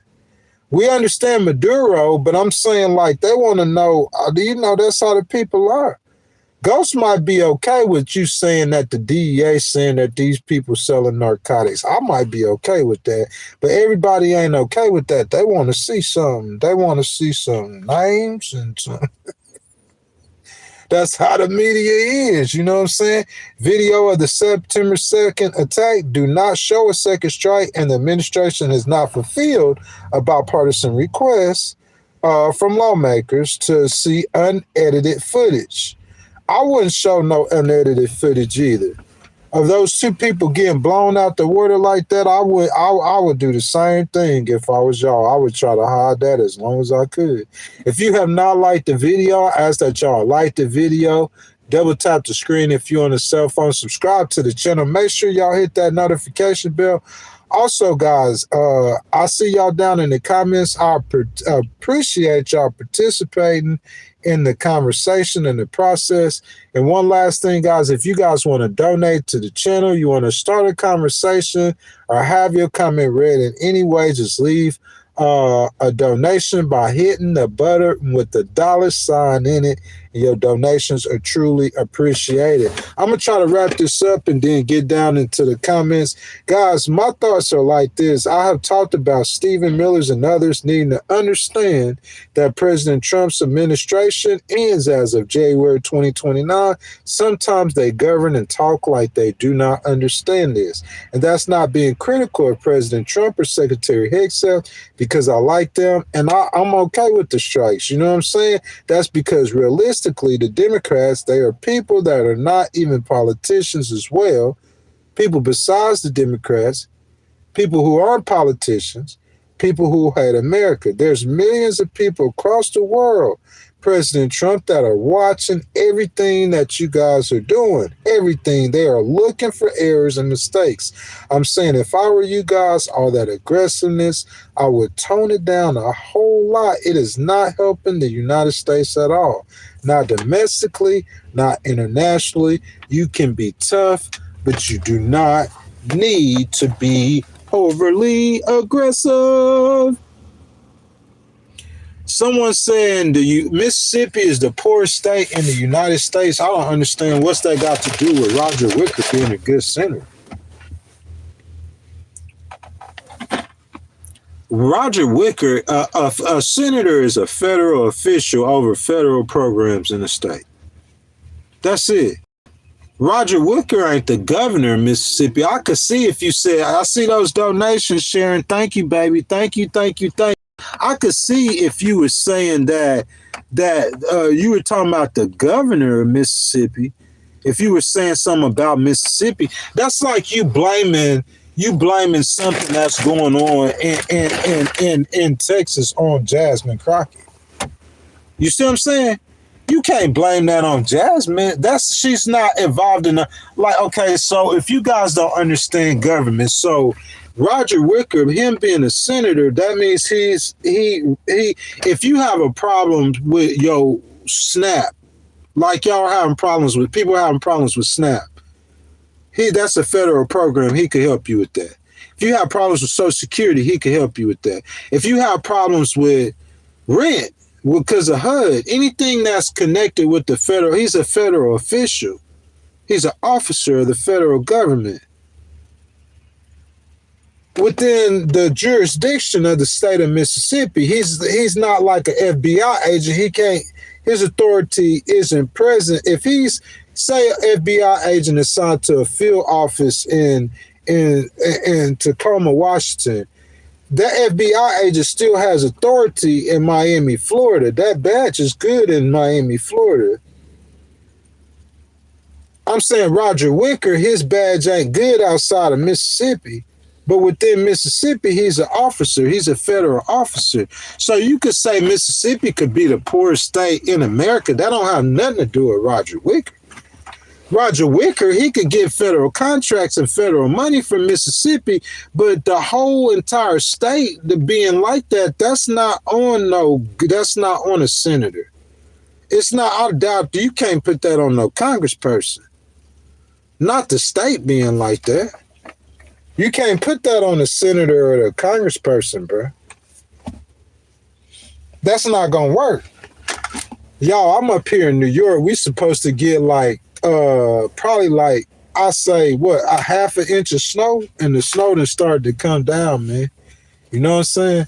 We understand Maduro, but I'm saying they want to know, do you know that's how the people are? Ghost might be okay with you saying that the DEA saying that these people selling narcotics. I might be okay with that, but everybody ain't okay with that. They want to see something. They want to see some names and some. That's how the media is, you know what I'm saying? Video of the September 2nd attack do not show a second strike, and the administration has not fulfilled a bipartisan request from lawmakers to see unedited footage. I wouldn't show no unedited footage either. Of those two people getting blown out the water like that, I would do the same thing if I was y'all. I would try to hide that as long as I could. If you have not liked the video, I ask that y'all like the video. Double tap the screen if you're on a cell phone. Subscribe to the channel. Make sure y'all hit that notification bell. Also, guys, I see y'all down in the comments. I appreciate y'all participating in the conversation and the process. And one last thing, guys, if you guys want to donate to the channel, you want to start a conversation or have your comment read in any way, just leave a donation by hitting the button with the $sign in it. Your donations are truly appreciated. I'm going to try to wrap this up and then get down into the comments. Guys, my thoughts are like this. I have talked about Stephen Miller's and others needing to understand that President Trump's administration ends as of January 2029. Sometimes they govern and talk like they do not understand this. And that's not being critical of President Trump or Secretary Hegseth, because I like them and I'm okay with the strikes. You know what I'm saying? That's because realistically, the Democrats, they are people that are not even politicians as well. People besides the Democrats, people who aren't politicians, people who hate America. There's millions of people across the world, President Trump that are watching everything that you guys are doing. Everything. They are looking for errors and mistakes. I'm saying if I were you guys, all that aggressiveness, I would tone it down a whole lot. It is not helping the United States at all. Not domestically, not internationally. You can be tough, but you do not need to be overly aggressive. Someone saying Mississippi is the poorest state in the United States. I don't understand what's that got to do with Roger Wicker being a good senator. Roger Wicker, a senator is a federal official over federal programs in the state. That's it. Roger Wicker ain't the governor of Mississippi. I could see if you said, I see those donations, Sharon. Thank you, baby. Thank you, thank you, thank you. I could see if you were saying that you were talking about the governor of Mississippi. If you were saying something about Mississippi, that's like you blaming something that's going on in Texas on Jasmine Crockett. You see what I'm saying? You can't blame that on Jasmine. She's not involved in okay, so if you guys don't understand government, so Roger Wicker, him being a senator, that means if you have a problem with your SNAP, like y'all having problems with people having problems with SNAP, that's a federal program. He could help you with that. If you have problems with Social Security, he could help you with that. If you have problems with rent because of HUD, anything that's connected with the federal, he's a federal official. He's an officer of the federal government. Within the jurisdiction of the state of Mississippi, he's not like an FBI agent. He can't. His authority isn't present. If he's, say, an FBI agent assigned to a field office in Tacoma, Washington, that FBI agent still has authority in Miami, Florida. That badge is good in Miami, Florida. I'm saying Roger Wicker, his badge ain't good outside of Mississippi. But within Mississippi, he's an officer. He's a federal officer. So you could say Mississippi could be the poorest state in America. That don't have nothing to do with Roger Wicker. Roger Wicker, he could get federal contracts and federal money from Mississippi, but the whole entire state being like that, that's not on a senator. It's not, I doubt you can't put that on no congressperson. Not the state being like that. You can't put that on a senator or a congressperson, bro. That's not gonna work. Y'all, I'm up here in New York. We supposed to get probably I say a half an inch of snow, and the snow done started to come down, man. You know what I'm saying?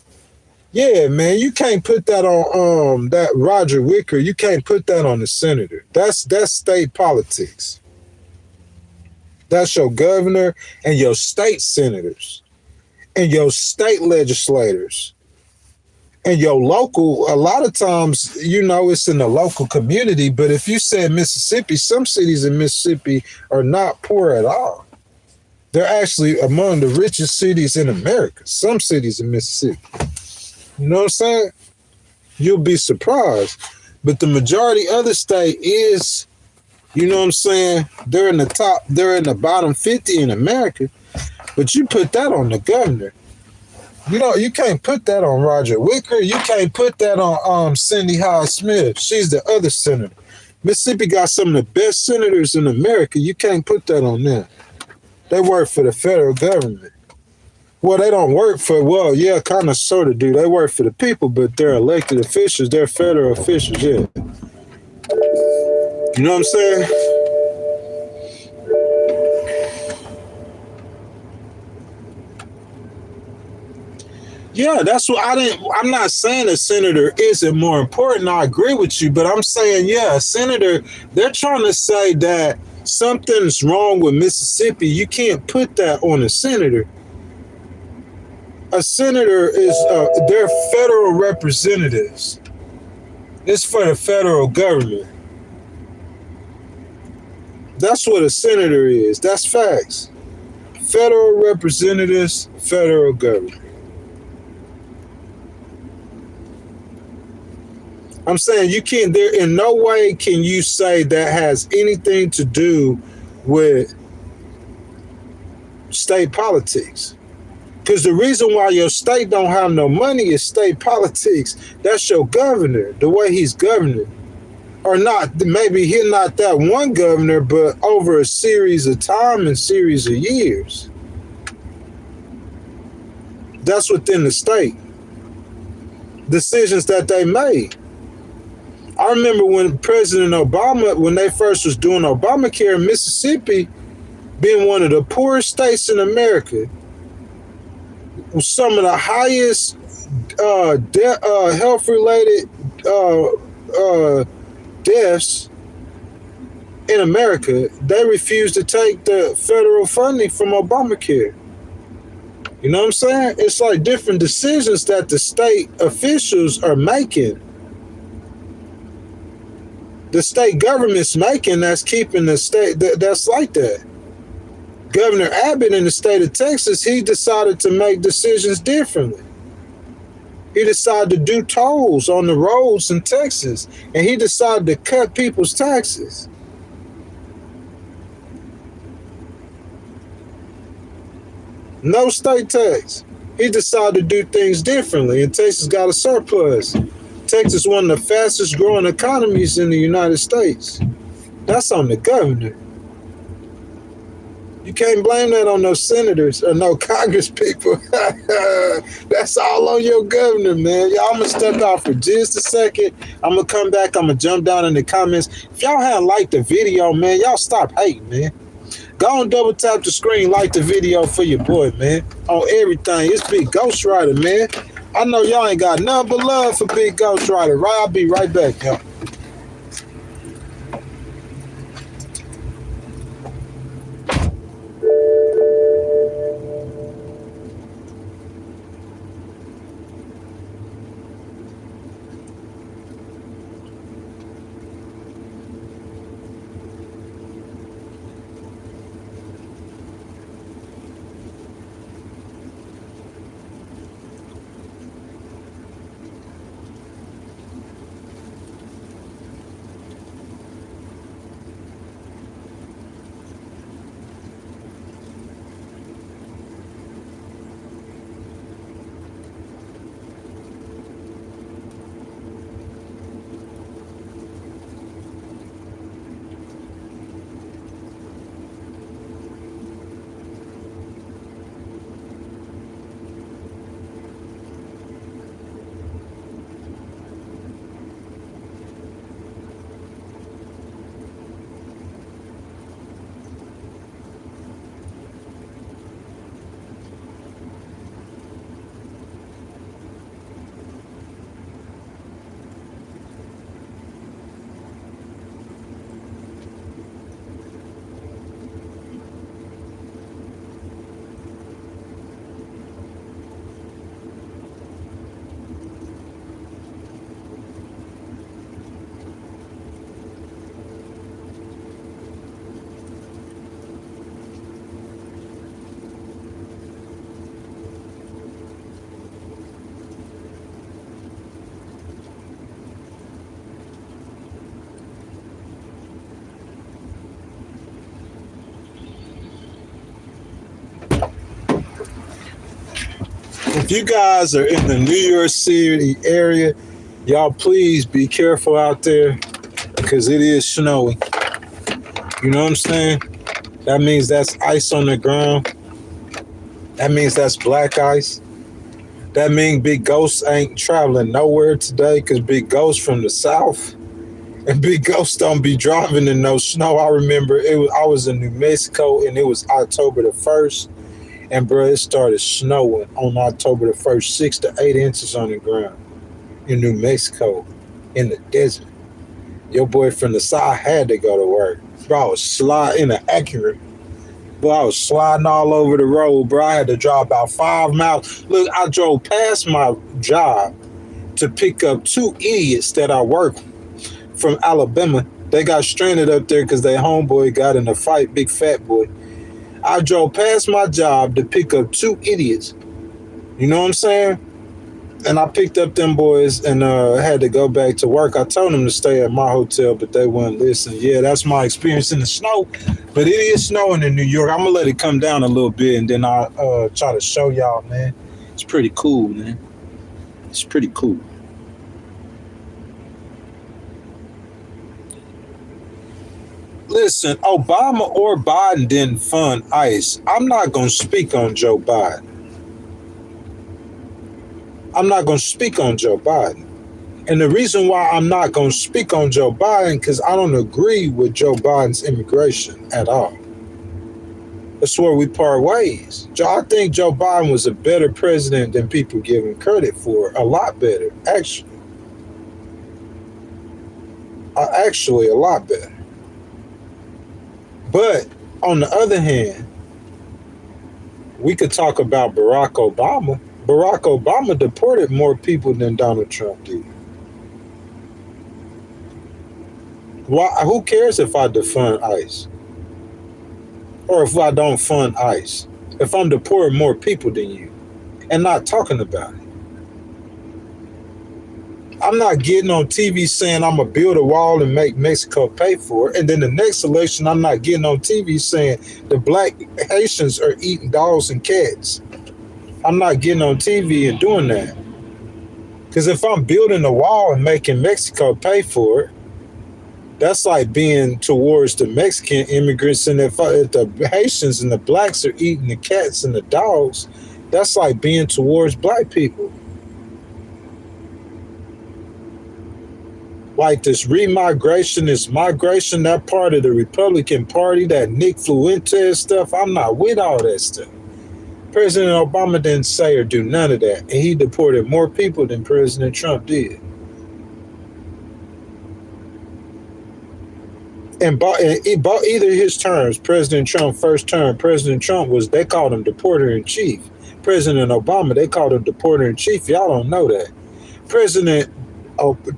Yeah, man. You can't put that on that Roger Wicker. You can't put that on the senator. That's state politics. That's your governor and your state senators and your state legislators and your local. A lot of times, it's in the local community. But if you said Mississippi, some cities in Mississippi are not poor at all. They're actually among the richest cities in America. Some cities in Mississippi. You know what I'm saying? You'll be surprised. But the majority of the state is, you know what I'm saying? They're in the bottom 50 in America, but you put that on the governor. You can't put that on Roger Wicker. You can't put that on Cindy Hyde Smith. She's the other senator. Mississippi got some of the best senators in America. You can't put that on them. They work for the federal government. Well, they don't work for, kind of, sort of do. They work for the people, but they're elected officials. They're federal officials, yeah. You know what I'm saying? Yeah, that's what I'm not saying a senator isn't more important. I agree with you, but I'm saying, a senator, they're trying to say that something's wrong with Mississippi. You can't put that on a senator. A senator is, they're federal representatives. It's for the federal government. That's what a senator is. That's facts. Federal representatives, federal government. I'm saying you can't. There in no way can you say that has anything to do with state politics. Because the reason why your state don't have no money is state politics. That's your governor, the way he's governing. Or not, maybe he's not that one governor, but over a series of time and series of years. That's within the state. Decisions that they made. I remember when President Obama, when they first was doing Obamacare, Mississippi, being one of the poorest states in America, with some of the highest health-related deaths in America, they refused to take the federal funding from Obamacare. You know what I'm saying? It's like different decisions that the state officials are making. The state government's making that's keeping the state that's like that. Governor Abbott in the state of Texas, he decided to make decisions differently. He decided to do tolls on the roads in Texas, and he decided to cut people's taxes. No state tax. He decided to do things differently, and Texas got a surplus. Texas is one of the fastest growing economies in the United States. That's on the governor. You can't blame that on no senators or no Congress people. That's all on your governor, man. Y'all, I'm going to step out for just a second. I'm going to come back. I'm going to jump down in the comments. If y'all haven't liked the video, man, y'all stop hating, man. Go and double tap the screen, like the video for your boy, man. On everything. It's Big Ghost Rider, man. I know y'all ain't got nothing but love for Big Ghost Rider, right? I'll be right back, y'all. If you guys are in the New York City area, y'all please be careful out there because it is snowing. You know what I'm saying? That means that's ice on the ground. That means that's black ice. That means Big Ghost ain't traveling nowhere today because Big Ghost from the south. And Big Ghost don't be driving in no snow. I remember I was in New Mexico and it was October the 1st. And bro, it started snowing on October the 1st, 6 to 8 inches on the ground in New Mexico in the desert. Your boy from the side had to go to work. Bro, I was sliding in an Acura. Bro, I was sliding all over the road, bro. I had to drive about 5 miles. Look, I drove past my job to pick up 2 idiots that I work from Alabama. They got stranded up there because their homeboy got in a fight, big fat boy. I drove past my job to pick up 2 idiots. You know what I'm saying? And I picked up them boys and had to go back to work. I told them to stay at my hotel, but they wouldn't listen. Yeah, that's my experience in the snow. But it is snowing in New York. I'm gonna let it come down a little bit, and then I'll try to show y'all, man. It's pretty cool, man. It's pretty cool. Listen, Obama or Biden didn't fund ICE. I'm not gonna speak on Joe Biden. I'm not gonna speak on Joe Biden. And the reason why I'm not going to speak on Joe Biden, because I don't agree with Joe Biden's immigration at all. That's where we part ways. I think Joe Biden was a better president than people give him credit for. A lot better, actually. Actually, a lot better. But on the other hand, we could talk about Barack Obama. Barack Obama deported more people than Donald Trump did. Why? Who cares if I defund ICE? Or if I don't fund ICE? If I'm deporting more people than you and not talking about it. I'm not getting on TV saying I'm going to build a wall and make Mexico pay for it. And then the next election, I'm not getting on TV saying the black Haitians are eating dogs and cats. I'm not getting on TV and doing that. Because if I'm building a wall and making Mexico pay for it, that's like being towards the Mexican immigrants. And if the Haitians and the blacks are eating the cats and the dogs, that's like being towards black people. Like this remigration, this migration, that part of the Republican Party, that Nick Fuentes stuff, I'm not with all that stuff. President Obama didn't say or do none of that. And he deported more people than President Trump did. And either his terms, President Trump first term, President Trump they called him deporter in chief. President Obama, they called him deporter in chief. Y'all don't know that. President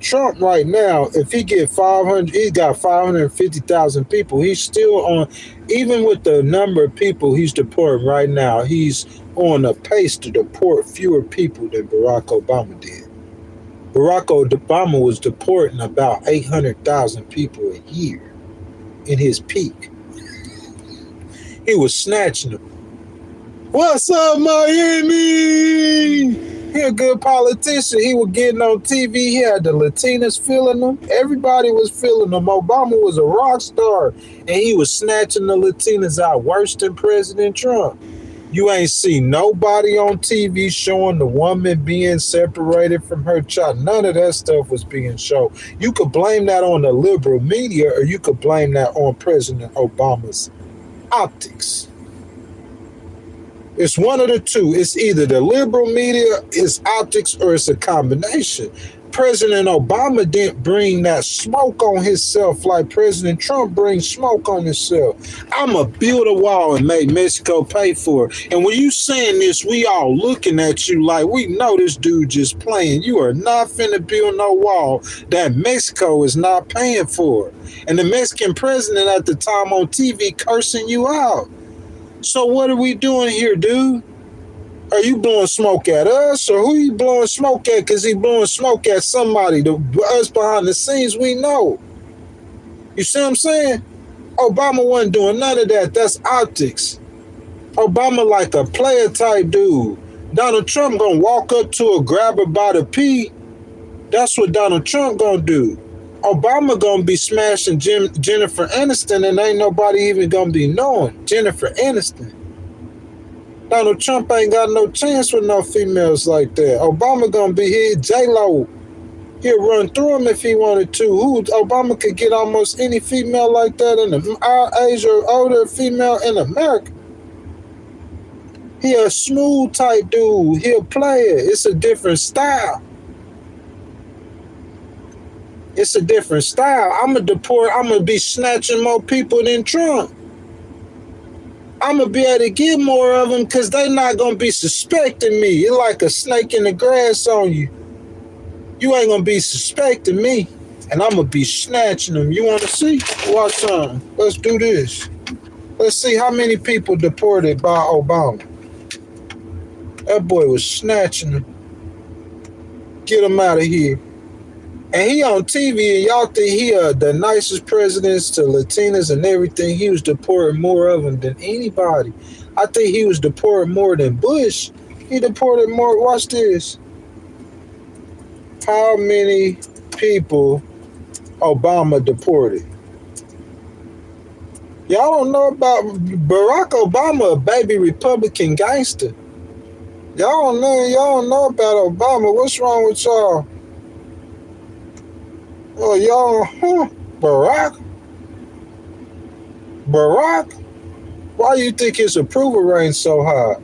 Trump right now, if he get 500, he got 550,000 people. He's still on, even with the number of people he's deporting right now, he's on a pace to deport fewer people than Barack Obama did. Barack Obama was deporting about 800,000 people a year. In his peak, he was snatching them. What's up, Miami? He a good politician. He was getting on TV. He had the Latinas feeling them. Everybody was feeling them. Obama was a rock star, and he was snatching the Latinas out worse than President Trump. You ain't see nobody on TV showing the woman being separated from her child. None of that stuff was being shown. You could blame that on the liberal media, or you could blame that on President Obama's optics. It's one of the two. It's either the liberal media, it's optics, or it's a combination. President Obama didn't bring that smoke on himself like President Trump brings smoke on himself. I'm going to build a wall and make Mexico pay for it. And when you saying this, we all looking at you like we know this dude just playing. You are not finna build no wall that Mexico is not paying for. And the Mexican president at the time on TV cursing you out. So what are we doing here, dude? Are you blowing smoke at us, or who you blowing smoke at? Because he blowing smoke at somebody. Us behind the scenes, we know. You see what I'm saying? Obama wasn't doing none of that. That's optics. Obama like a player type dude. Donald Trump gonna walk up to a grab her by the pee. That's what Donald Trump gonna do. Obama gonna be smashing Jennifer Aniston, and ain't nobody even gonna be knowing Jennifer Aniston. Donald Trump ain't got no chance with no females like that. Obama gonna be here. J-Lo, he'll run through him if he wanted to. Obama could get almost any female like that in our age or older female in America. He a smooth type dude. He'll play it. It's a different style. It's a different style. I'm gonna be snatching more people than Trump. I'm going to be able to get more of them because they not going to be suspecting me. It's like a snake in the grass on you. You ain't going to be suspecting me, and I'm going to be snatching them. You want to see? Watch something. Let's do this. Let's see how many people deported by Obama. That boy was snatching them. Get him out of here. And he on TV, and y'all think he the nicest presidents to Latinas and everything. He was deporting more of them than anybody. I think he was deporting more than Bush. He deported more. Watch this. How many people Obama deported? Y'all don't know about Barack Obama, a baby Republican gangster. Y'all don't know about Obama. What's wrong with y'all? Oh, y'all, Barack? Why you think his approval rating so high?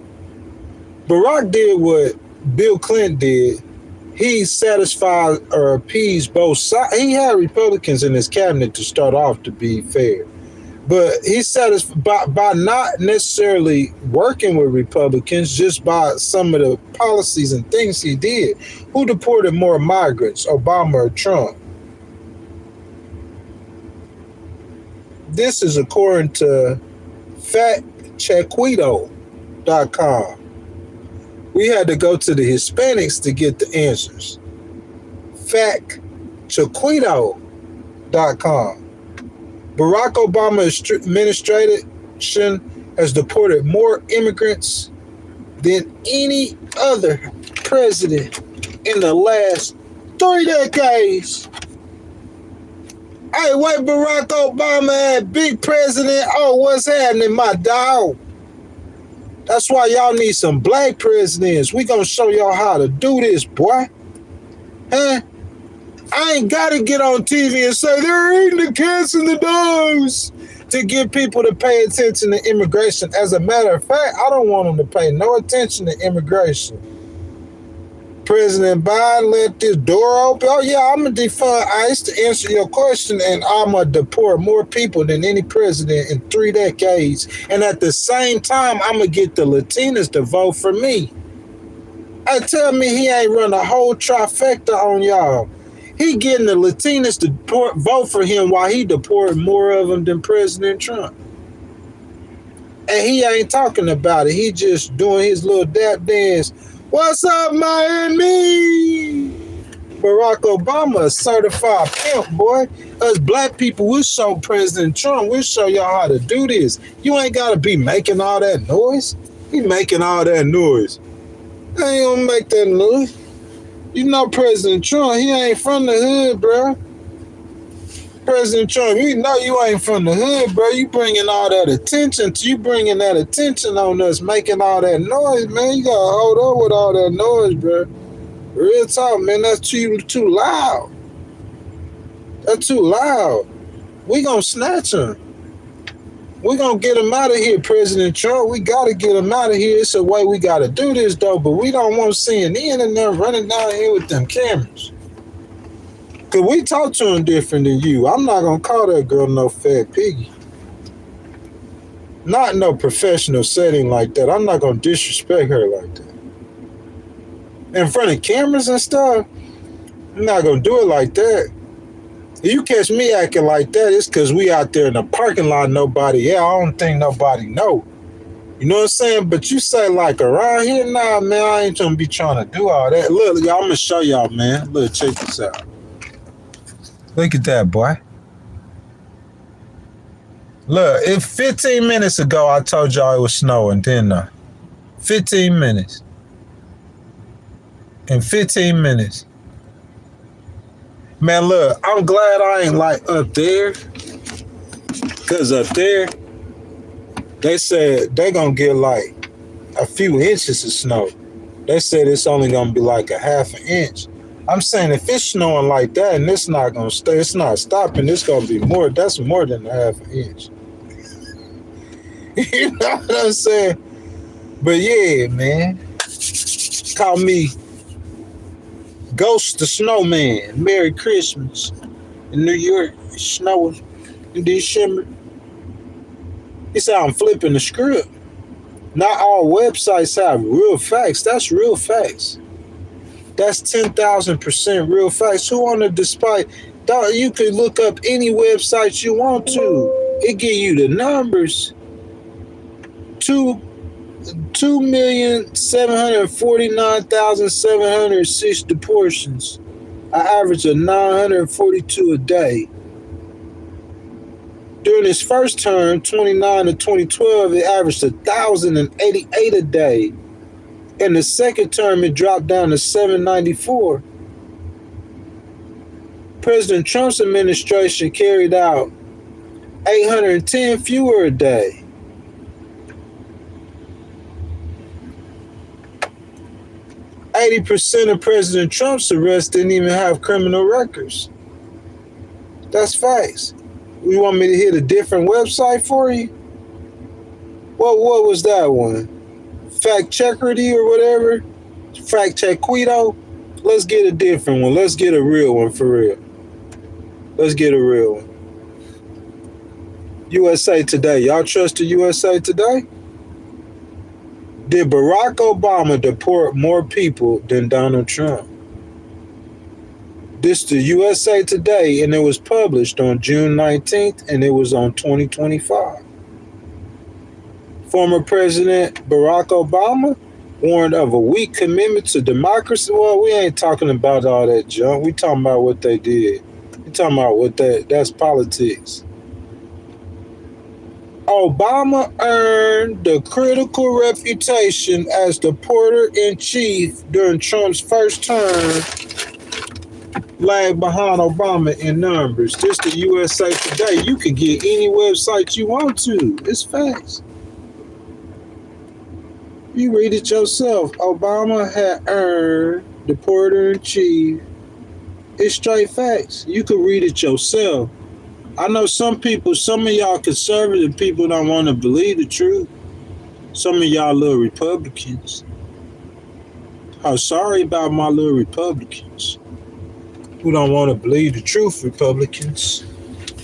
Barack did what Bill Clinton did. He satisfied or appeased both sides. He had Republicans in his cabinet to start off, to be fair. But he satisfied by not necessarily working with Republicans, just by some of the policies and things he did. Who deported more migrants, Obama or Trump? This is according to factcheckquito.com. We had to go to the Hispanics to get the answers. Factcheckquito.com. Barack Obama's administration has deported more immigrants than any other president in the last 3 decades. Hey, wait, Barack Obama at big president. Oh, what's happening, my dog? That's why y'all need some black presidents. We gonna show y'all how to do this, boy. Huh? I ain't gotta get on TV and say they're eating the cats and the dogs to get people to pay attention to immigration. As a matter of fact, I don't want them to pay no attention to immigration. President Biden let this door open. Oh, yeah, I'm going to defund ICE to answer your question, and I'm going to deport more people than any president in 3 decades. And at the same time, I'm going to get the Latinas to vote for me. Hey, tell me he ain't run a whole trifecta on y'all. He getting the Latinas to vote for him while he deported more of them than President Trump. And he ain't talking about it. He just doing his little dap dance. What's up, Miami? Barack Obama, a certified pimp, boy. Us black people, we'll show President Trump. We'll show y'all how to do this. You ain't got to be making all that noise. He making all that noise. I ain't gonna make that noise. You know President Trump, he ain't from the hood, bro. President Trump, you know you ain't from the hood, bro. You bringing all that attention. You bringing that attention on us, making all that noise, man. You got to hold up with all that noise, bro. Real talk, man. That's too loud. That's too loud. We going to snatch him. We going to get him out of here, President Trump. We got to get him out of here. It's a way we got to do this, though. But we don't want CNN and them running down here with them cameras. Because we talk to him different than you. I'm not going to call that girl no fat piggy. Not in no professional setting like that. I'm not going to disrespect her like that. In front of cameras and stuff, I'm not going to do it like that. If you catch me acting like that, it's because we out there in the parking lot, nobody. I don't think nobody know. You know what I'm saying? But you say like around here, nah, man, I ain't going to be trying to do all that. Look, y'all, I'm going to show y'all, man. Look, check this out. Look at that, boy. Look, if 15 minutes ago I told y'all it was snowing, didn't I? 15 minutes. In 15 minutes. Man, look, I'm glad I ain't like up there. Because up there, they said they going to get like a few inches of snow. They said it's only going to be like a half an inch. I'm saying if it's snowing like that and it's not going to stay, it's not stopping, it's going to be more. That's more than a half an inch. You know what I'm saying? But yeah, man. Call me Ghost the Snowman. Merry Christmas. In New York, it's snowing in December. He said I'm flipping the script. Not all websites have real facts. That's real facts. That's 10,000% real facts. Who on the despite? You can look up any website you want to. It give you the numbers. 2 2,749,706 deportations, an average of 942 a day. During his first term, 29 to 2012, it averaged 1,088 a day. In the second term, it dropped down to 794. President Trump's administration carried out 810 fewer a day. %of President Trump's arrests didn't even have criminal records. That's facts. You want me to hit a different website for you? What was that one? Fact Checkerty or whatever? Fact Check Quito? Let's get a different one. Let's get a real one for real. Let's get a real one. USA Today. Y'all trust the USA Today? Did Barack Obama deport more people than Donald Trump? This is the USA Today, and it was published on June 19th, and it was on 2025. Former President Barack Obama warned of a weak commitment to democracy. Well, we ain't talking about all that junk. We talking about what they did. We talking about that's politics. Obama earned the critical reputation as the deporter-in-chief during Trump's first term, lagged behind Obama in numbers. This the USA Today. You can get any website you want to. It's facts. You read it yourself. Obama had earned the deporter-in-chief. It's straight facts. You can read it yourself. I know some of y'all conservative people don't want to believe the truth. Some of y'all little Republicans. I'm sorry about my little Republicans who don't want to believe the truth, Republicans.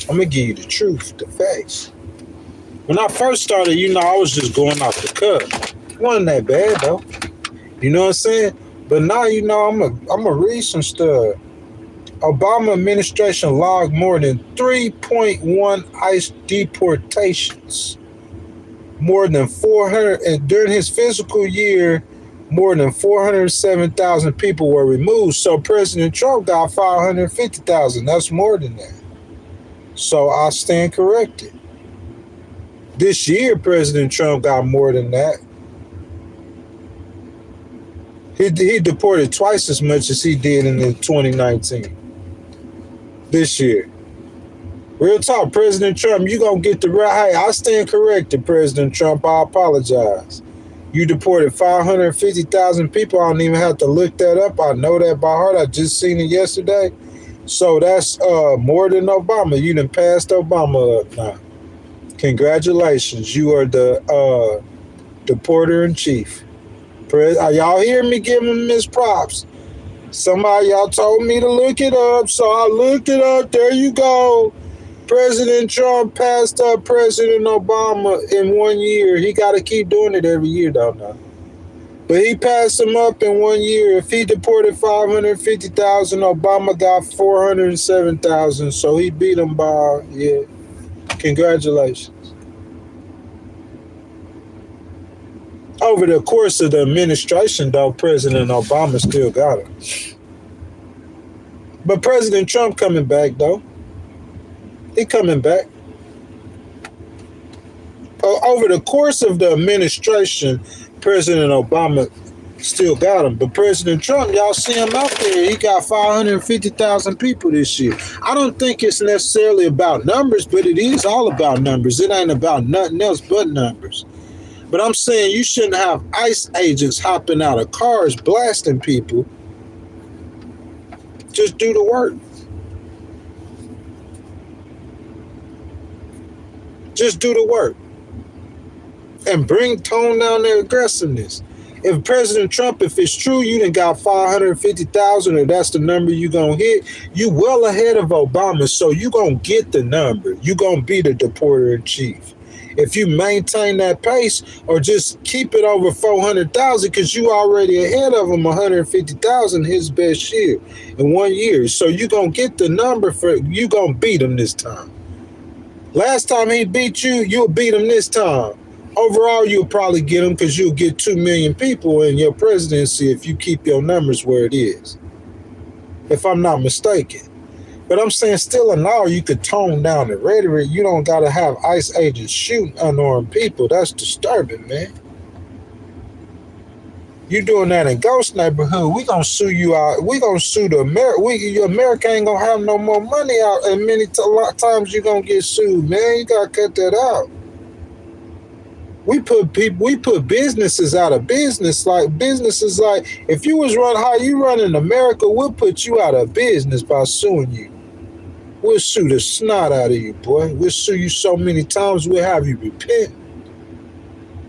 I'm going to give you the truth, the facts. When I first started, I was just going off the cuff. It wasn't that bad, though. You know what I'm saying? But now, I'm going to read some stuff. Obama administration logged more than 3.1 ICE deportations. More than 400, and during his fiscal year, more than 407,000 people were removed. So President Trump got 550,000. That's more than that. So I stand corrected. This year, President Trump got more than that. He deported twice as much as he did in 2019. This year. Real talk, President Trump, you gonna get the right. Hey, I stand corrected, President Trump. I apologize. You deported 550,000 people. I don't even have to look that up. I know that by heart. I just seen it yesterday. So that's more than Obama. You done passed Obama up now. Congratulations. You are the deporter-in-chief. Y'all hear me giving him his props? Somebody, y'all told me to look it up, so I looked it up. There you go. President Trump passed up President Obama in 1 year. He got to keep doing it every year, though, now. But he passed him up in 1 year. If he deported 550,000, Obama got 407,000. So he beat him by, congratulations. Over the course of the administration, though, President Obama still got him. But President Trump coming back, though. He coming back. Over the course of the administration, President Obama still got him. But President Trump, y'all see him out there. He got 550,000 people this year. I don't think it's necessarily about numbers, but it is all about numbers. It ain't about nothing else but numbers. But I'm saying you shouldn't have ICE agents hopping out of cars blasting people. Just do the work. Just do the work. And tone down their aggressiveness. If President Trump, if it's true, you done got 550,000 or that's the number you gonna hit, you well ahead of Obama, so you gonna get the number. You gonna be the deporter-in-chief. If you maintain that pace or just keep it over 400,000 because you already ahead of him 150,000 his best year in 1 year. So you going to get the number you going to beat him this time. Last time he beat you, you'll beat him this time. Overall, you'll probably get them because you'll get 2 million people in your presidency if you keep your numbers where it is, if I'm not mistaken. But I'm saying still in all, you could tone down the rhetoric. You don't got to have ICE agents shooting unarmed people. That's disturbing, man. You doing that in Ghost neighborhood, we gonna sue you out. We gonna sue the America. America ain't gonna have no more money out, and a lot of times you gonna get sued, man. You gotta cut that out. We put businesses out of business. Like businesses, like if you was run how you run in America, we'll put you out of business by suing you. We'll sue the snot out of you, boy. We'll sue you so many times we'll have you repent.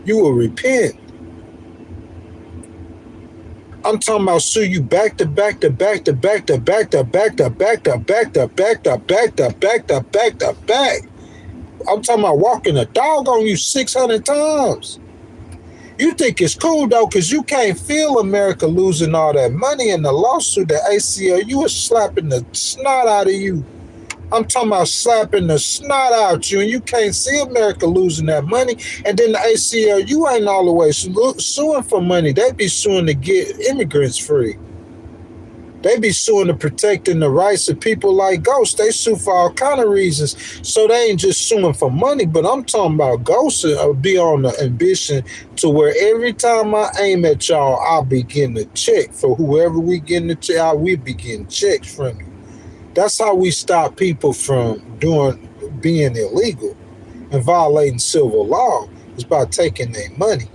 You will repent. I'm talking about sue you back to back to back to back to back to back to back to back to back to back to back to back to back. I'm talking about walking a dog on you 600 times. You think it's cool though, because you can't feel America losing all that money in the lawsuit. The ACLU is slapping the snot out of you. I'm talking about slapping the snot out you, and you can't see America losing that money. And then the ACLU ain't all the way suing for money. They be suing to get immigrants free. They be suing to protecting the rights of people like Ghost. They sue for all kind of reasons. So they ain't just suing for money, but I'm talking about Ghost be on the ambition to where every time I aim at y'all, I'll be getting a check for whoever we getting a check. We be getting checks from you. That's how we stop people from being illegal and violating civil law. It's by taking their money.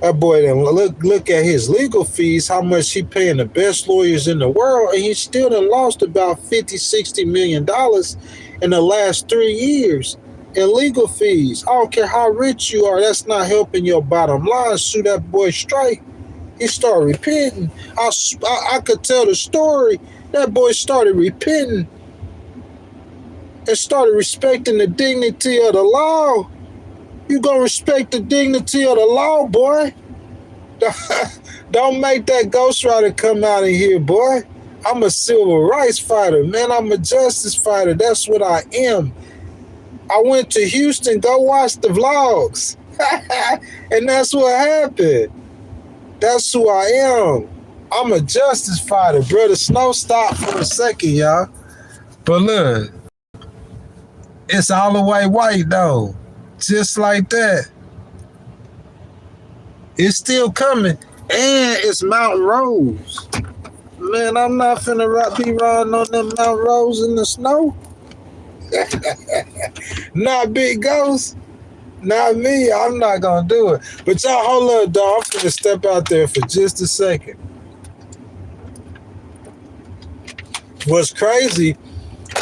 That boy then look at his legal fees, how much he paying the best lawyers in the world, and he still done lost about $50-60 million in the last 3 years in legal fees. I don't care how rich you are, that's not helping your bottom line. Sue that boy straight. He started repenting. I could tell the story. That boy started repenting and started respecting the dignity of the law. You gonna respect the dignity of the law, boy. Don't make that ghostwriter come out of here, boy. I'm a civil rights fighter, man. I'm a justice fighter. That's what I am. I went to Houston, go watch the vlogs. And that's what happened. That's who I am. I'm a justice fighter, bro. The snow stopped for a second, y'all. But look, it's all the way white, though. Just like that. It's still coming. And it's Mountain Rose. Man, I'm not finna be riding on them Mountain Rose in the snow. Not Big Ghost. Not me. I'm not gonna do it. But y'all hold up, dog. I'm finna step out there for just a second. What's crazy,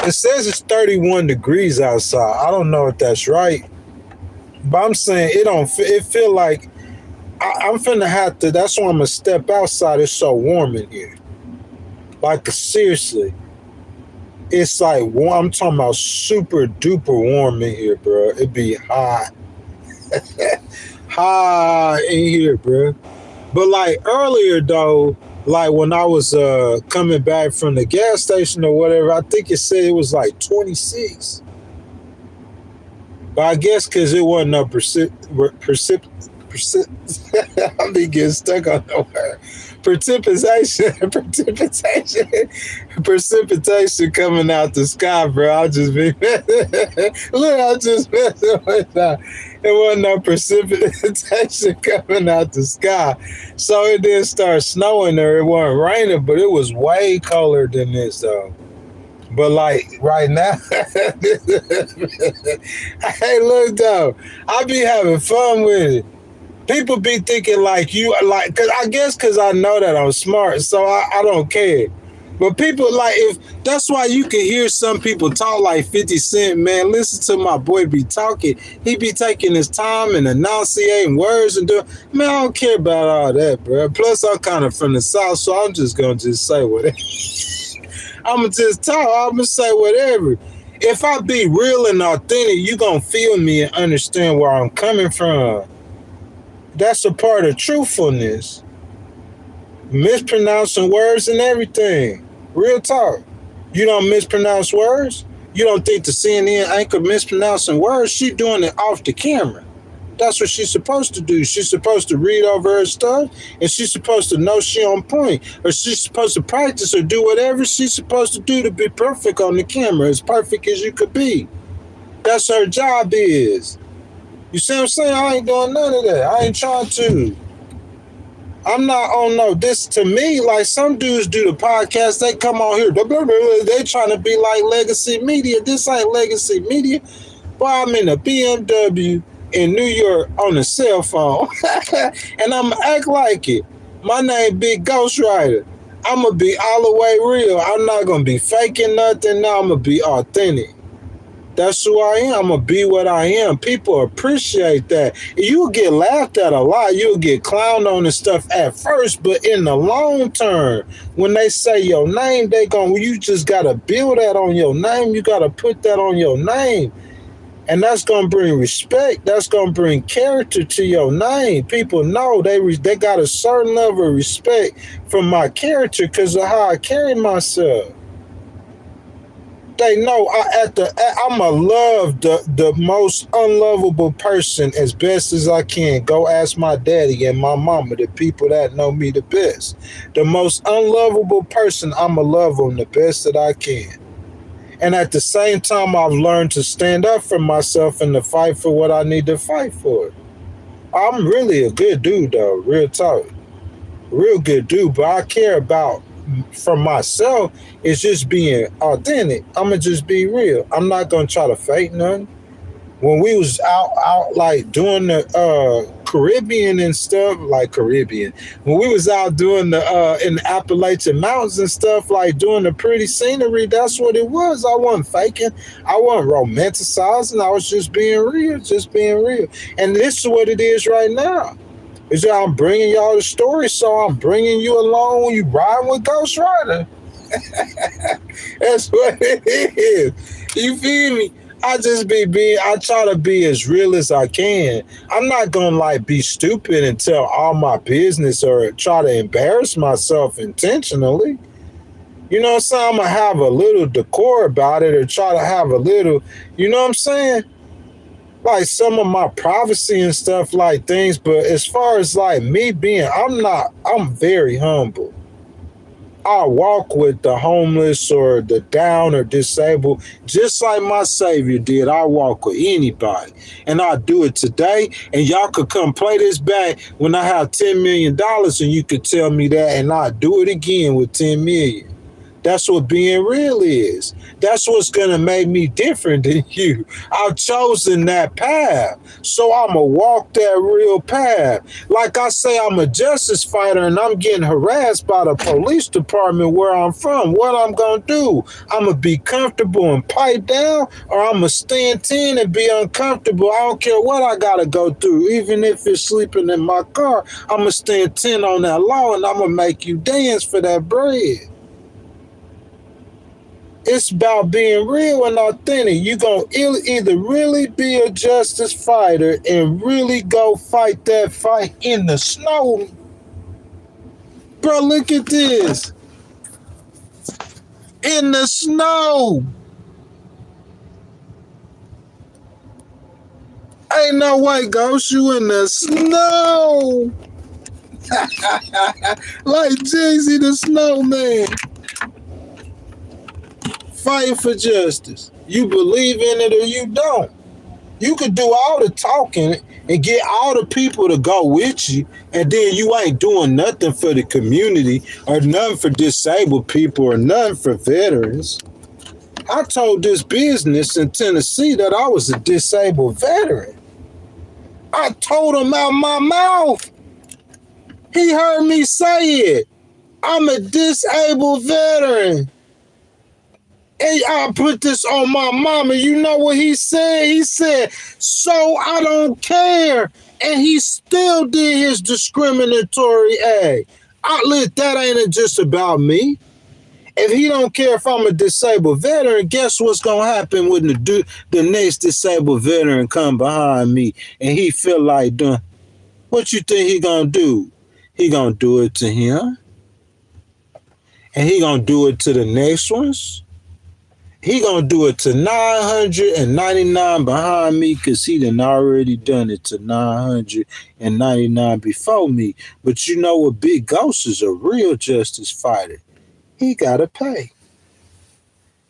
it says it's 31 degrees outside. I don't know if that's right. But I'm saying it feel like I'm finna have to, that's why I'm gonna step outside. It's so warm in here. Like seriously. It's like I'm talking about super duper warm in here, bro. It be hot. Hot in here, bro. But like earlier though, like when I was coming back from the gas station or whatever, I think it said it was like 26. But I guess because it wasn't a I be getting stuck on that word. Precipitation coming out the sky, bro. I'll just be look, I just messing with that. It wasn't no precipitation coming out the sky. So it didn't start snowing there. It wasn't raining, but it was way colder than this though. But like right now, hey, look though, I be having fun with it. People be thinking like you, like, cause I know that I'm smart, so I don't care. But people like, if that's why you can hear some people talk like 50 Cent, man. Listen to my boy be talking. He be taking his time and enunciating words and doing. Man, I don't care about all that, bro. Plus, I'm kind of from the South, so I'm just gonna say whatever. I'm gonna just talk. I'm gonna say whatever. If I be real and authentic, you gonna feel me and understand where I'm coming from. That's a part of truthfulness. Mispronouncing words and everything. Real talk. You don't mispronounce words. You don't think the CNN anchor mispronouncing words? She doing it off the camera. That's what she's supposed to do. She's supposed to read over her stuff, and she's supposed to know she on point, or she's supposed to practice or do whatever she's supposed to do to be perfect on the camera, as perfect as you could be. That's her job is. You see what I'm saying? I ain't doing none of that. I ain't trying to. I'm not on no. This to me, like some dudes do the podcast, they come on here, blah, blah, blah, they trying to be like legacy media. This ain't legacy media. Boy, I'm in a BMW in New York on a cell phone, and I'm going to act like it. My name Big Ghostwriter. I'm going to be all the way real. I'm not going to be faking nothing. No, I'm going to be authentic. That's who I am. I'm going to be what I am. People appreciate that. You'll get laughed at a lot. You'll get clowned on and stuff at first, but in the long term, when they say your name, you just got to build that on your name. You got to put that on your name. And that's going to bring respect. That's going to bring character to your name. People know they got a certain level of respect from my character because of how I carry myself. They know I'm a love the most unlovable person as best as I can. Go ask my daddy and my mama, the people that know me the best. The most unlovable person, I'm a love them the best that I can. And at the same time, I've learned to stand up for myself and to fight for what I need to fight for. I'm really a good dude, though, real talk. Real good dude, but I care about for myself is just being authentic. I'm gonna just be real. I'm not gonna try to fake nothing. When we was out like doing the Caribbean and stuff, like Caribbean. When we was out doing the in the Appalachian Mountains and stuff, like doing the pretty scenery, that's what it was. I wasn't faking. I wasn't romanticizing. I was just being real, And this is what it is right now. Is that I'm bringing y'all the story, so I'm bringing you along when you riding with Ghost Rider. That's what it is. You feel me? I try to be as real as I can. I'm not gonna like be stupid and tell all my business or try to embarrass myself intentionally. You know what I'm saying? I'm gonna have a little decor about it or try to have a little, you know what I'm saying? Like some of my privacy and stuff like things, but as far as like me being, I'm very humble. I walk with the homeless or the down or disabled, just like my Savior did. I walk with anybody. And I do it today. And y'all could come play this back when I have $10 million and you could tell me that and I'll do it again with 10 million. That's what being real is. That's what's going to make me different than you. I've chosen that path. So I'm going to walk that real path. Like I say, I'm a justice fighter and I'm getting harassed by the police department where I'm from. What I'm going to do? I'm going to be comfortable and pipe down, or I'm going to stand 10 and be uncomfortable. I don't care what I got to go through. Even if it's sleeping in my car, I'm going to stand 10 on that law and I'm going to make you dance for that bread. It's about being real and authentic. You're going to either really be a justice fighter and really go fight that fight in the snow. Bro, look at this. In the snow. Ain't no way, Ghost, you in the snow. Like Jay-Z the Snowman. Fighting for justice. You believe in it or you don't. You could do all the talking and get all the people to go with you, and then you ain't doing nothing for the community or nothing for disabled people or nothing for veterans. I told this business in Tennessee that I was a disabled veteran. I told him out my mouth. He heard me say it. I'm a disabled veteran. And I put this on my mama. You know what he said? He said, so I don't care. And he still did his discriminatory act. That ain't just about me. If he don't care if I'm a disabled veteran, guess what's going to happen when the next disabled veteran come behind me and he feel like doing, what you think he going to do? He going to do it to him. And he going to do it to the next ones. He gonna do it to 999 behind me because he done already done it to 999 before me. But you know what? Big Ghost is a real justice fighter. He gotta pay.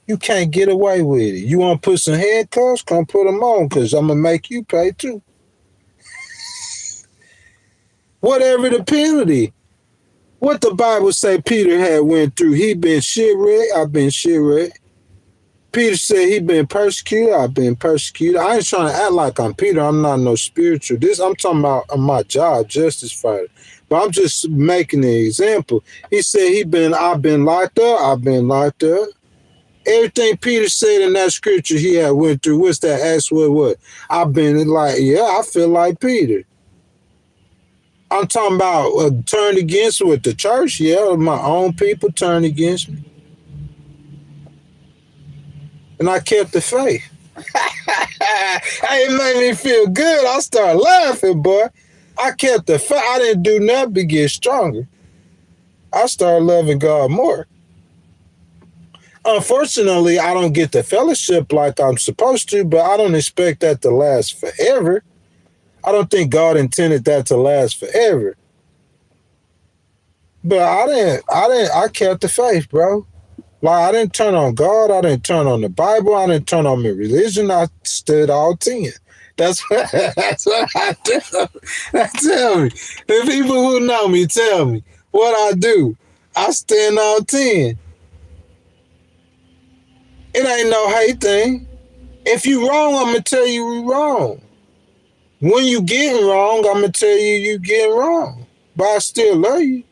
You can't get away with it. You want to put some handcuffs? Come put them on, because I'm going to make you pay too. Whatever the penalty. What the Bible say Peter had went through. He been shipwrecked. I've been shipwrecked. Peter said he been persecuted. I've been persecuted. I ain't trying to act like I'm Peter. I'm not no spiritual. I'm talking about my job, justice fighter. But I'm just making an example. He said I've been locked up. I've been locked up. Everything Peter said in that scripture he had went through, what's that? Ask what? I've been like, yeah, I feel like Peter. I'm talking about turned against with the church. Yeah, my own people turned against me. And I kept the faith. It made me feel good. I started laughing, boy. I kept the faith. I didn't do nothing but get stronger. I started loving God more. Unfortunately, I don't get the fellowship like I'm supposed to, but I don't expect that to last forever. I don't think God intended that to last forever. But I kept the faith, bro. Like, I didn't turn on God. I didn't turn on the Bible. I didn't turn on my religion. I stood all 10. That's what I do. Tell me. The people who know me tell me what I do. I stand all 10. It ain't no hate thing. If you wrong, I'm going to tell you you wrong. When you getting wrong, I'm going to tell you you getting wrong. But I still love you.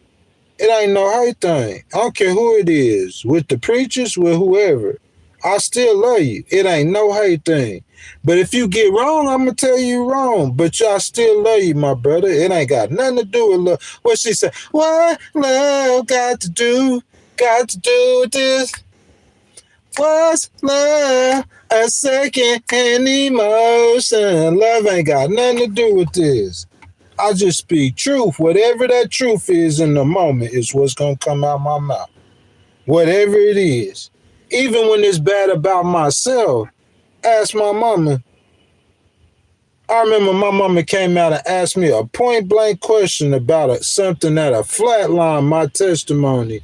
It ain't no hate thing. I don't care who it is. With the preachers, with whoever. I still love you. It ain't no hate thing. But if you get wrong, I'm going to tell you wrong. But I still love you, my brother. It ain't got nothing to do with love. What she said, what love got to do with this? What's love? A second-hand emotion. Love ain't got nothing to do with this. I just speak truth. Whatever that truth is in the moment is what's going to come out my mouth. Whatever it is. Even when it's bad about myself, ask my mama. I remember my mama came out and asked me a point-blank question about something that flatlined my testimony.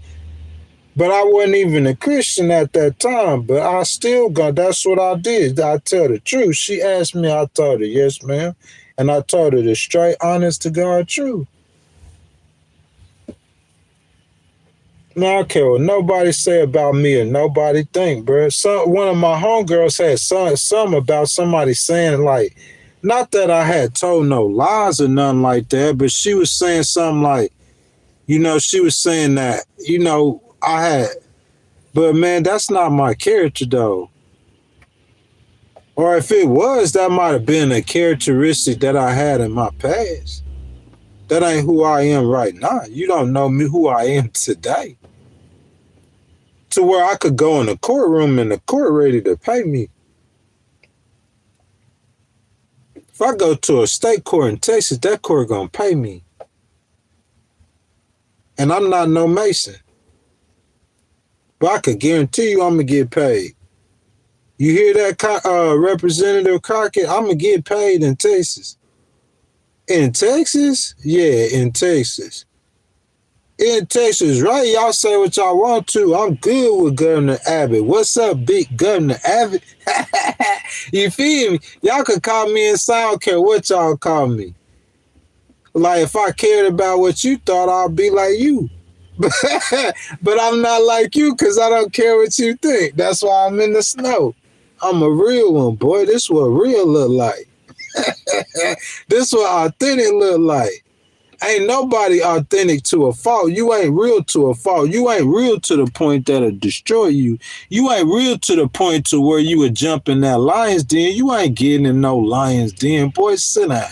But I wasn't even a Christian at that time. But I still that's what I did. I tell the truth. She asked me, I told her, yes, ma'am. And I told her the straight, honest to God truth. Now, I don't care what nobody say about me or nobody think, bro. One of my homegirls had something about somebody saying, like, not that I had told no lies or nothing like that, but she was saying something like, she was saying that, I had, but man, that's not my character though. Or if it was, that might have been a characteristic that I had in my past. That ain't who I am right now. You don't know me who I am today. To where I could go in the courtroom and the court ready to pay me. If I go to a state court in Texas, that court gonna pay me. And I'm not no Mason. But I can guarantee you I'm going to get paid. You hear that, Representative Crockett? I'm going to get paid in Texas. In Texas? Yeah, in Texas. In Texas, right? Y'all say what y'all want to. I'm good with Governor Abbott. What's up, big Governor Abbott? You feel me? Y'all can call me and I don't care what y'all call me. Like, if I cared about what you thought, I'll be like you. But I'm not like you because I don't care what you think. That's why I'm in the snow. I'm a real one, boy. This is what real look like. This is what authentic look like. Ain't nobody authentic to a fault. You ain't real to a fault. You ain't real to the point that'll destroy you. You ain't real to the point to where you would jump in that lion's den. You ain't getting in no lion's den. Boy, sit down.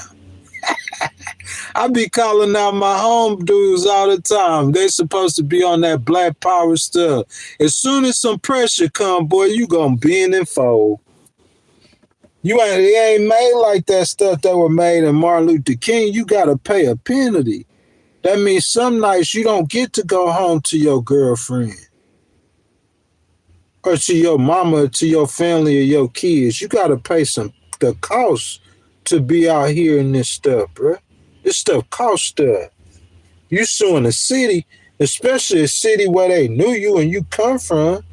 I be calling out my home dudes all the time. They supposed to be on that black power stuff. As soon as some pressure come, boy, you gonna bend and fold. It ain't made like that stuff that were made in Martin Luther King. You gotta pay a penalty. That means some nights you don't get to go home to your girlfriend. or to your mama, or to your family, or your kids. You gotta pay some the cost to be out here in this stuff, bro. This stuff costs stuff. You suing a city, especially a city where they knew you and you come from.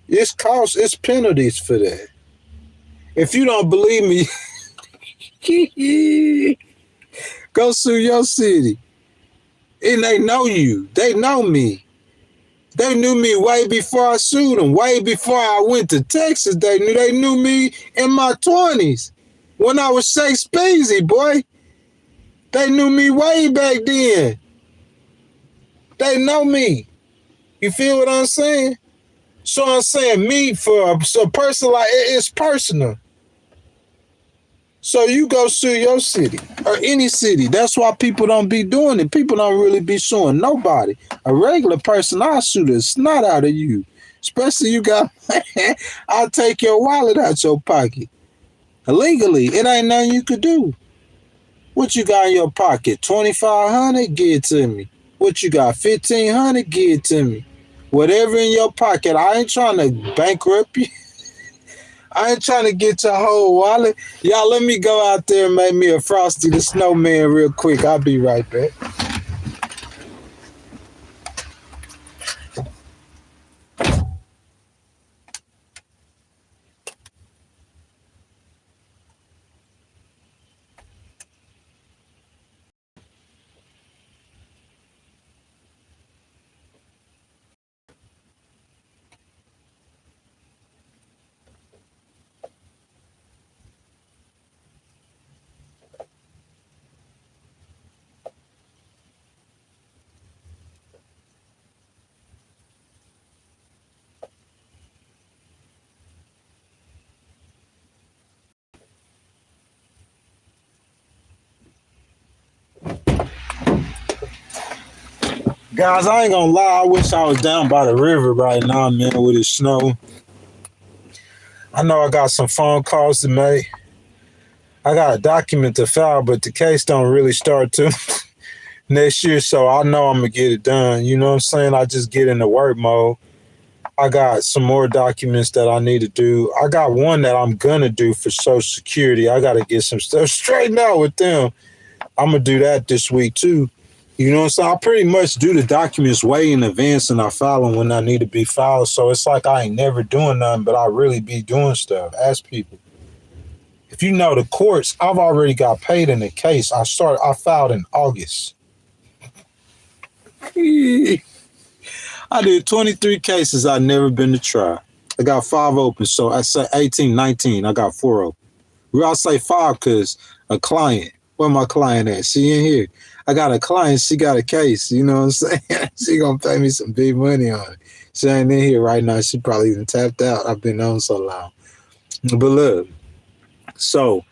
It's penalties for that. If you don't believe me, go sue your city. And they know you. They know me. They knew me way before I sued them. Way before I went to Texas, they knew me in my 20s. When I was Shay Speezy, boy. They knew me way back then. They know me. You feel what I'm saying? So I'm saying me for a person like it's personal. So you go sue your city or any city. That's why people don't be doing it. People don't really be suing nobody. A regular person, I'll sue the snot out of you. Especially you got, I'll take your wallet out your pocket. Illegally, it ain't nothing you could do. What you got in your pocket? 2,500? Give it to me. What you got? 1,500? Give it to me. Whatever in your pocket. I ain't trying to bankrupt you. I ain't trying to get your whole wallet. Y'all, let me go out there and make me a Frosty the Snowman real quick. I'll be right back. Guys, I ain't gonna lie. I wish I was down by the river right now, man, with the snow. I know I got some phone calls to make. I got a document to file, but the case don't really start till next year, so I know I'm gonna get it done. You know what I'm saying? I just get into work mode. I got some more documents that I need to do. I got one that I'm gonna do for Social Security. I gotta get some stuff straightened out with them. I'm gonna do that this week too. You know what I'm saying? I pretty much do the documents way in advance and I file them when I need to be filed. So it's like I ain't never doing nothing, but I really be doing stuff. Ask people. If you know the courts, I've already got paid in the case. I filed in August. I did 23 cases I've never been to trial. I got 5 open. So I say 18, 19. I got 4 open. Well, I say 5 because a client. Where my client at? She in here. I got a client. She got a case. You know what I'm saying? She gonna pay me some big money on it. She ain't in here right now. She probably even tapped out. I've been on so long. But look, so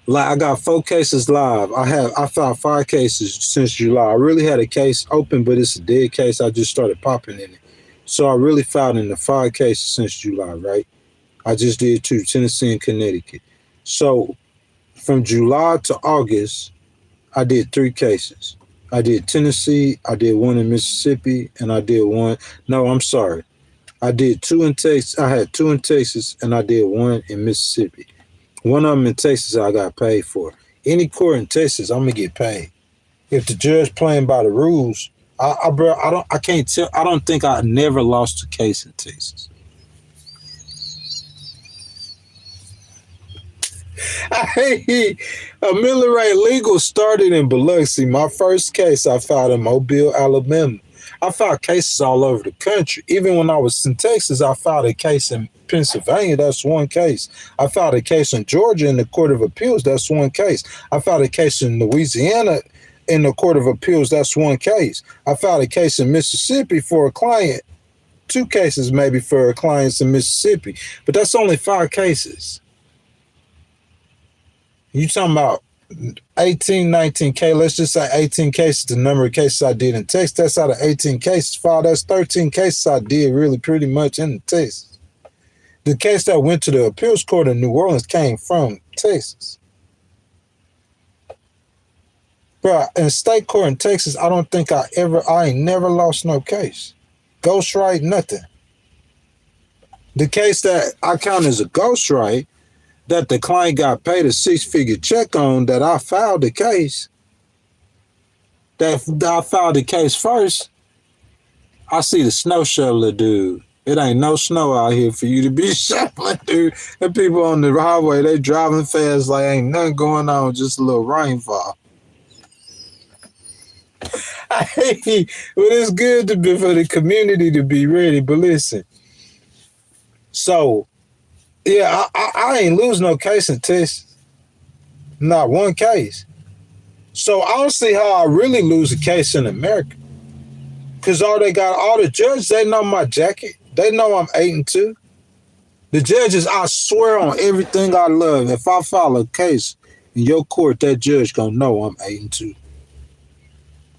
like I got 4 cases live. I filed 5 cases since July. I really had a case open, but it's a dead case. I just started popping in it. So I really filed in the 5 cases since July, right? I just did 2, Tennessee and Connecticut. So from July to August, I did 3 cases. I did Tennessee, I did 1 in Mississippi, and I did 1. No, I'm sorry. I did 2 in Texas. I had 2 in Texas, and I did 1 in Mississippi. 1 of them in Texas I got paid for. Any court in Texas, I'm gonna get paid. If the judge playing by the rules, I can't tell. I don't think I never lost a case in Texas. Hey, a Miller Ray Legal started in Biloxi. My first case I filed in Mobile, Alabama. I filed cases all over the country. Even when I was in Texas, I filed a case in Pennsylvania. That's 1 case. I filed a case in Georgia in the Court of Appeals. That's 1 case. I filed a case in Louisiana in the Court of Appeals. That's 1 case. I filed a case in Mississippi for a client. 2 cases maybe for clients in Mississippi. But that's only 5 cases. You talking about 18, 19K, let's just say 18 cases, the number of cases I did in Texas. That's out of 18 cases filed. That's 13 cases I did really pretty much in Texas. The case that went to the appeals court in New Orleans came from Texas. Bro, in state court in Texas, I don't think I ain't never lost no case. Ghostwrite, nothing. The case that I count as a ghostwrite, that the client got paid a six-figure check on, that I filed the case, that I filed the case first, I see the snow shoveler dude. It ain't no snow out here for you to be shoveling, dude. And people on the highway, they driving fast like ain't nothing going on, just a little rainfall. Hey, but it's good to be for the community to be ready. But listen, so yeah, I ain't lose no case in Texas, not one case. So I don't see how I really lose a case in America, because all the judges, they know my jacket. They know I'm 8-2. The judges, I swear on everything I love, if I file a case in your court, that judge gonna know I'm 8-2.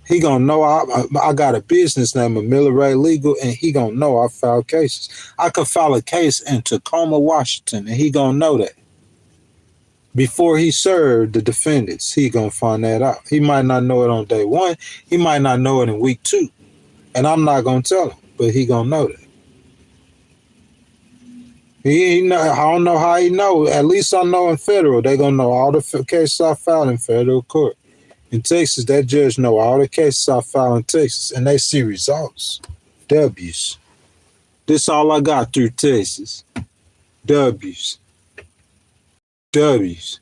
He gonna know I got a business name of Miller Ray Legal, and he gonna know I file cases. I could file a case in Tacoma, Washington, and he gonna know that. Before he served the defendants, he gonna find that out. He might not know it on day one. He might not know it in week 2. And I'm not gonna tell him, but he gonna know that. He know, I don't know how he know. At least I know in federal, they gonna know all the cases I filed in federal court. In Texas, that judge know all the cases I file in Texas, and they see results. W's. This all I got through Texas. W's. W's.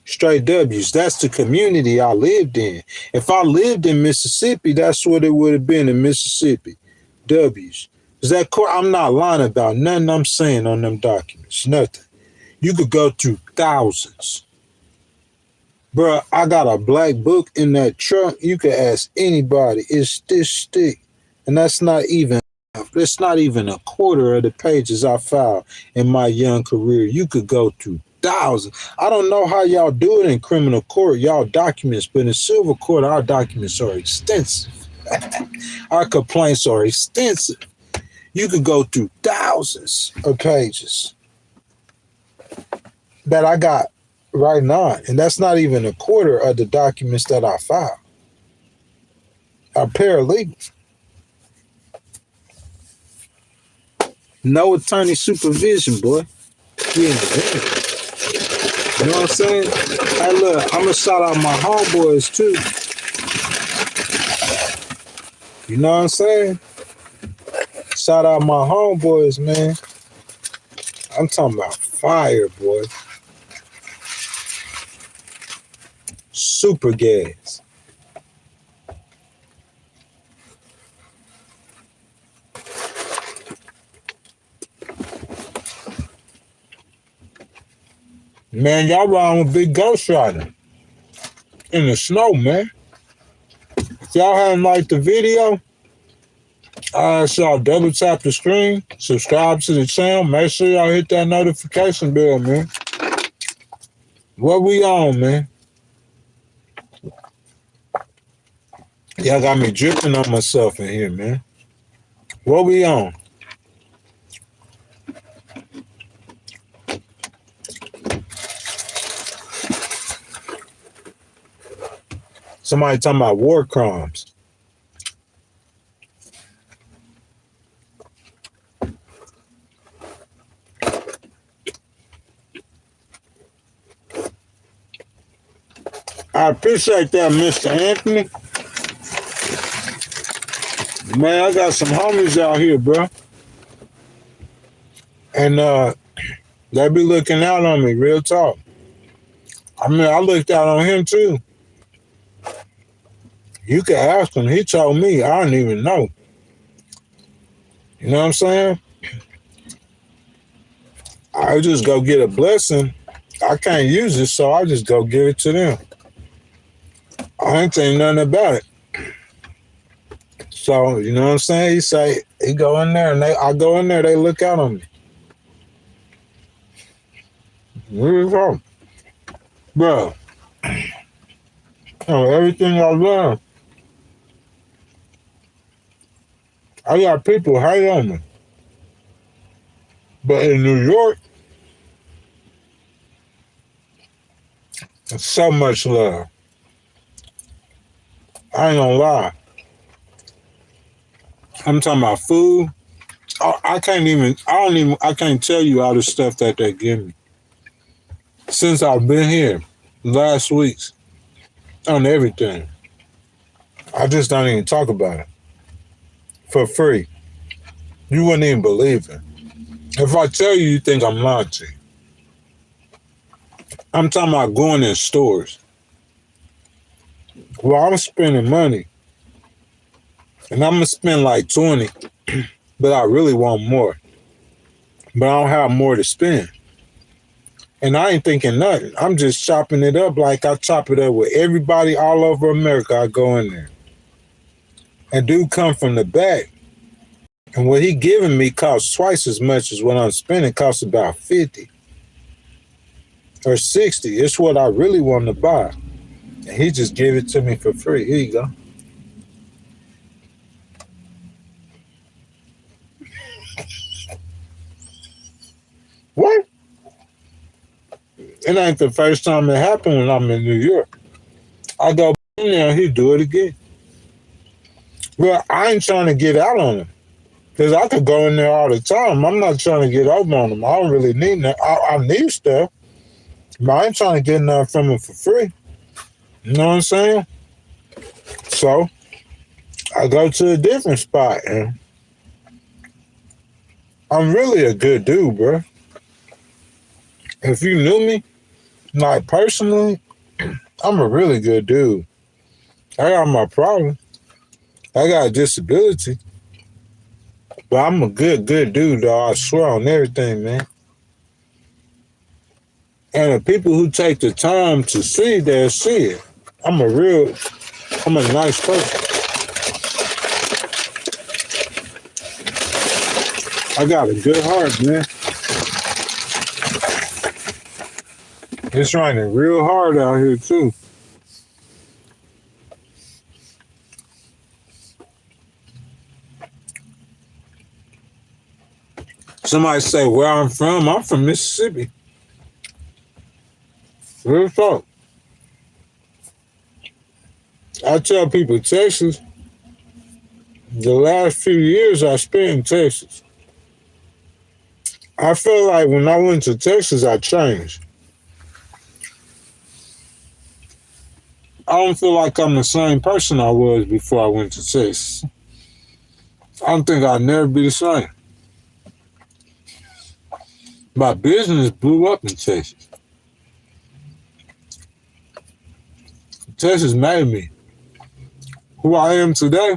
Straight W's. That's the community I lived in. If I lived in Mississippi, that's what it would have been in Mississippi. W's. Because that court, I'm not lying about nothing I'm saying on them documents. Nothing. You could go through thousands. Bro, I got a black book in that trunk. You could ask anybody. It's this thick. And it's not even a quarter of the pages I filed in my young career. You could go through thousands. I don't know how y'all do it in criminal court, y'all documents, but in civil court, our documents are extensive. Our complaints are extensive. You could go through thousands of pages that I got right now, and that's not even a quarter of the documents that I filed. I'm paralegal. No attorney supervision, boy. Yeah, you know what I'm saying? Hey, look, I'm gonna shout out my homeboys too. You know what I'm saying? Shout out my homeboys, man. I'm talking about fire, boy. Super gas. Man, y'all riding with big Ghost Rider in the snow, man. If y'all haven't liked the video, I ask y'all double tap the screen, subscribe to the channel, make sure y'all hit that notification bell, man. What we on, man? Y'all got me dripping on myself in here, man. What we on? Somebody talking about war crimes. I appreciate that, Mr. Anthony. Man, I got some homies out here, bro. And they be looking out on me, real talk. I mean, I looked out on him too. You can ask him. He told me. I didn't even know. You know what I'm saying? I just go get a blessing. I can't use it, so I just go give it to them. I ain't think nothing about it. So, you know what I'm saying? He say, he go in there, and I go in there, they look out on me. Where you go? Bro, everything I learned, I got people hate on me. But in New York, there's so much love. I ain't gonna lie. I'm talking about food. I can't tell you all the stuff that they give me. Since I've been here, last week's, on everything. I just don't even talk about it. For free. You wouldn't even believe it. If I tell you, you think I'm lying to you. I'm talking about going in stores. Well, I'm spending money. And I'm going to spend like 20, but I really want more. But I don't have more to spend. And I ain't thinking nothing. I'm just chopping it up like I chop it up with everybody all over America. I go in there. And dude come from the back. And what he giving me costs twice as much as what I'm spending. Costs about 50 or 60. It's what I really want to buy. And he just gave it to me for free. Here you go. What? It ain't the first time it happened when I'm in New York. I go in there and he do it again. Well, I ain't trying to get out on him. Because I could go in there all the time. I'm not trying to get over on him. I don't really need that. I need stuff. But I ain't trying to get nothing from him for free. You know what I'm saying? So, I go to a different spot. And I'm really a good dude, bro. If you knew me, like personally, I'm a really good dude. I got my problem. I got a disability. But I'm a good dude, though. I swear on everything, man. And the people who take the time to see, they'll see it. I'm a nice person. I got a good heart, man. It's raining real hard out here, too. Somebody say where I'm from Mississippi. Real talk. I tell people Texas, the last few years I spent in Texas. I feel like when I went to Texas, I changed. I don't feel like I'm the same person I was before I went to Texas. I don't think I'll never be the same. My business blew up in Texas. Texas made me who I am today.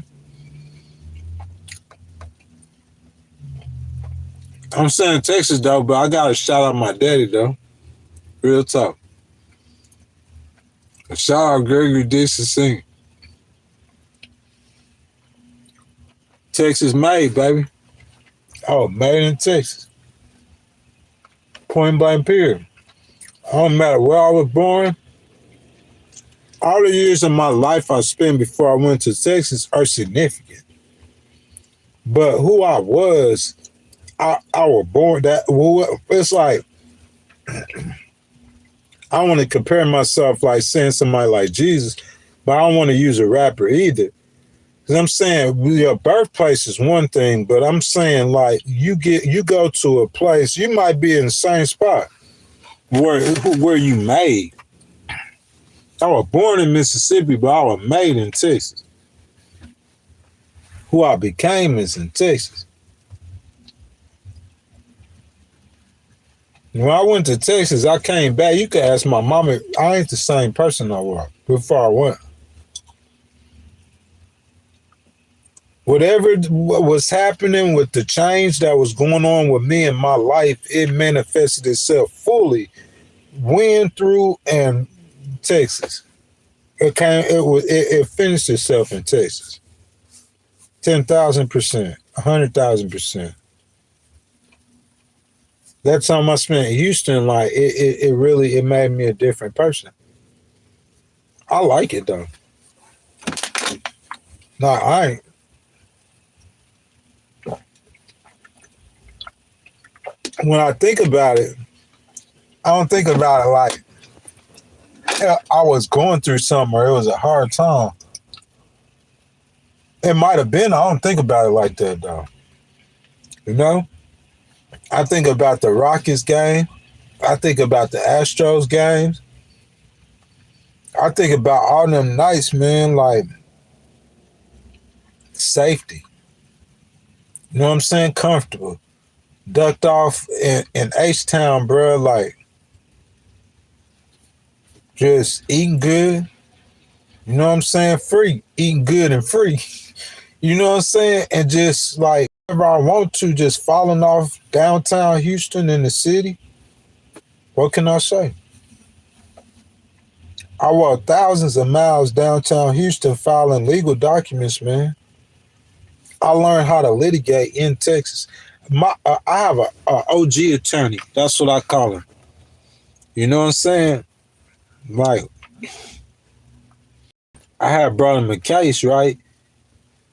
I'm saying Texas, though, but I got to shout out my daddy, though. Real talk. Shout out Gregory Dixon singing. Texas made, baby. Oh, made in Texas. Point blank period. I don't matter where I was born. All the years of my life I spent before I went to Texas are significant. But who I was, I was born that. It's like I want to compare myself like saying somebody like Jesus, but I don't want to use a rapper either. Because I'm saying your birthplace is one thing, but I'm saying like you go to a place, you might be in the same spot where you made. I was born in Mississippi, but I was made in Texas. Who I became is in Texas. When I went to Texas, I came back. You could ask my mama, I ain't the same person I was before I went. Whatever was happening with the change that was going on with me in my life, it manifested itself fully when through and Texas. It finished itself in Texas. 10,000%, 100,000%. That time I spent in Houston, like it made me a different person. I like it though. No, I ain't. When I think about it, I don't think about it like I was going through something or it was a hard time. It might have been. I don't think about it like that though. You know, I think about the Rockets game. I think about the Astros games. I think about all them nights, man, like safety. You know what I'm saying? Comfortable. Ducked off in H-Town, bro, like just eating good. You know what I'm saying? Free. Eating good and free. You know what I'm saying? And just like whenever I want to, just falling off downtown Houston in the city. What can I say? I walked thousands of miles downtown Houston filing legal documents, man. I learned how to litigate in Texas. I have a OG attorney. That's what I call him. You know what I'm saying? Like, I had brought him a case, right?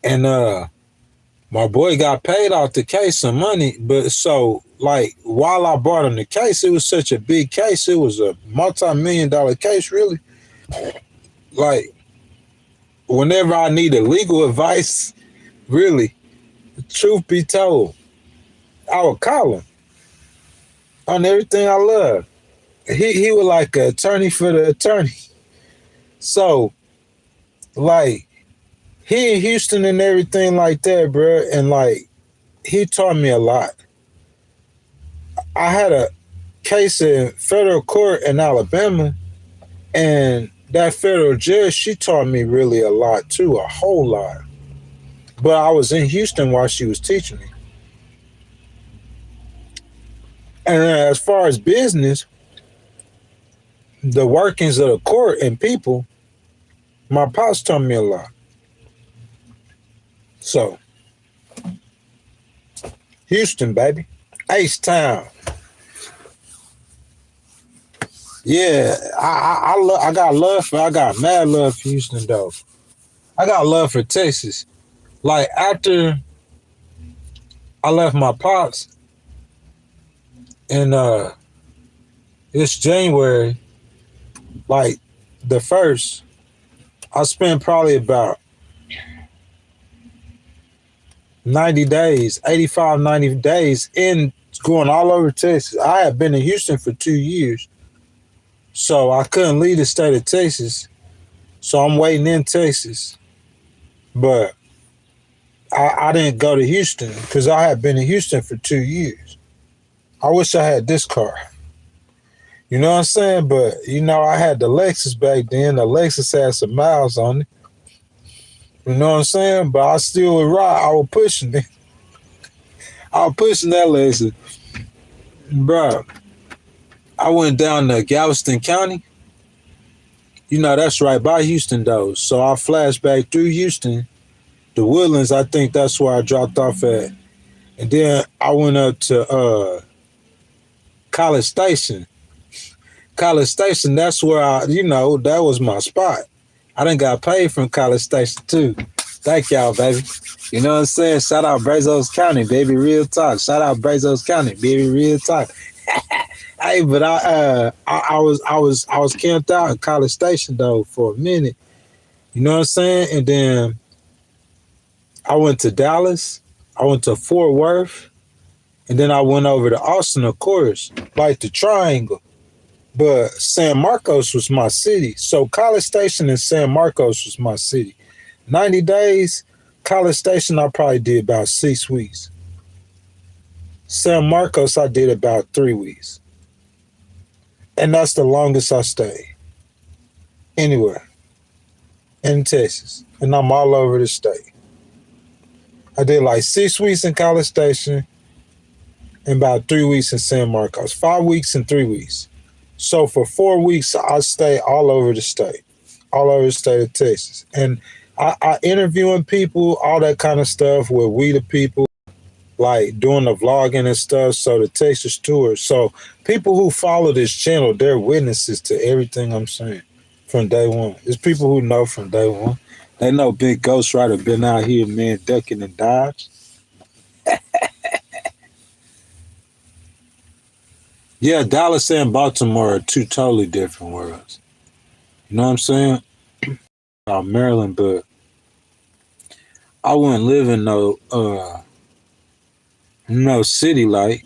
And my boy got paid off the case some money. But so, like, while I brought him the case, it was such a big case. It was a multi-million-dollar case, really. Like, whenever I needed legal advice, really, truth be told, I would call him on everything I love. He was like an attorney for the attorney. So, like, he in Houston and everything like that, bro. And like, he taught me a lot. I had a case in federal court in Alabama, and that federal judge, she taught me really a lot too, a whole lot. But I was in Houston while she was teaching me. And as far as business, the workings of the court and people, my pops taught me a lot. So, Houston, baby. H-Town. Yeah, I got mad love for Houston though. I got love for Texas. Like after I left my pops in it's January, like the first, I spent probably about 90 days, 85, 90 days in going all over Texas. I had been in Houston for 2 years. So I couldn't leave the state of Texas. So I'm waiting in Texas. But I didn't go to Houston because I had been in Houston for 2 years. I wish I had this car. You know what I'm saying? But, you know, I had the Lexus back then. The Lexus had some miles on it. You know what I'm saying? But I still would ride. I was pushing it. I was pushing that Lexus. Bro, I went down to Galveston County. You know, that's right by Houston, though. So I flashed back through Houston. The Woodlands, I think that's where I dropped off at. And then I went up to College Station. College Station, that's where that was my spot. I done got paid from College Station, too. Thank y'all, baby. You know what I'm saying? Shout out Brazos County, baby, real talk. Shout out Brazos County, baby, real talk. Hey, but I was camped out in College Station though for a minute. You know what I'm saying? And then I went to Dallas. I went to Fort Worth, and then I went over to Austin, of course, like the Triangle. But San Marcos was my city. So College Station and San Marcos was my city. 90 days, College Station, I probably did about 6 weeks. San Marcos, I did about 3 weeks. And that's the longest I stayed. Anywhere. In Texas. And I'm all over the state. I did like 6 weeks in College Station and about 3 weeks in San Marcos. 5 weeks and 3 weeks. So for 4 weeks, I stayed all over the state. All over the state of Texas. And I interviewing people, all that kind of stuff with We the People, like doing the vlogging and stuff. So the Texas tour. So people who follow this channel, they're witnesses to everything I'm saying from day one. It's people who know from day one. They know Big Ghost Rider been out here, man, ducking and dodge. Yeah, Dallas and Baltimore are two totally different worlds. You know what I'm saying? About Maryland, but I wouldn't live in no city light.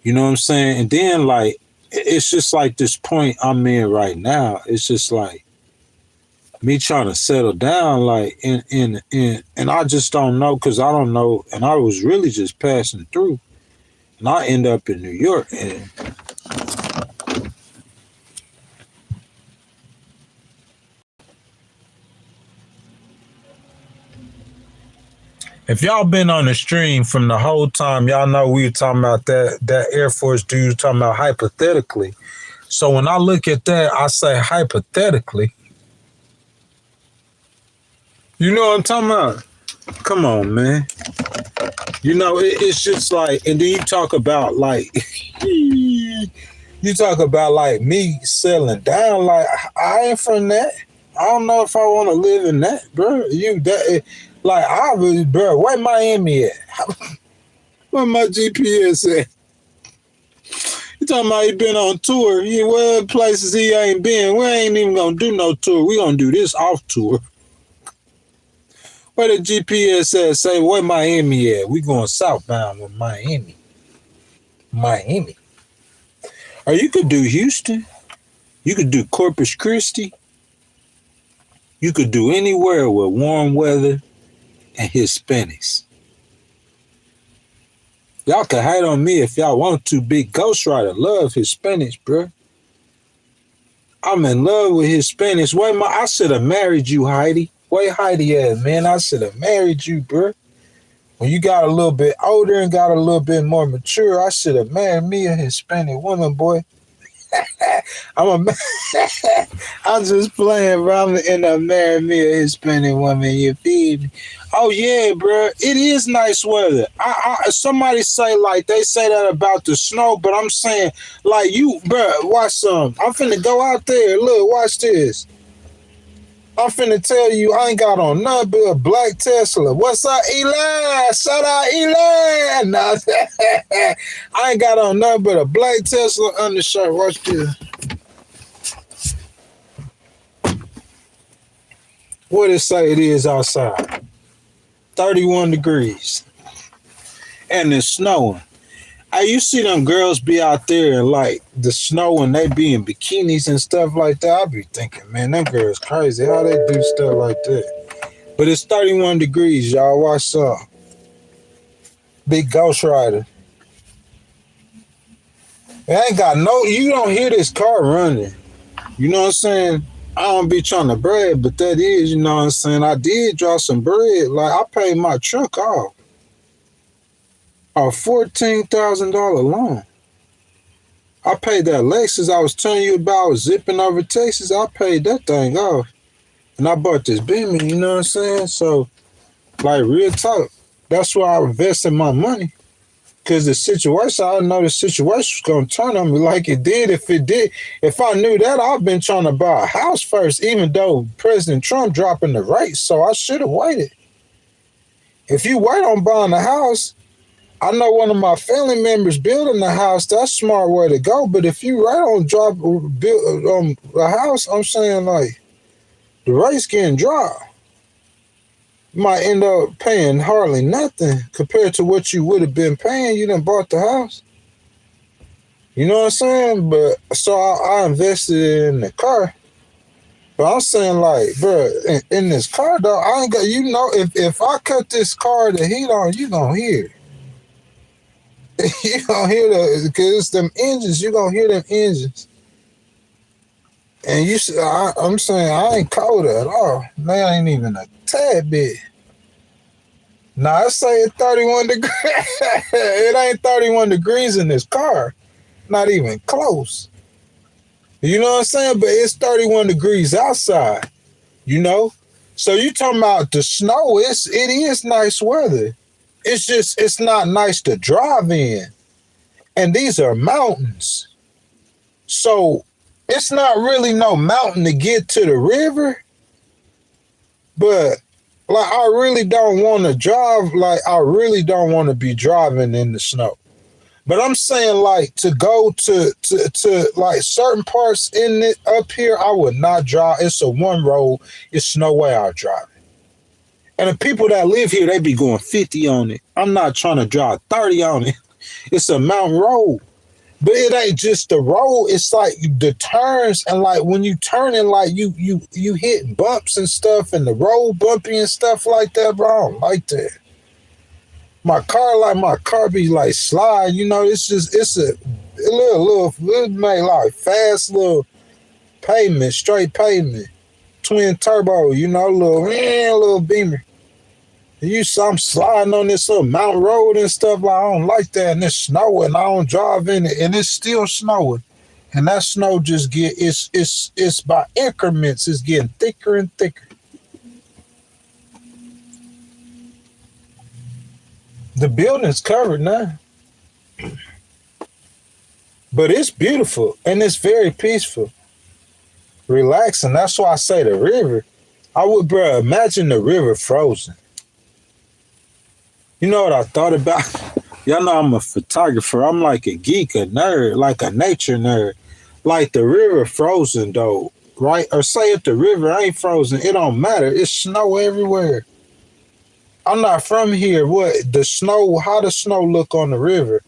You know what I'm saying? And then like it's just like this point I'm in right now. It's just like me trying to settle down, like and I just don't know because I don't know, and I was really just passing through, and I end up in New York. And if y'all been on the stream from the whole time, y'all know we were talking about that Air Force dude talking about hypothetically. So when I look at that, I say hypothetically. You know what I'm talking about? Come on, man. You know, it's just like, and then you talk about like, you talk about like me settling down. Like I ain't from that. I don't know if I want to live in that, bro. Like I was, bro. Where Miami at? Where my GPS at? You talking about he been on tour? He went places he ain't been. We ain't even gonna do no tour. We gonna do this off tour. Where the GPS at? Say where Miami at? We going southbound with Miami. Miami. Or you could do Houston. You could do Corpus Christi. You could do anywhere with warm weather and Hispanics. Y'all can hate on me if y'all want to. Big Ghost Rider love Hispanics, bro. I'm in love with Hispanics. I should have married you, Heidi. Where Heidi at, man? I should have married you, bro. When you got a little bit older and got a little bit more mature, I should have married me a Hispanic woman, boy. I'm just playing, bro. I'm gonna end up marrying me a Hispanic woman. You feel me? Oh yeah, bro. It is nice weather. Somebody say like they say that about the snow, but I'm saying like you, bro. Watch some. I'm finna go out there. Look, watch this. I'm finna tell you, I ain't got on nothing but a black Tesla. What's up, Eli? Shout out, Eli. Nah, I ain't got on nothing but a black Tesla undershirt. Watch this. What it say it is outside? 31 degrees. And it's snowing. Hey, you see them girls be out there in like the snow and they be in bikinis and stuff like that. I be thinking, man, them girls crazy. How they do stuff like that? But it's 31 degrees, y'all. Watch some. Big Ghost Rider. It ain't got no, you don't hear this car running. You know what I'm saying? I don't be trying to brag, but that is, you know what I'm saying? I did draw some bread. Like, I paid my truck off. A $14,000 loan. I paid that Lexus I was telling you about, I was zipping over Texas. I paid that thing off. And I bought this Beamer, you know what I'm saying? So, like, real talk. That's why I invested my money. Because the situation, I know the situation was going to turn on me like it did. If I knew that, I've been trying to buy a house first, even though President Trump dropping the rates. So I should have waited. If you wait on buying a house, I know one of my family members building the house. That's a smart way to go. But if you right on build on a house, I'm saying like the rates getting dropped. You might end up paying hardly nothing compared to what you would have been paying. You done bought the house. You know what I'm saying? But so I invested in the car. But I'm saying like, bro, in this car though, I ain't got, you know, if I cut this car the heat on, you gonna hear it. You gonna hear that because it's them engines. You gonna hear them engines, and I'm saying I ain't cold at all. They ain't even a tad bit. Nah, I say it's 31 degrees. It ain't 31 degrees in this car. Not even close. You know what I'm saying? But it's 31 degrees outside. You know, so you talking about the snow? It is nice weather. It's just, it's not nice to drive in. And these are mountains. So it's not really no mountain to get to the river. But like, I really don't want to drive. Like, I really don't want to be driving in the snow. But I'm saying like to go to like certain parts in it up here, I would not drive. It's a one road. It's no way I'll drive it. And the people that live here, they be going 50 on it. I'm not trying to drive 30 on it. It's a mountain road. But it ain't just the road. It's like the turns, and like when you turning, like you hit bumps and stuff, and the road bumpy and stuff like that, bro. I don't like that. My car be like slide. You know, it's a little it make like fast little pavement, straight pavement, twin turbo. You know, little beamer. I'm sliding on this little mountain road and stuff. Like, I don't like that, and it's snowing. I don't drive in it, and it's still snowing. And that snow just it's by increments. It's getting thicker and thicker. The building's covered now, but it's beautiful and it's very peaceful, relaxing. That's why I say the river. I would, bro, imagine the river frozen. You know what I thought about? Y'all know I'm a photographer. I'm like a geek, a nerd, like a nature nerd. Like the river frozen though, right? Or say if the river ain't frozen, it don't matter. It's snow everywhere. I'm not from here. What the snow? How the snow look on the river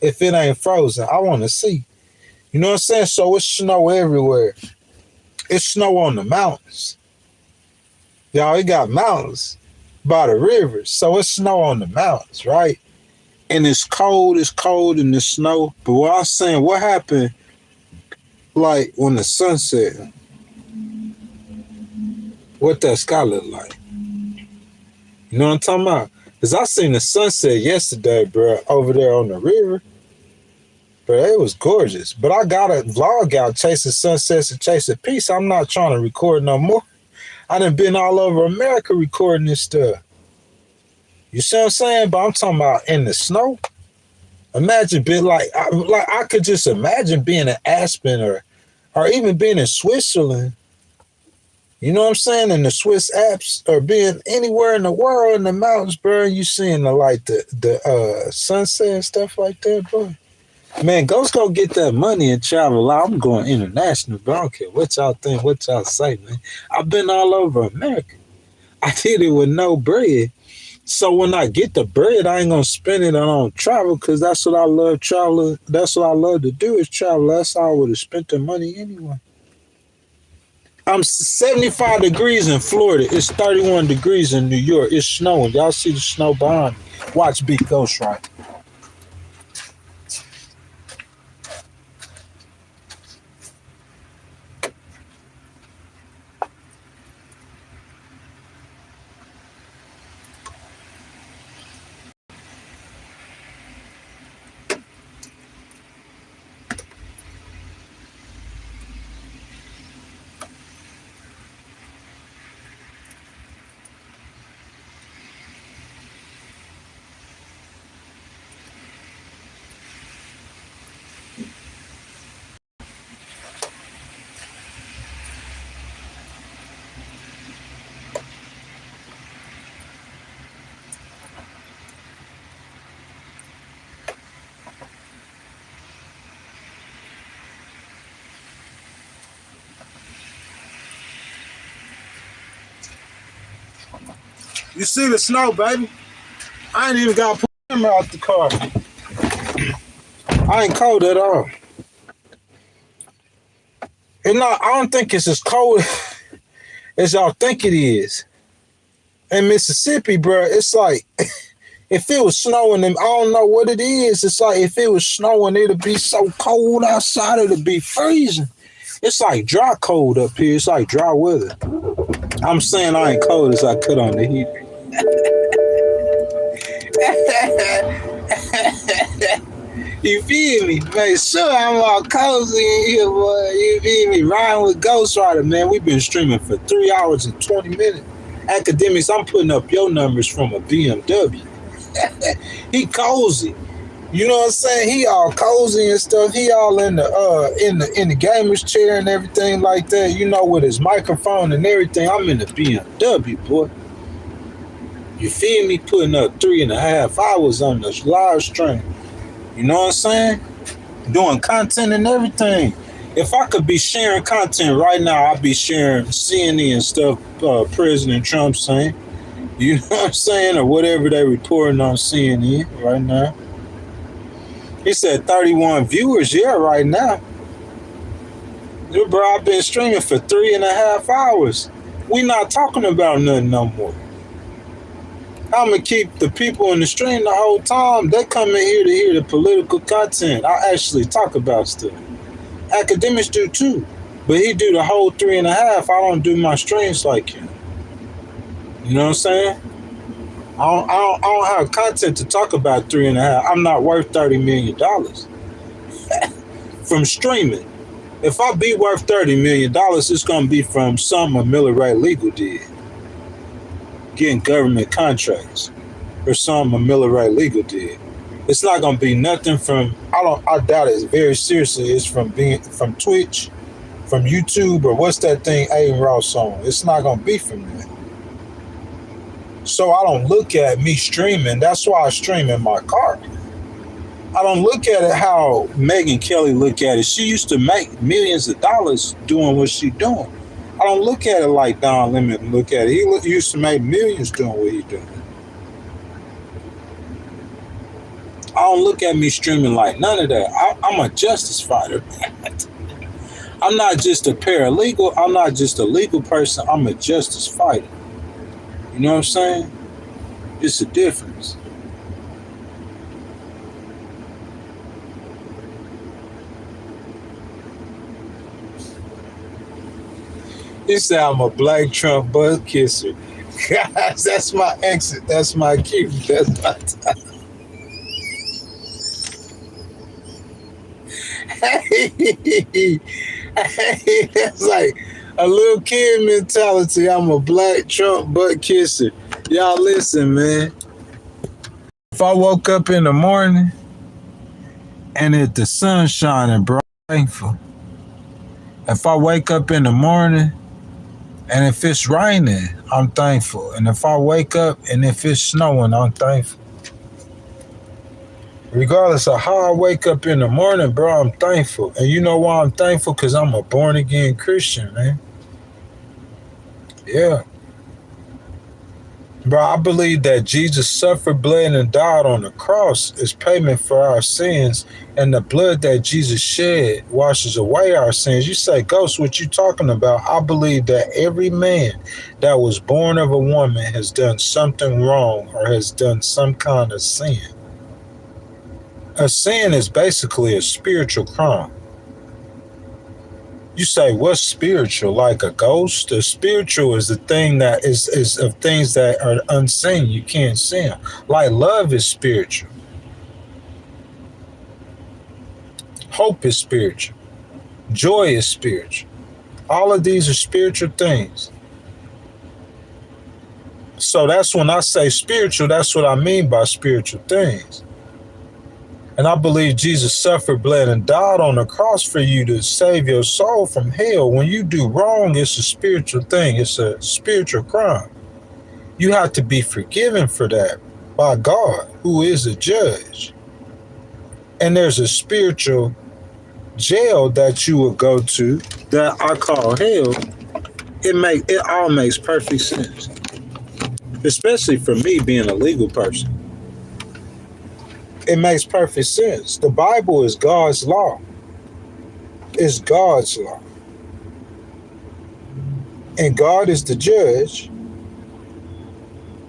if it ain't frozen? I want to see. You know what I'm saying? So it's snow everywhere. It's snow on the mountains. Y'all, it got mountains by the rivers. So it's snow on the mountains, right? And it's cold in the snow. But what I was saying, what happened like when the sun set? What that sky look like? You know what I'm talking about? Because I seen the sunset yesterday, bro, over there on the river. But it was gorgeous. But I got a vlog out chasing sunsets and chasing peace. I'm not trying to record no more. I done been all over America recording this stuff. You see what I'm saying? But I'm talking about in the snow. Imagine being I could just imagine being in Aspen or even being in Switzerland. You know what I'm saying? In the Swiss Alps or being anywhere in the world in the mountains, bro. You seeing the sunset and stuff like that, bro. Man, go get that money and travel out. I'm going international, bro. I don't care what y'all think, what y'all say, man. I've been all over America. I did it with no bread. So when I get the bread, I ain't gonna spend it on travel because that's what I love traveling. That's what I love to do is travel. That's how I would have spent the money anyway. I'm 75 degrees in Florida. It's 31 degrees in New York. It's snowing. Y'all see the snow behind me. Watch Big Ghost right. You see the snow, baby? I ain't even got to put him out the car. I ain't cold at all. And I don't think it's as cold as y'all think it is. In Mississippi, bro, it's like if it was snowing, I don't know what it is. It's like if it was snowing, it'd be so cold outside, it'd be freezing. It's like dry cold up here. It's like dry weather. I'm saying I ain't cold as I cut on the heat. You feel me? Make sure I'm all cozy in here, boy. You feel me? Riding with Ghost Rider, man. We've been streaming for 3 hours and 20 minutes. Academics, I'm putting up your numbers from a BMW. He cozy. You know what I'm saying? He all cozy and stuff. He all in the gamer's chair and everything like that. You know, with his microphone and everything. I'm in the BMW, boy. You feel me? Putting up 3.5 hours on this live stream. You know what I'm saying? Doing content and everything. If I could be sharing content right now, I'd be sharing CNN stuff President Trump saying. You know what I'm saying? Or whatever they reporting on CNN right now. He said 31 viewers, yeah, right now. Yeah, bro, I've been streaming for 3.5 hours. We not talking about nothing no more. I'm gonna keep the people in the stream the whole time. They come in here to hear the political content. I actually talk about stuff. Academics do too. But he do the whole 3.5. I don't do my streams like him. You know what I'm saying? I don't have content to talk about 3.5. I'm not worth $30 million from streaming. If I be worth $30 million, it's going to be from something a Miller Ray Legal did. Getting government contracts. Or something a Miller Ray Legal did. It's not going to be nothing from, I doubt it very seriously. It's from Twitch, from YouTube, or what's that thing Aiden Ross on. It's not going to be from that. So I don't look at me streaming. That's why I stream in my car. I don't look at it how Megyn Kelly look at it. She used to make millions of dollars doing what she doing. I don't look at it like Don Lemon look at it. He used to make millions doing what he doing. I don't look at me streaming like none of that. I'm a justice fighter. I'm not just a paralegal. I'm not just a legal person. I'm a justice fighter. You know what I'm saying? It's a difference. He said I'm a black Trump butt kisser. Guys, that's my exit. That's my cue. That's my time. Hey, that's like a little kid mentality. I'm a black Trump butt kisser. Y'all listen, man. If I woke up in the morning and if the sun's shining, bro, I'm thankful. If I wake up in the morning and if it's raining, I'm thankful. And if I wake up and if it's snowing, I'm thankful. Regardless of how I wake up in the morning, bro, I'm thankful. And you know why I'm thankful? Because I'm a born-again Christian, man. Yeah. Bro, I believe that Jesus suffered, bled, and died on the cross as payment for our sins, and the blood that Jesus shed washes away our sins. You say, Ghost, what you talking about? I believe that every man that was born of a woman has done something wrong or has done some kind of sin. A sin is basically a spiritual crime. You say, what's spiritual? Like a ghost? The spiritual is the thing that is of things that are unseen. You can't see them. Like love is spiritual. Hope is spiritual. Joy is spiritual. All of these are spiritual things. So that's when I say spiritual, that's what I mean by spiritual things. And I believe Jesus suffered, bled, and died on the cross for you to save your soul from hell. When you do wrong, it's a spiritual thing. It's a spiritual crime. You have to be forgiven for that by God, who is a judge. And there's a spiritual jail that you will go to that I call hell. It all makes perfect sense. Especially for me being a legal person. It makes perfect sense. The Bible is God's law. It's God's law. And God is the judge.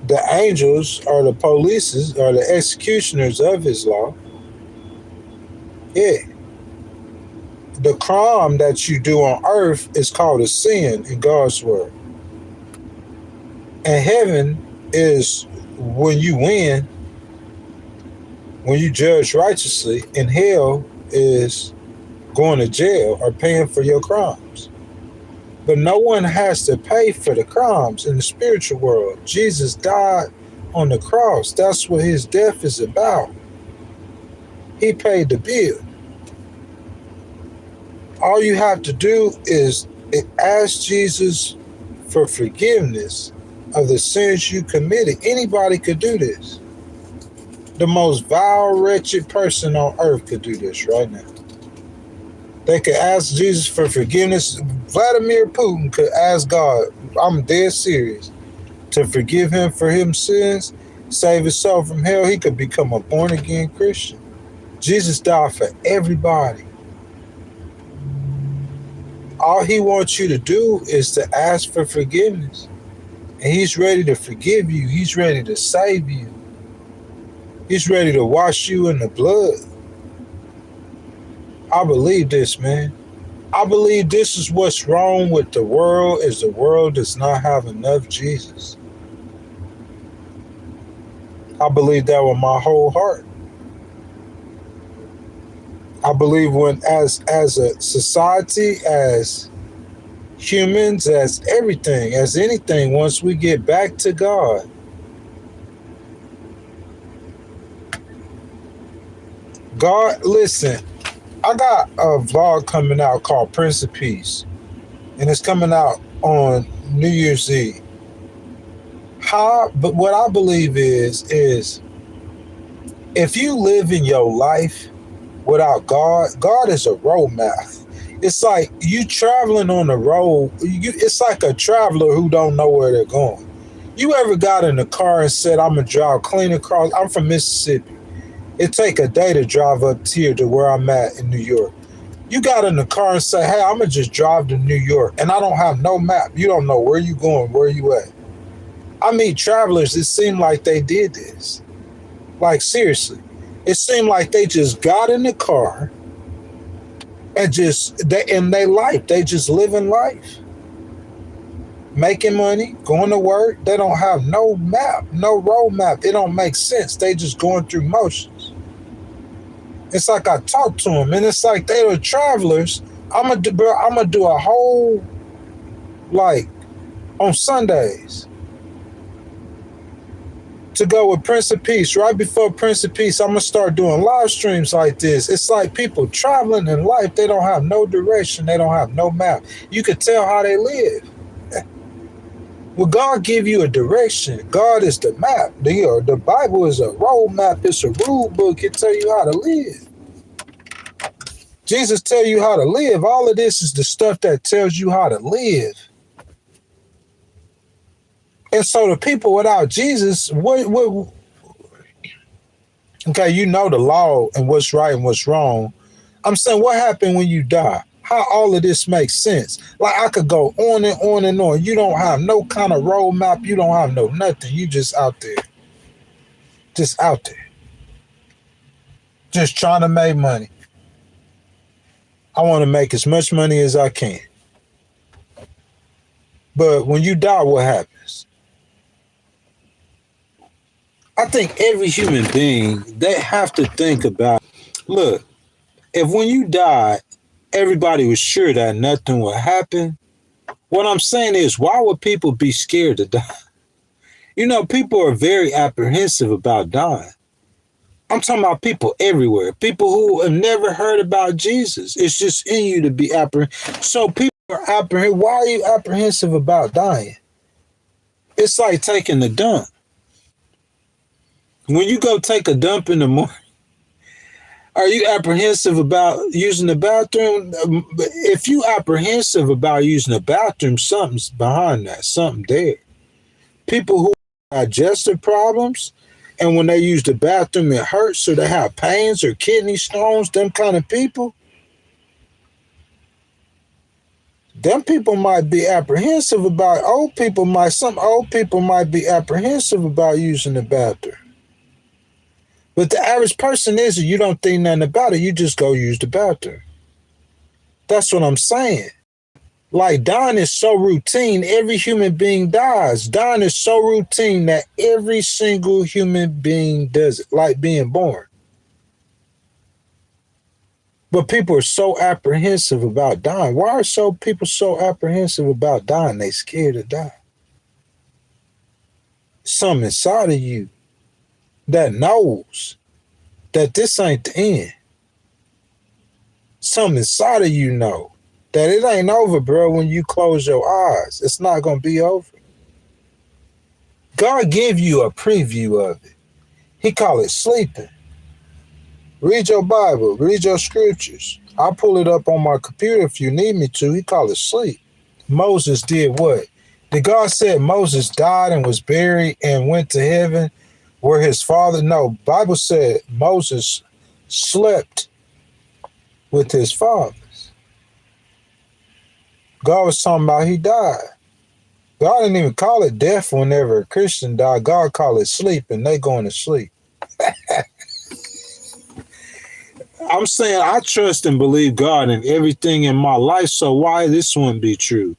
The angels are the police, are the executioners of his law. Yeah. The crime that you do on earth is called a sin in God's word. And heaven is when you win, when you judge righteously, and hell is going to jail or paying for your crimes. But no one has to pay for the crimes in the spiritual world. Jesus died on the cross. That's what his death is about. He paid the bill. All you have to do is ask Jesus for forgiveness of the sins you committed. Anybody could do this. The most vile, wretched person on earth could do this right now. They could ask Jesus for forgiveness. Vladimir Putin could ask God. I'm dead serious. to forgive him for his sins, save his soul from hell, he could become a born again Christian. Jesus died for everybody. All he wants you to do is to ask for forgiveness. And he's ready to forgive you. He's ready to save you. He's ready to wash you in the blood. I believe this, man. I believe this is what's wrong with the world, is the world does not have enough Jesus. I believe that with my whole heart. I believe when as a society, as humans, as everything, as anything, once we get back to God, listen, I got a vlog coming out called Prince of Peace, and it's coming out on New Year's Eve. But what I believe is if you live in your life without God, God is a roadmap. It's like you traveling on the road. It's like a traveler who don't know where they're going. You ever got in the car and said, I'm going to drive clean across? I'm from Mississippi. It take a day to drive up here to where I'm at in New York. You got in the car and say, hey, I'm going to just drive to New York, and I don't have no map. You don't know where you going, where you at. I meet travelers, it seemed like they did this. Like, seriously. It seemed like they just got in the car and in their life, they just living life. Making money, going to work. They don't have no map, no road map. It don't make sense. They just going through motions. It's like I talk to them, and it's like they were travelers. I'm gonna do a whole, like, on Sundays to go with Prince of Peace. Right before Prince of Peace, I'm gonna start doing live streams like this. It's like people traveling in life. They don't have no direction. They don't have no map. You could tell how they live. Well, God give you a direction. God is the map. The Bible is a road map. It's a rule book. It tell you how to live. Jesus tell you how to live. All of this is the stuff that tells you how to live. And so the people without Jesus, okay, you know the law and what's right and what's wrong. I'm saying, what happened when you die? How all of this makes sense? Like, I could go on and on and on. You don't have no kind of roadmap. You don't have no nothing. You just out there. Just out there. Just trying to make money. I want to make as much money as I can. But when you die, what happens? I think every human being, they have to think about, look, if when you die, everybody was sure that nothing would happen. What I'm saying is, why would people be scared to die? You know, people are very apprehensive about dying. I'm talking about people everywhere. People who have never heard about Jesus. It's just in you to be apprehensive. So people are apprehensive. Why are you apprehensive about dying? It's like taking a dump. When you go take a dump in the morning, are you apprehensive about using the bathroom? If you apprehensive about using the bathroom, something's behind that, something there. People who have digestive problems, and when they use the bathroom, it hurts, or they have pains or kidney stones, them kind of people, them people might be apprehensive about, some old people might be apprehensive about using the bathroom. But the average person isn't. You don't think nothing about it. You just go use the bathroom. That's what I'm saying. Like, dying is so routine. Every human being dies. Dying is so routine that every single human being does it, like being born. But people are so apprehensive about dying. Why are people so apprehensive about dying? They scared to die. Something inside of you that knows that this ain't the end. Something inside of you know that it ain't over, bro, when you close your eyes. It's not going to be over. God gave you a preview of it. He call it sleeping. Read your Bible. Read your scriptures. I'll pull it up on my computer if you need me to. He call it sleep. Moses did what? Did God said Moses died and was buried and went to heaven where his father? No, Bible said Moses slept with his fathers. God was talking about he died. God didn't even call it death whenever a Christian died. God called it sleep, and they going to sleep. I'm saying I trust and believe God in everything in my life, so why this wouldn't be true?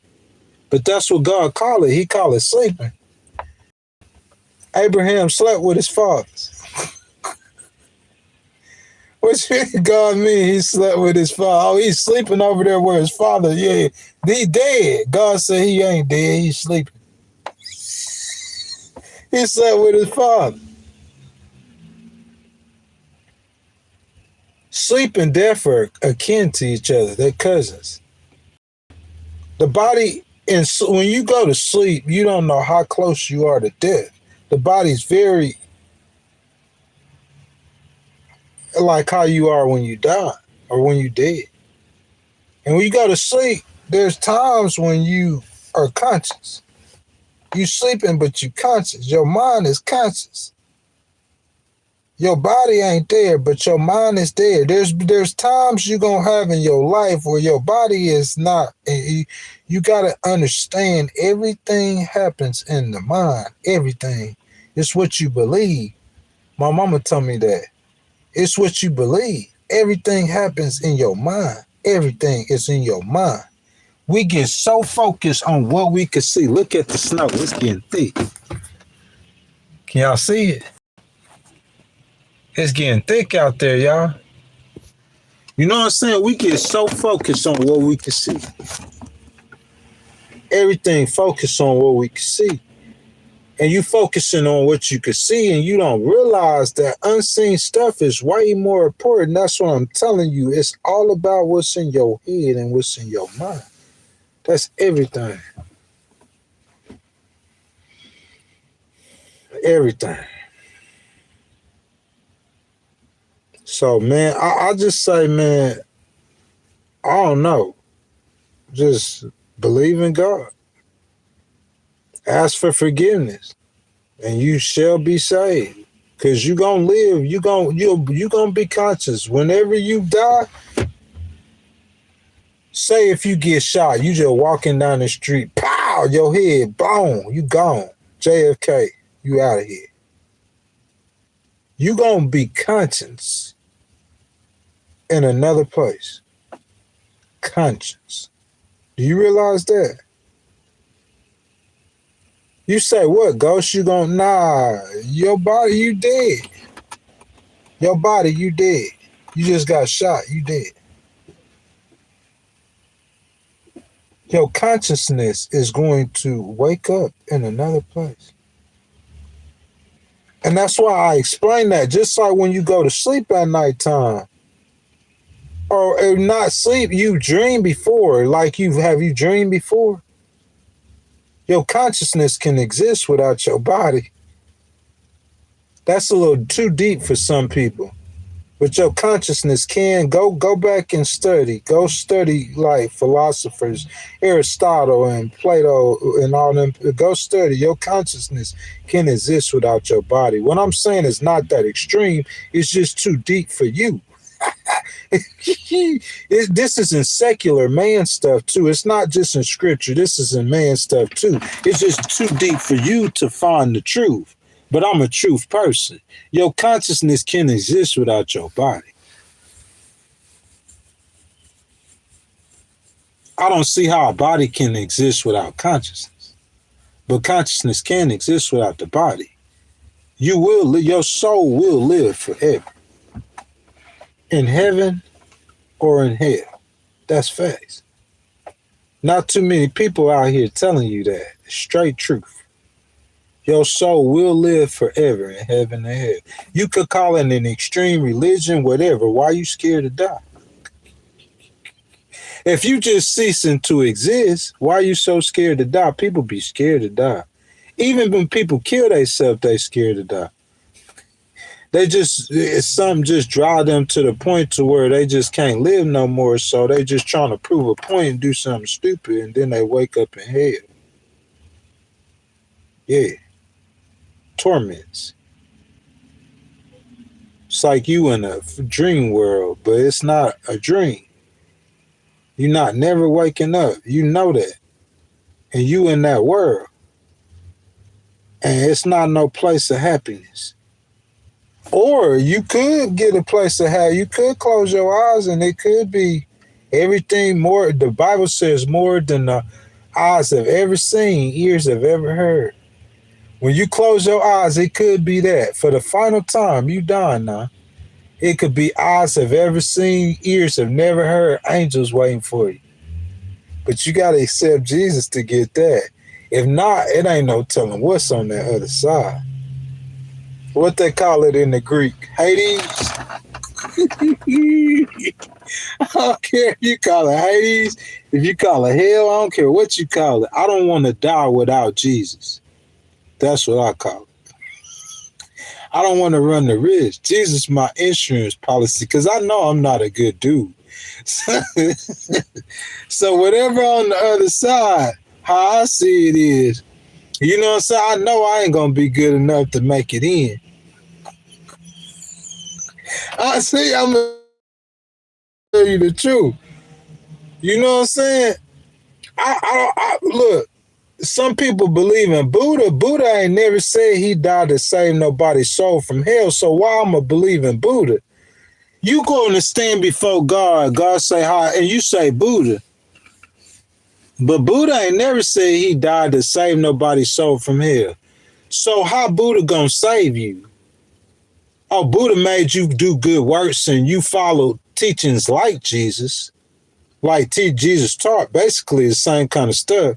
But that's what God called it. He called it sleeping. Abraham slept with his fathers. What God mean he slept with his father? Oh, he's sleeping over there where his father, yeah, he dead. God said he ain't dead, he's sleeping. He slept with his father. Sleep and death are akin to each other. They're cousins. The body, and when you go to sleep, you don't know how close you are to death. The body's very like how you are when you die or when you dead. And when you go to sleep, there's times when you are conscious. You sleeping, but you conscious. Your mind is conscious. Your body ain't there, but your mind is there. There's times you're going to have in your life where your body is not. You got to understand everything happens in the mind. Everything. It's what you believe. My mama told me that. It's what you believe. Everything happens in your mind. Everything is in your mind. We get so focused on what we can see. Look at the snow. It's getting thick. Can y'all see it? It's getting thick out there, y'all. You know what I'm saying? We get so focused on what we can see. Everything focused on what we can see. And you focusing on what you can see, and you don't realize that unseen stuff is way more important. That's what I'm telling you. It's all about what's in your head and what's in your mind. That's everything. Everything. So, man, I just say, man, I don't know. Just believe in God. Ask for forgiveness, and you shall be saved. Because you're going to live. You're gonna be conscious. Whenever you die, say if you get shot, you just walking down the street, pow, your head, boom, you gone. JFK, you out of here. You going to be conscious in another place. Conscience. Do you realize that? You say, what, Ghost? You gonna, nah, your body, you dead. Your body, you dead. You just got shot, you dead. Your consciousness is going to wake up in another place. And that's why I explain that. Just like when you go to sleep at nighttime, or not sleep, you dream before. Like have you dreamed before? Your consciousness can exist without your body. That's a little too deep for some people. But your consciousness can go back and study. Go study like philosophers, Aristotle and Plato and all them. Go study. Your consciousness can exist without your body. What I'm saying is not that extreme. It's just too deep for you. This is in secular man stuff too. It's not just in scripture. This is in man stuff too. It's just too deep for you to find the truth. But I'm a truth person. Your consciousness can exist without your body. I don't see how a body can exist without consciousness. But consciousness can exist without the body. Your soul will live forever. In heaven or in hell. That's facts. Not too many people out here telling you that. Straight truth. Your soul will live forever in heaven and hell. You could call it an extreme religion, whatever. Why are you scared to die? If you just ceasing to exist, why are you so scared to die? People be scared to die. Even when people kill themselves, they scared to die. Something just drive them to the point to where they just can't live no more. So they just trying to prove a point and do something stupid, and then they wake up in hell. Yeah, torments. It's like you in a dream world, but it's not a dream. You're not never waking up. You know that. And you in that world. And it's not no place of happiness. Or you could get a place to have, you could close your eyes and it could be everything more. The Bible says more than the eyes have ever seen, ears have ever heard. When you close your eyes, it could be that. For the final time, you dying now. It could be eyes have ever seen, ears have never heard, angels waiting for you. But you got to accept Jesus to get that. If not, it ain't no telling what's on that other side. What they call it in the Greek, Hades. I don't care if you call it Hades, if you call it hell, I don't care what you call it. I don't want to die without Jesus. That's what I call it. I don't want to run the risk. Jesus is my insurance policy because I know I'm not a good dude. So whatever on the other side, how I see it is, you know what I'm saying? I know I ain't going to be good enough to make it in. I see, I'm going to tell you the truth. You know what I'm saying? I look, some people believe in Buddha. Buddha ain't never said he died to save nobody's soul from hell. So why I'm going to believe in Buddha? You going to stand before God, God say hi, and you say Buddha. But Buddha ain't never said he died to save nobody's soul from hell. So how Buddha gonna save you? Oh, Buddha made you do good works and you followed teachings like Jesus, like Jesus taught, basically the same kind of stuff.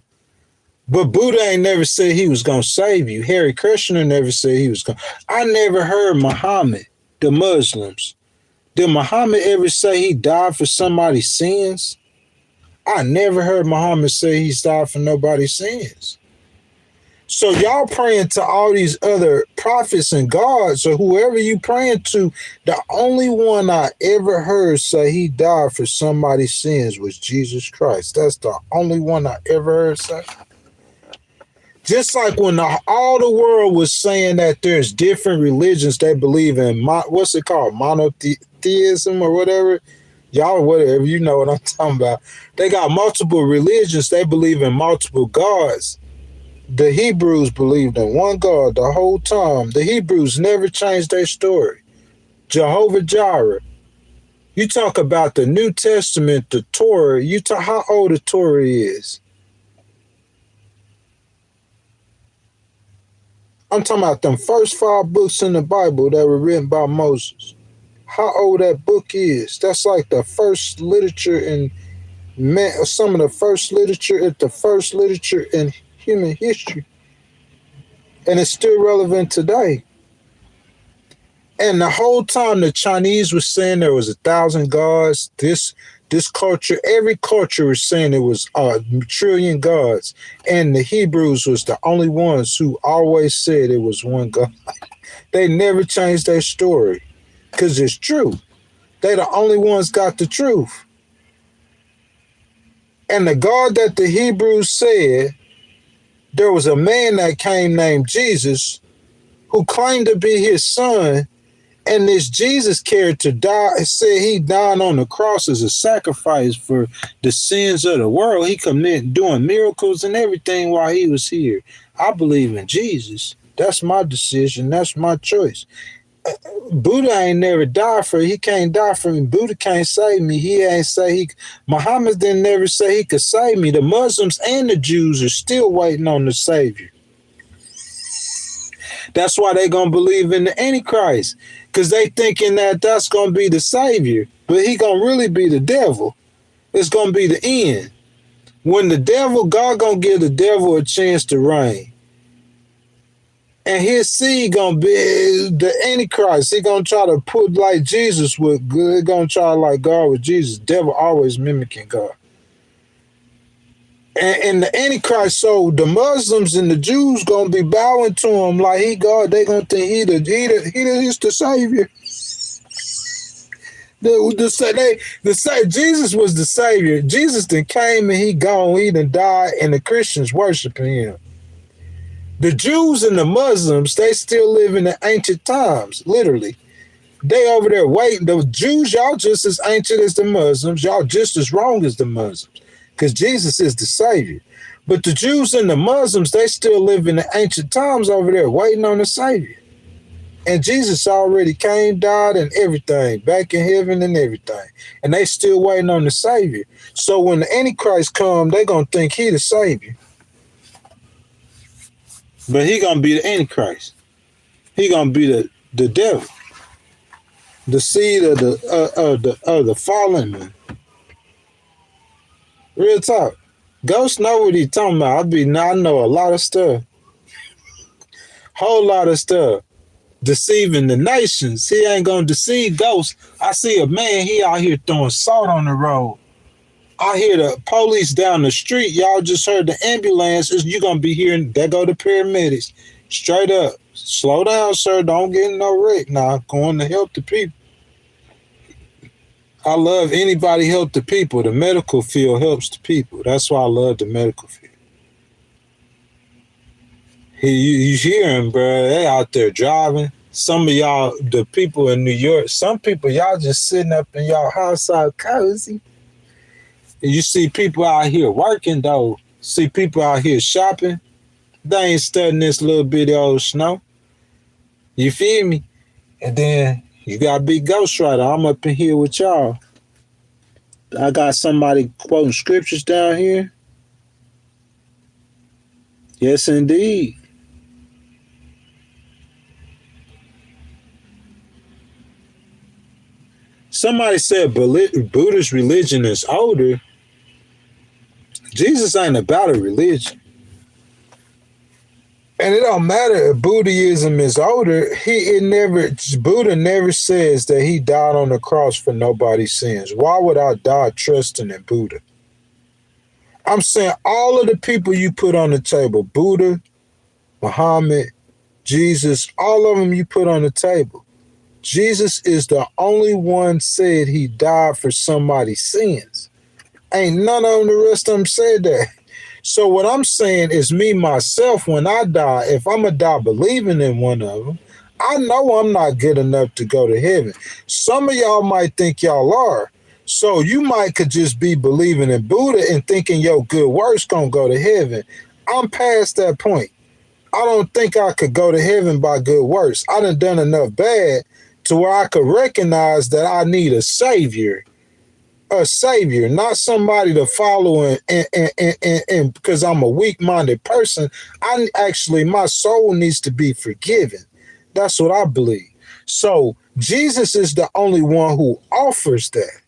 But Buddha ain't never said he was gonna save you. Hare Krishna never said he was gonna. I never heard Muhammad, the Muslims. Did Muhammad ever say he died for somebody's sins? I never heard Muhammad say he's died for nobody's sins. So y'all praying to all these other prophets and gods or whoever you praying to, the only one I ever heard say he died for somebody's sins was Jesus Christ. That's the only one I ever heard say. Just like when all the world was saying that there's different religions they believe in, what's it called? Monotheism or whatever? Y'all, whatever, you know what I'm talking about. They got multiple religions. They believe in multiple gods. The Hebrews believed in one God the whole time. The Hebrews never changed their story. Jehovah Jireh. You talk about the New Testament, the Torah. You talk how old the Torah is. I'm talking about them first 5 books in the Bible that were written by Moses. How old that book is. That's like the first literature in some of the first literature, it's the first literature in human history. And it's still relevant today. And the whole time the Chinese was saying there was 1,000 gods, this culture, every culture was saying it was a trillion gods. And the Hebrews was the only ones who always said it was one God. They never changed their story. Because it's true. They the only ones got the truth. And the God that the Hebrews said, there was a man that came named Jesus who claimed to be his son. And this Jesus character said he died on the cross as a sacrifice for the sins of the world. He committed doing miracles and everything while he was here. I believe in Jesus. That's my decision. That's my choice. Buddha ain't never died for he can't die for me. Buddha can't save me. He ain't say Muhammad didn't never say he could save me. The Muslims and the Jews are still waiting on the Savior. That's why they gonna believe in the Antichrist, because they thinking that that's gonna be the Savior, but he gonna really be the devil. It's gonna be the end. When the devil, God gonna give the devil a chance to reign. And his seed gonna be the Antichrist. He gonna try to put like Jesus with good. He gonna try like God with Jesus. Devil always mimicking God. And the Antichrist, so the Muslims and the Jews gonna be bowing to him like he God. They gonna think he's the Savior. Jesus was the Savior. Jesus then came and he gone. He done died, and the Christians worshiping him. The Jews and the Muslims, they still live in the ancient times, literally. They over there waiting. The Jews, y'all just as ancient as the Muslims. Y'all just as wrong as the Muslims because Jesus is the Savior. But the Jews and the Muslims, they still live in the ancient times over there waiting on the Savior. And Jesus already came, died, and everything, back in heaven and everything. And they still waiting on the Savior. So when the Antichrist come, they going to think he the Savior. But he going to be the Antichrist. He going to be the devil. The seed of the fallen man. Real talk. Ghost know what he talking about. I know a lot of stuff. Whole lot of stuff. Deceiving the nations. He ain't gonna deceive Ghost. I see a man, he out here throwing salt on the road. I hear the police down the street. Y'all just heard the ambulance. You gonna be hearing, there go the paramedics. Straight up. Slow down, sir. Don't get in no wreck now. Going to help the people. I love anybody help the people. The medical field helps the people. That's why I love the medical field. You hear him, bro. They out there driving. Some of y'all, the people in New York, some people, y'all just sitting up in y'all house all cozy. And you see people out here working, though. See people out here shopping. They ain't studying this little bitty old snow. You feel me? And then you got big ghostwriter. I'm up in here with y'all. I got somebody quoting scriptures down here. Yes, indeed. Somebody said Buddhist religion is older. Jesus ain't about a religion. And it don't matter if Buddhism is older. Buddha never says that he died on the cross for nobody's sins. Why would I die trusting in Buddha? I'm saying all of the people you put on the table, Buddha, Muhammad, Jesus, all of them you put on the table. Jesus is the only one said he died for somebody's sins. Ain't none of them, the rest of them said that. So what I'm saying is me, myself, when I die, if I'm going to die believing in one of them, I know I'm not good enough to go to heaven. Some of y'all might think y'all are. So you could just be believing in Buddha and thinking your good works going to go to heaven. I'm past that point. I don't think I could go to heaven by good works. I done enough bad to where I could recognize that I need a savior, not somebody to follow and because I'm a weak-minded person. My soul needs to be forgiven. That's what I believe. So Jesus is the only one who offers that.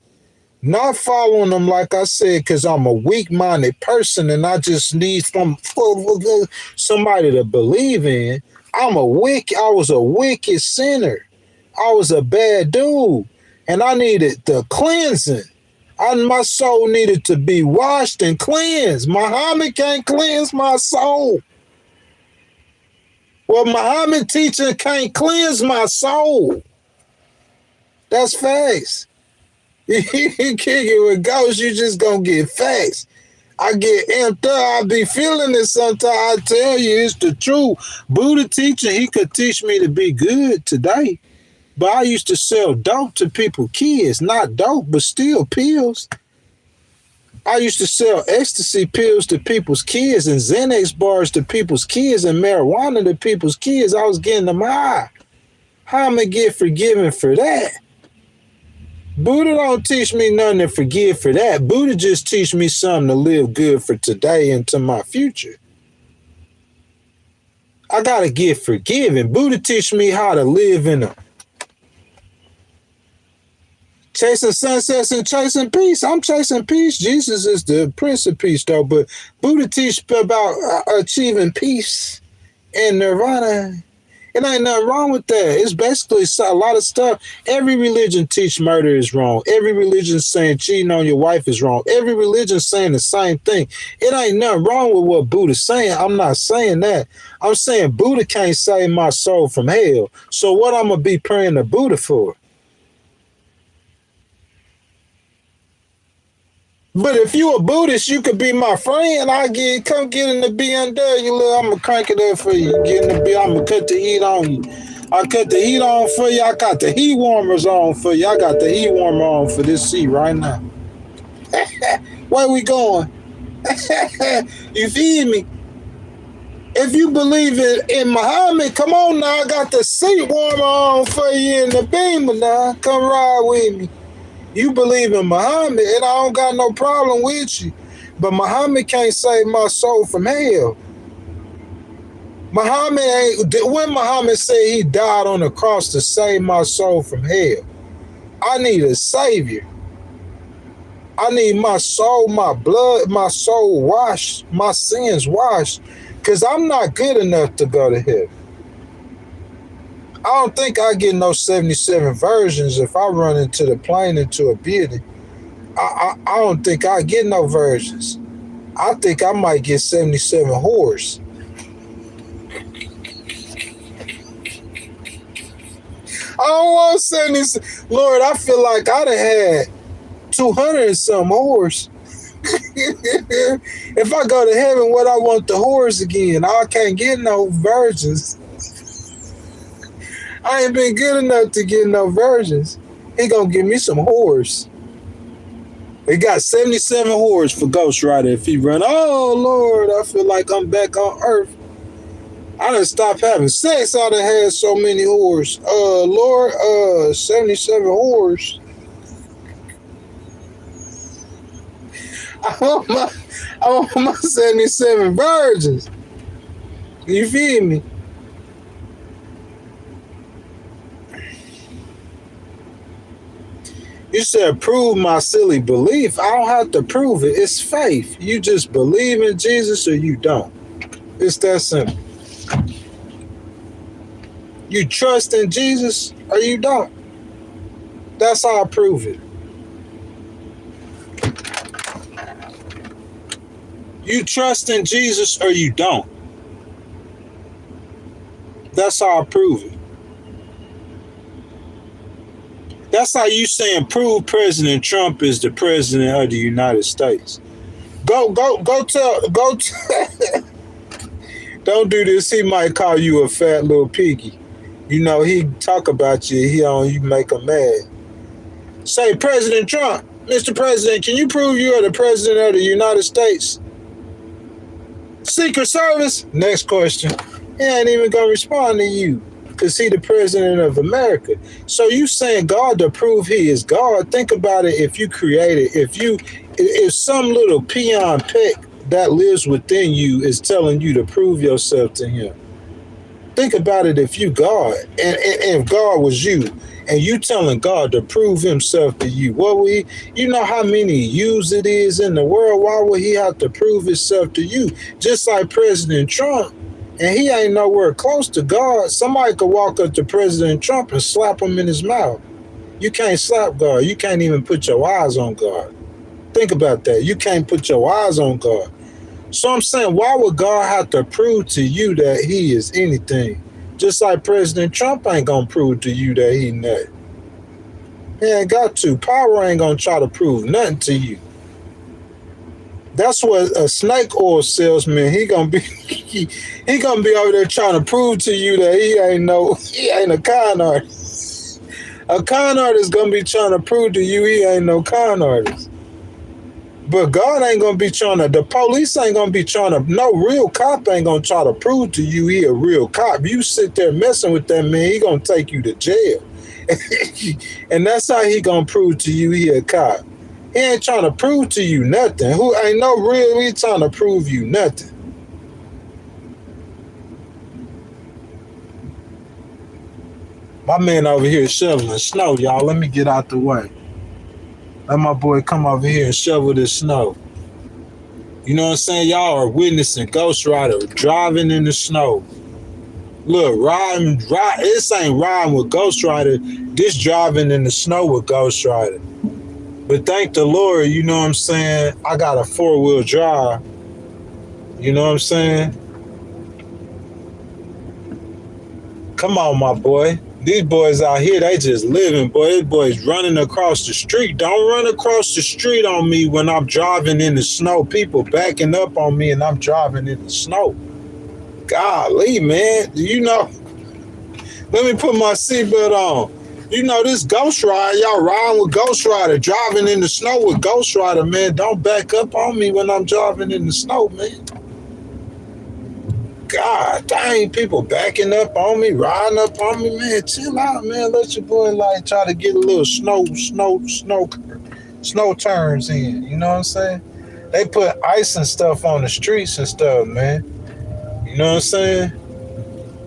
Not following them, like I said, because I'm a weak-minded person and I just need somebody to believe in. I was a wicked sinner. I was a bad dude, and I needed the cleansing. My soul needed to be washed and cleansed. Muhammad can't cleanse my soul. Well, Muhammad teaching can't cleanse my soul. That's facts. You kick it with ghosts, you just gonna get facts. I get amped up. I be feeling it sometimes. I tell you, it's the truth. Buddha teaching, he could teach me to be good today. But I used to sell dope to people's kids. Not dope, but still pills. I used to sell ecstasy pills to people's kids and Xanax bars to people's kids and marijuana to people's kids. I was getting them high. How am I going to get forgiven for that? Buddha don't teach me nothing to forgive for that. Buddha just teach me something to live good for today and to my future. I got to get forgiven. Buddha teach me how to live in a chasing sunsets and chasing peace. I'm chasing peace. Jesus is the Prince of Peace, though. But Buddha teach about achieving peace and nirvana. It ain't nothing wrong with that. It's basically a lot of stuff. Every religion teach murder is wrong. Every religion saying cheating on your wife is wrong. Every religion saying the same thing. It ain't nothing wrong with what Buddha's saying. I'm not saying that. I'm saying Buddha can't save my soul from hell. So what I'm going to be praying to Buddha for? But if you a Buddhist, you could be my friend. Come get in the BMW. Look, I'm gonna crank it up for you. Get in the B. I'm gonna cut the heat on you. I cut the heat on for you. I got the heat warmers on for you. I got the heat warmer on for this seat right now. Where we going? You feel me? If you believe in Muhammad, come on now. I got the seat warmer on for you in the Beamer now. Come ride with me. You believe in Muhammad, and I don't got no problem with you. But Muhammad can't save my soul from hell. Muhammad ain't. When Muhammad said he died on the cross to save my soul from hell, I need a savior. I need my soul, my blood, my soul washed, my sins washed, because I'm not good enough to go to heaven. I don't think I get no 77 versions if I run into the plane into a building. I don't think I get no versions. I think I might get 77 whores. I don't want 77. Lord, I feel like I'd have had 200 and some whores. If I go to heaven, what I want the whores again? I can't get no virgins. I ain't been good enough to get no virgins. He gonna give me some whores. He got 77 whores for Ghost Rider if he run. Oh Lord, I feel like I'm back on Earth. I done stopped having sex. I done had so many whores. Lord, 77 whores. I want my 77 virgins. You feel me? You said prove my silly belief. I don't have to prove it. It's faith. You just believe in Jesus or you don't. It's that simple. You trust in Jesus or you don't. That's how I prove it. You trust in Jesus or you don't. That's how I prove it. That's how you saying prove President Trump is the president of the United States. Go tell. Don't do this. He might call you a fat little piggy. You know, he talk about you. You make him mad. Say, President Trump, Mr. President, can you prove you are the president of the United States? Secret Service. Next question. He ain't even gonna respond to you because he the president of America. So you saying God to prove he is God? Think about it. If you created, if some little peon peck that lives within you is telling you to prove yourself to him. Think about it. If you God and if God was you and you telling God to prove himself to you, what would he, you know how many yous it is in the world? Why would he have to prove himself to you? Just like President Trump, and he ain't nowhere close to God. Somebody could walk up to President Trump and slap him in his mouth. You can't slap God. You can't even put your eyes on God. Think about that. You can't put your eyes on God. So I'm saying, why would God have to prove to you that he is anything? Just like President Trump ain't gonna prove to you that he nothing. He ain't got to. Power ain't gonna try to prove nothing to you. That's what a snake oil salesman, he gonna be over there trying to prove to you that he ain't a con artist. A con artist gonna be trying to prove to you he ain't no con artist. But God ain't gonna be trying to, the police ain't gonna be trying to, no real cop ain't gonna try to prove to you he a real cop. You sit there messing with that man, he gonna take you to jail. And that's how he gonna prove to you he a cop. He ain't trying to prove to you nothing. Who ain't no real, he trying to prove you nothing. My man over here shoveling snow, y'all. Let me get out the way. Let my boy come over here and shovel this snow. You know what I'm saying? Y'all are witnessing Ghost Rider driving in the snow. Look, this ain't riding with Ghost Rider. This driving in the snow with Ghost Rider. But thank the Lord, you know what I'm saying? I got a 4-wheel drive. You know what I'm saying? Come on, my boy. These boys out here, they just living, boy. These boys running across the street. Don't run across the street on me when I'm driving in the snow. People backing up on me and I'm driving in the snow. Golly, man. You know, let me put my seatbelt on. You know, this Ghost Rider, y'all riding with Ghost Rider, driving in the snow with Ghost Rider, man. Don't back up on me when I'm driving in the snow, man. God dang, people backing up on me, riding up on me, man. Chill out, man. Let your boy like try to get a little snow turns in. You know what I'm saying? They put ice and stuff on the streets and stuff, man. You know what I'm saying?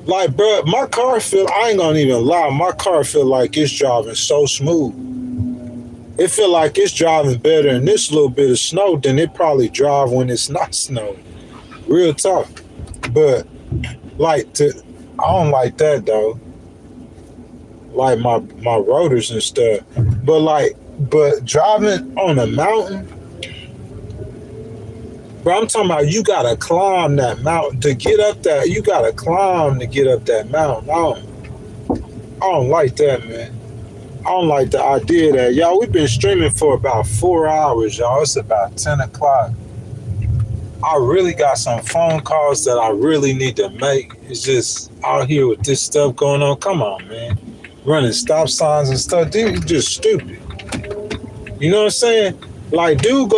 Like, bro, my car I ain't gonna even lie, my car feel like it's driving so smooth. It feel like it's driving better in this little bit of snow than it probably drive when it's not snowing. Real talk. But I don't like that though. Like my rotors and stuff. But driving on a mountain, bro, I'm talking about you gotta climb that mountain to get up that. You gotta climb to get up that mountain. I don't like that, man. I don't like the idea of that. Y'all, we've been streaming for about 4 hours, y'all. It's about 10 o'clock. I really got some phone calls that I really need to make. It's just out here with this stuff going on. Come on, man. Running stop signs and stuff. These just stupid. You know what I'm saying? Like, dude,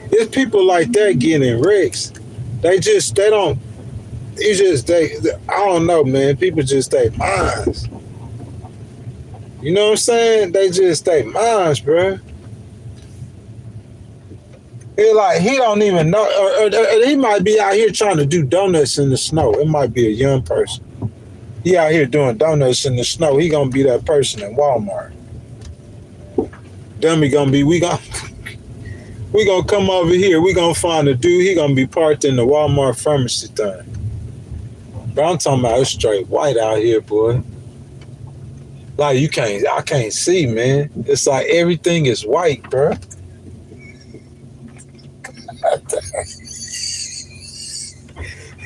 there's people like that getting in wrecks. I don't know, man. People just stay minds. You know what I'm saying? They just stay minds, bro. It's like he don't even know, or he might be out here trying to do donuts in the snow. It might be a young person. He out here doing donuts in the snow. He gonna be that person in Walmart. Dummy gonna be, we gonna come over here. We gonna find a dude. He gonna be parked in the Walmart pharmacy thing. But I'm talking about it's straight white out here, boy. Like I can't see, man. It's like everything is white, bro.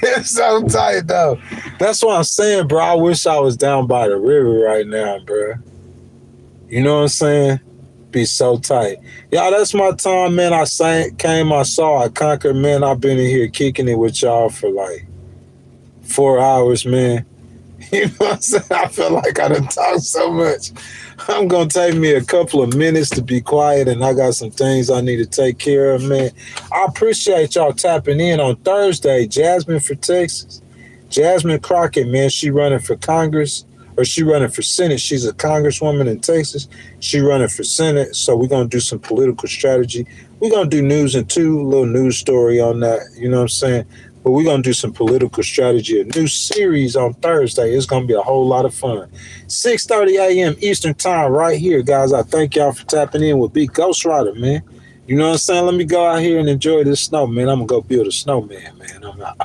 It's so tight though. That's what I'm saying, bro. I wish I was down by the river right now, bro. You know what I'm saying? Be so tight. Y'all, that's my time, man. I saw, I conquered, man. I've been in here kicking it with y'all for like 4 hours, man. You know what I'm saying? I feel like I done talked so much. I'm going to take me a couple of minutes to be quiet, and I got some things I need to take care of, man. I appreciate y'all tapping in on Thursday. Jasmine for Texas. Jasmine Crockett, man, she running for Congress, or she running for Senate. She's a congresswoman in Texas. She running for Senate, so we're going to do some political strategy. We're going to do news and a little news story on that, you know what I'm saying? But we're going to do some political strategy, a new series on Thursday. It's going to be a whole lot of fun. 6:30 a.m. Eastern time right here, guys. I thank y'all for tapping in with Big Ghost Rider, man. You know what I'm saying? Let me go out here and enjoy this snow, man. I'm going to go build a snowman, man. I'm out.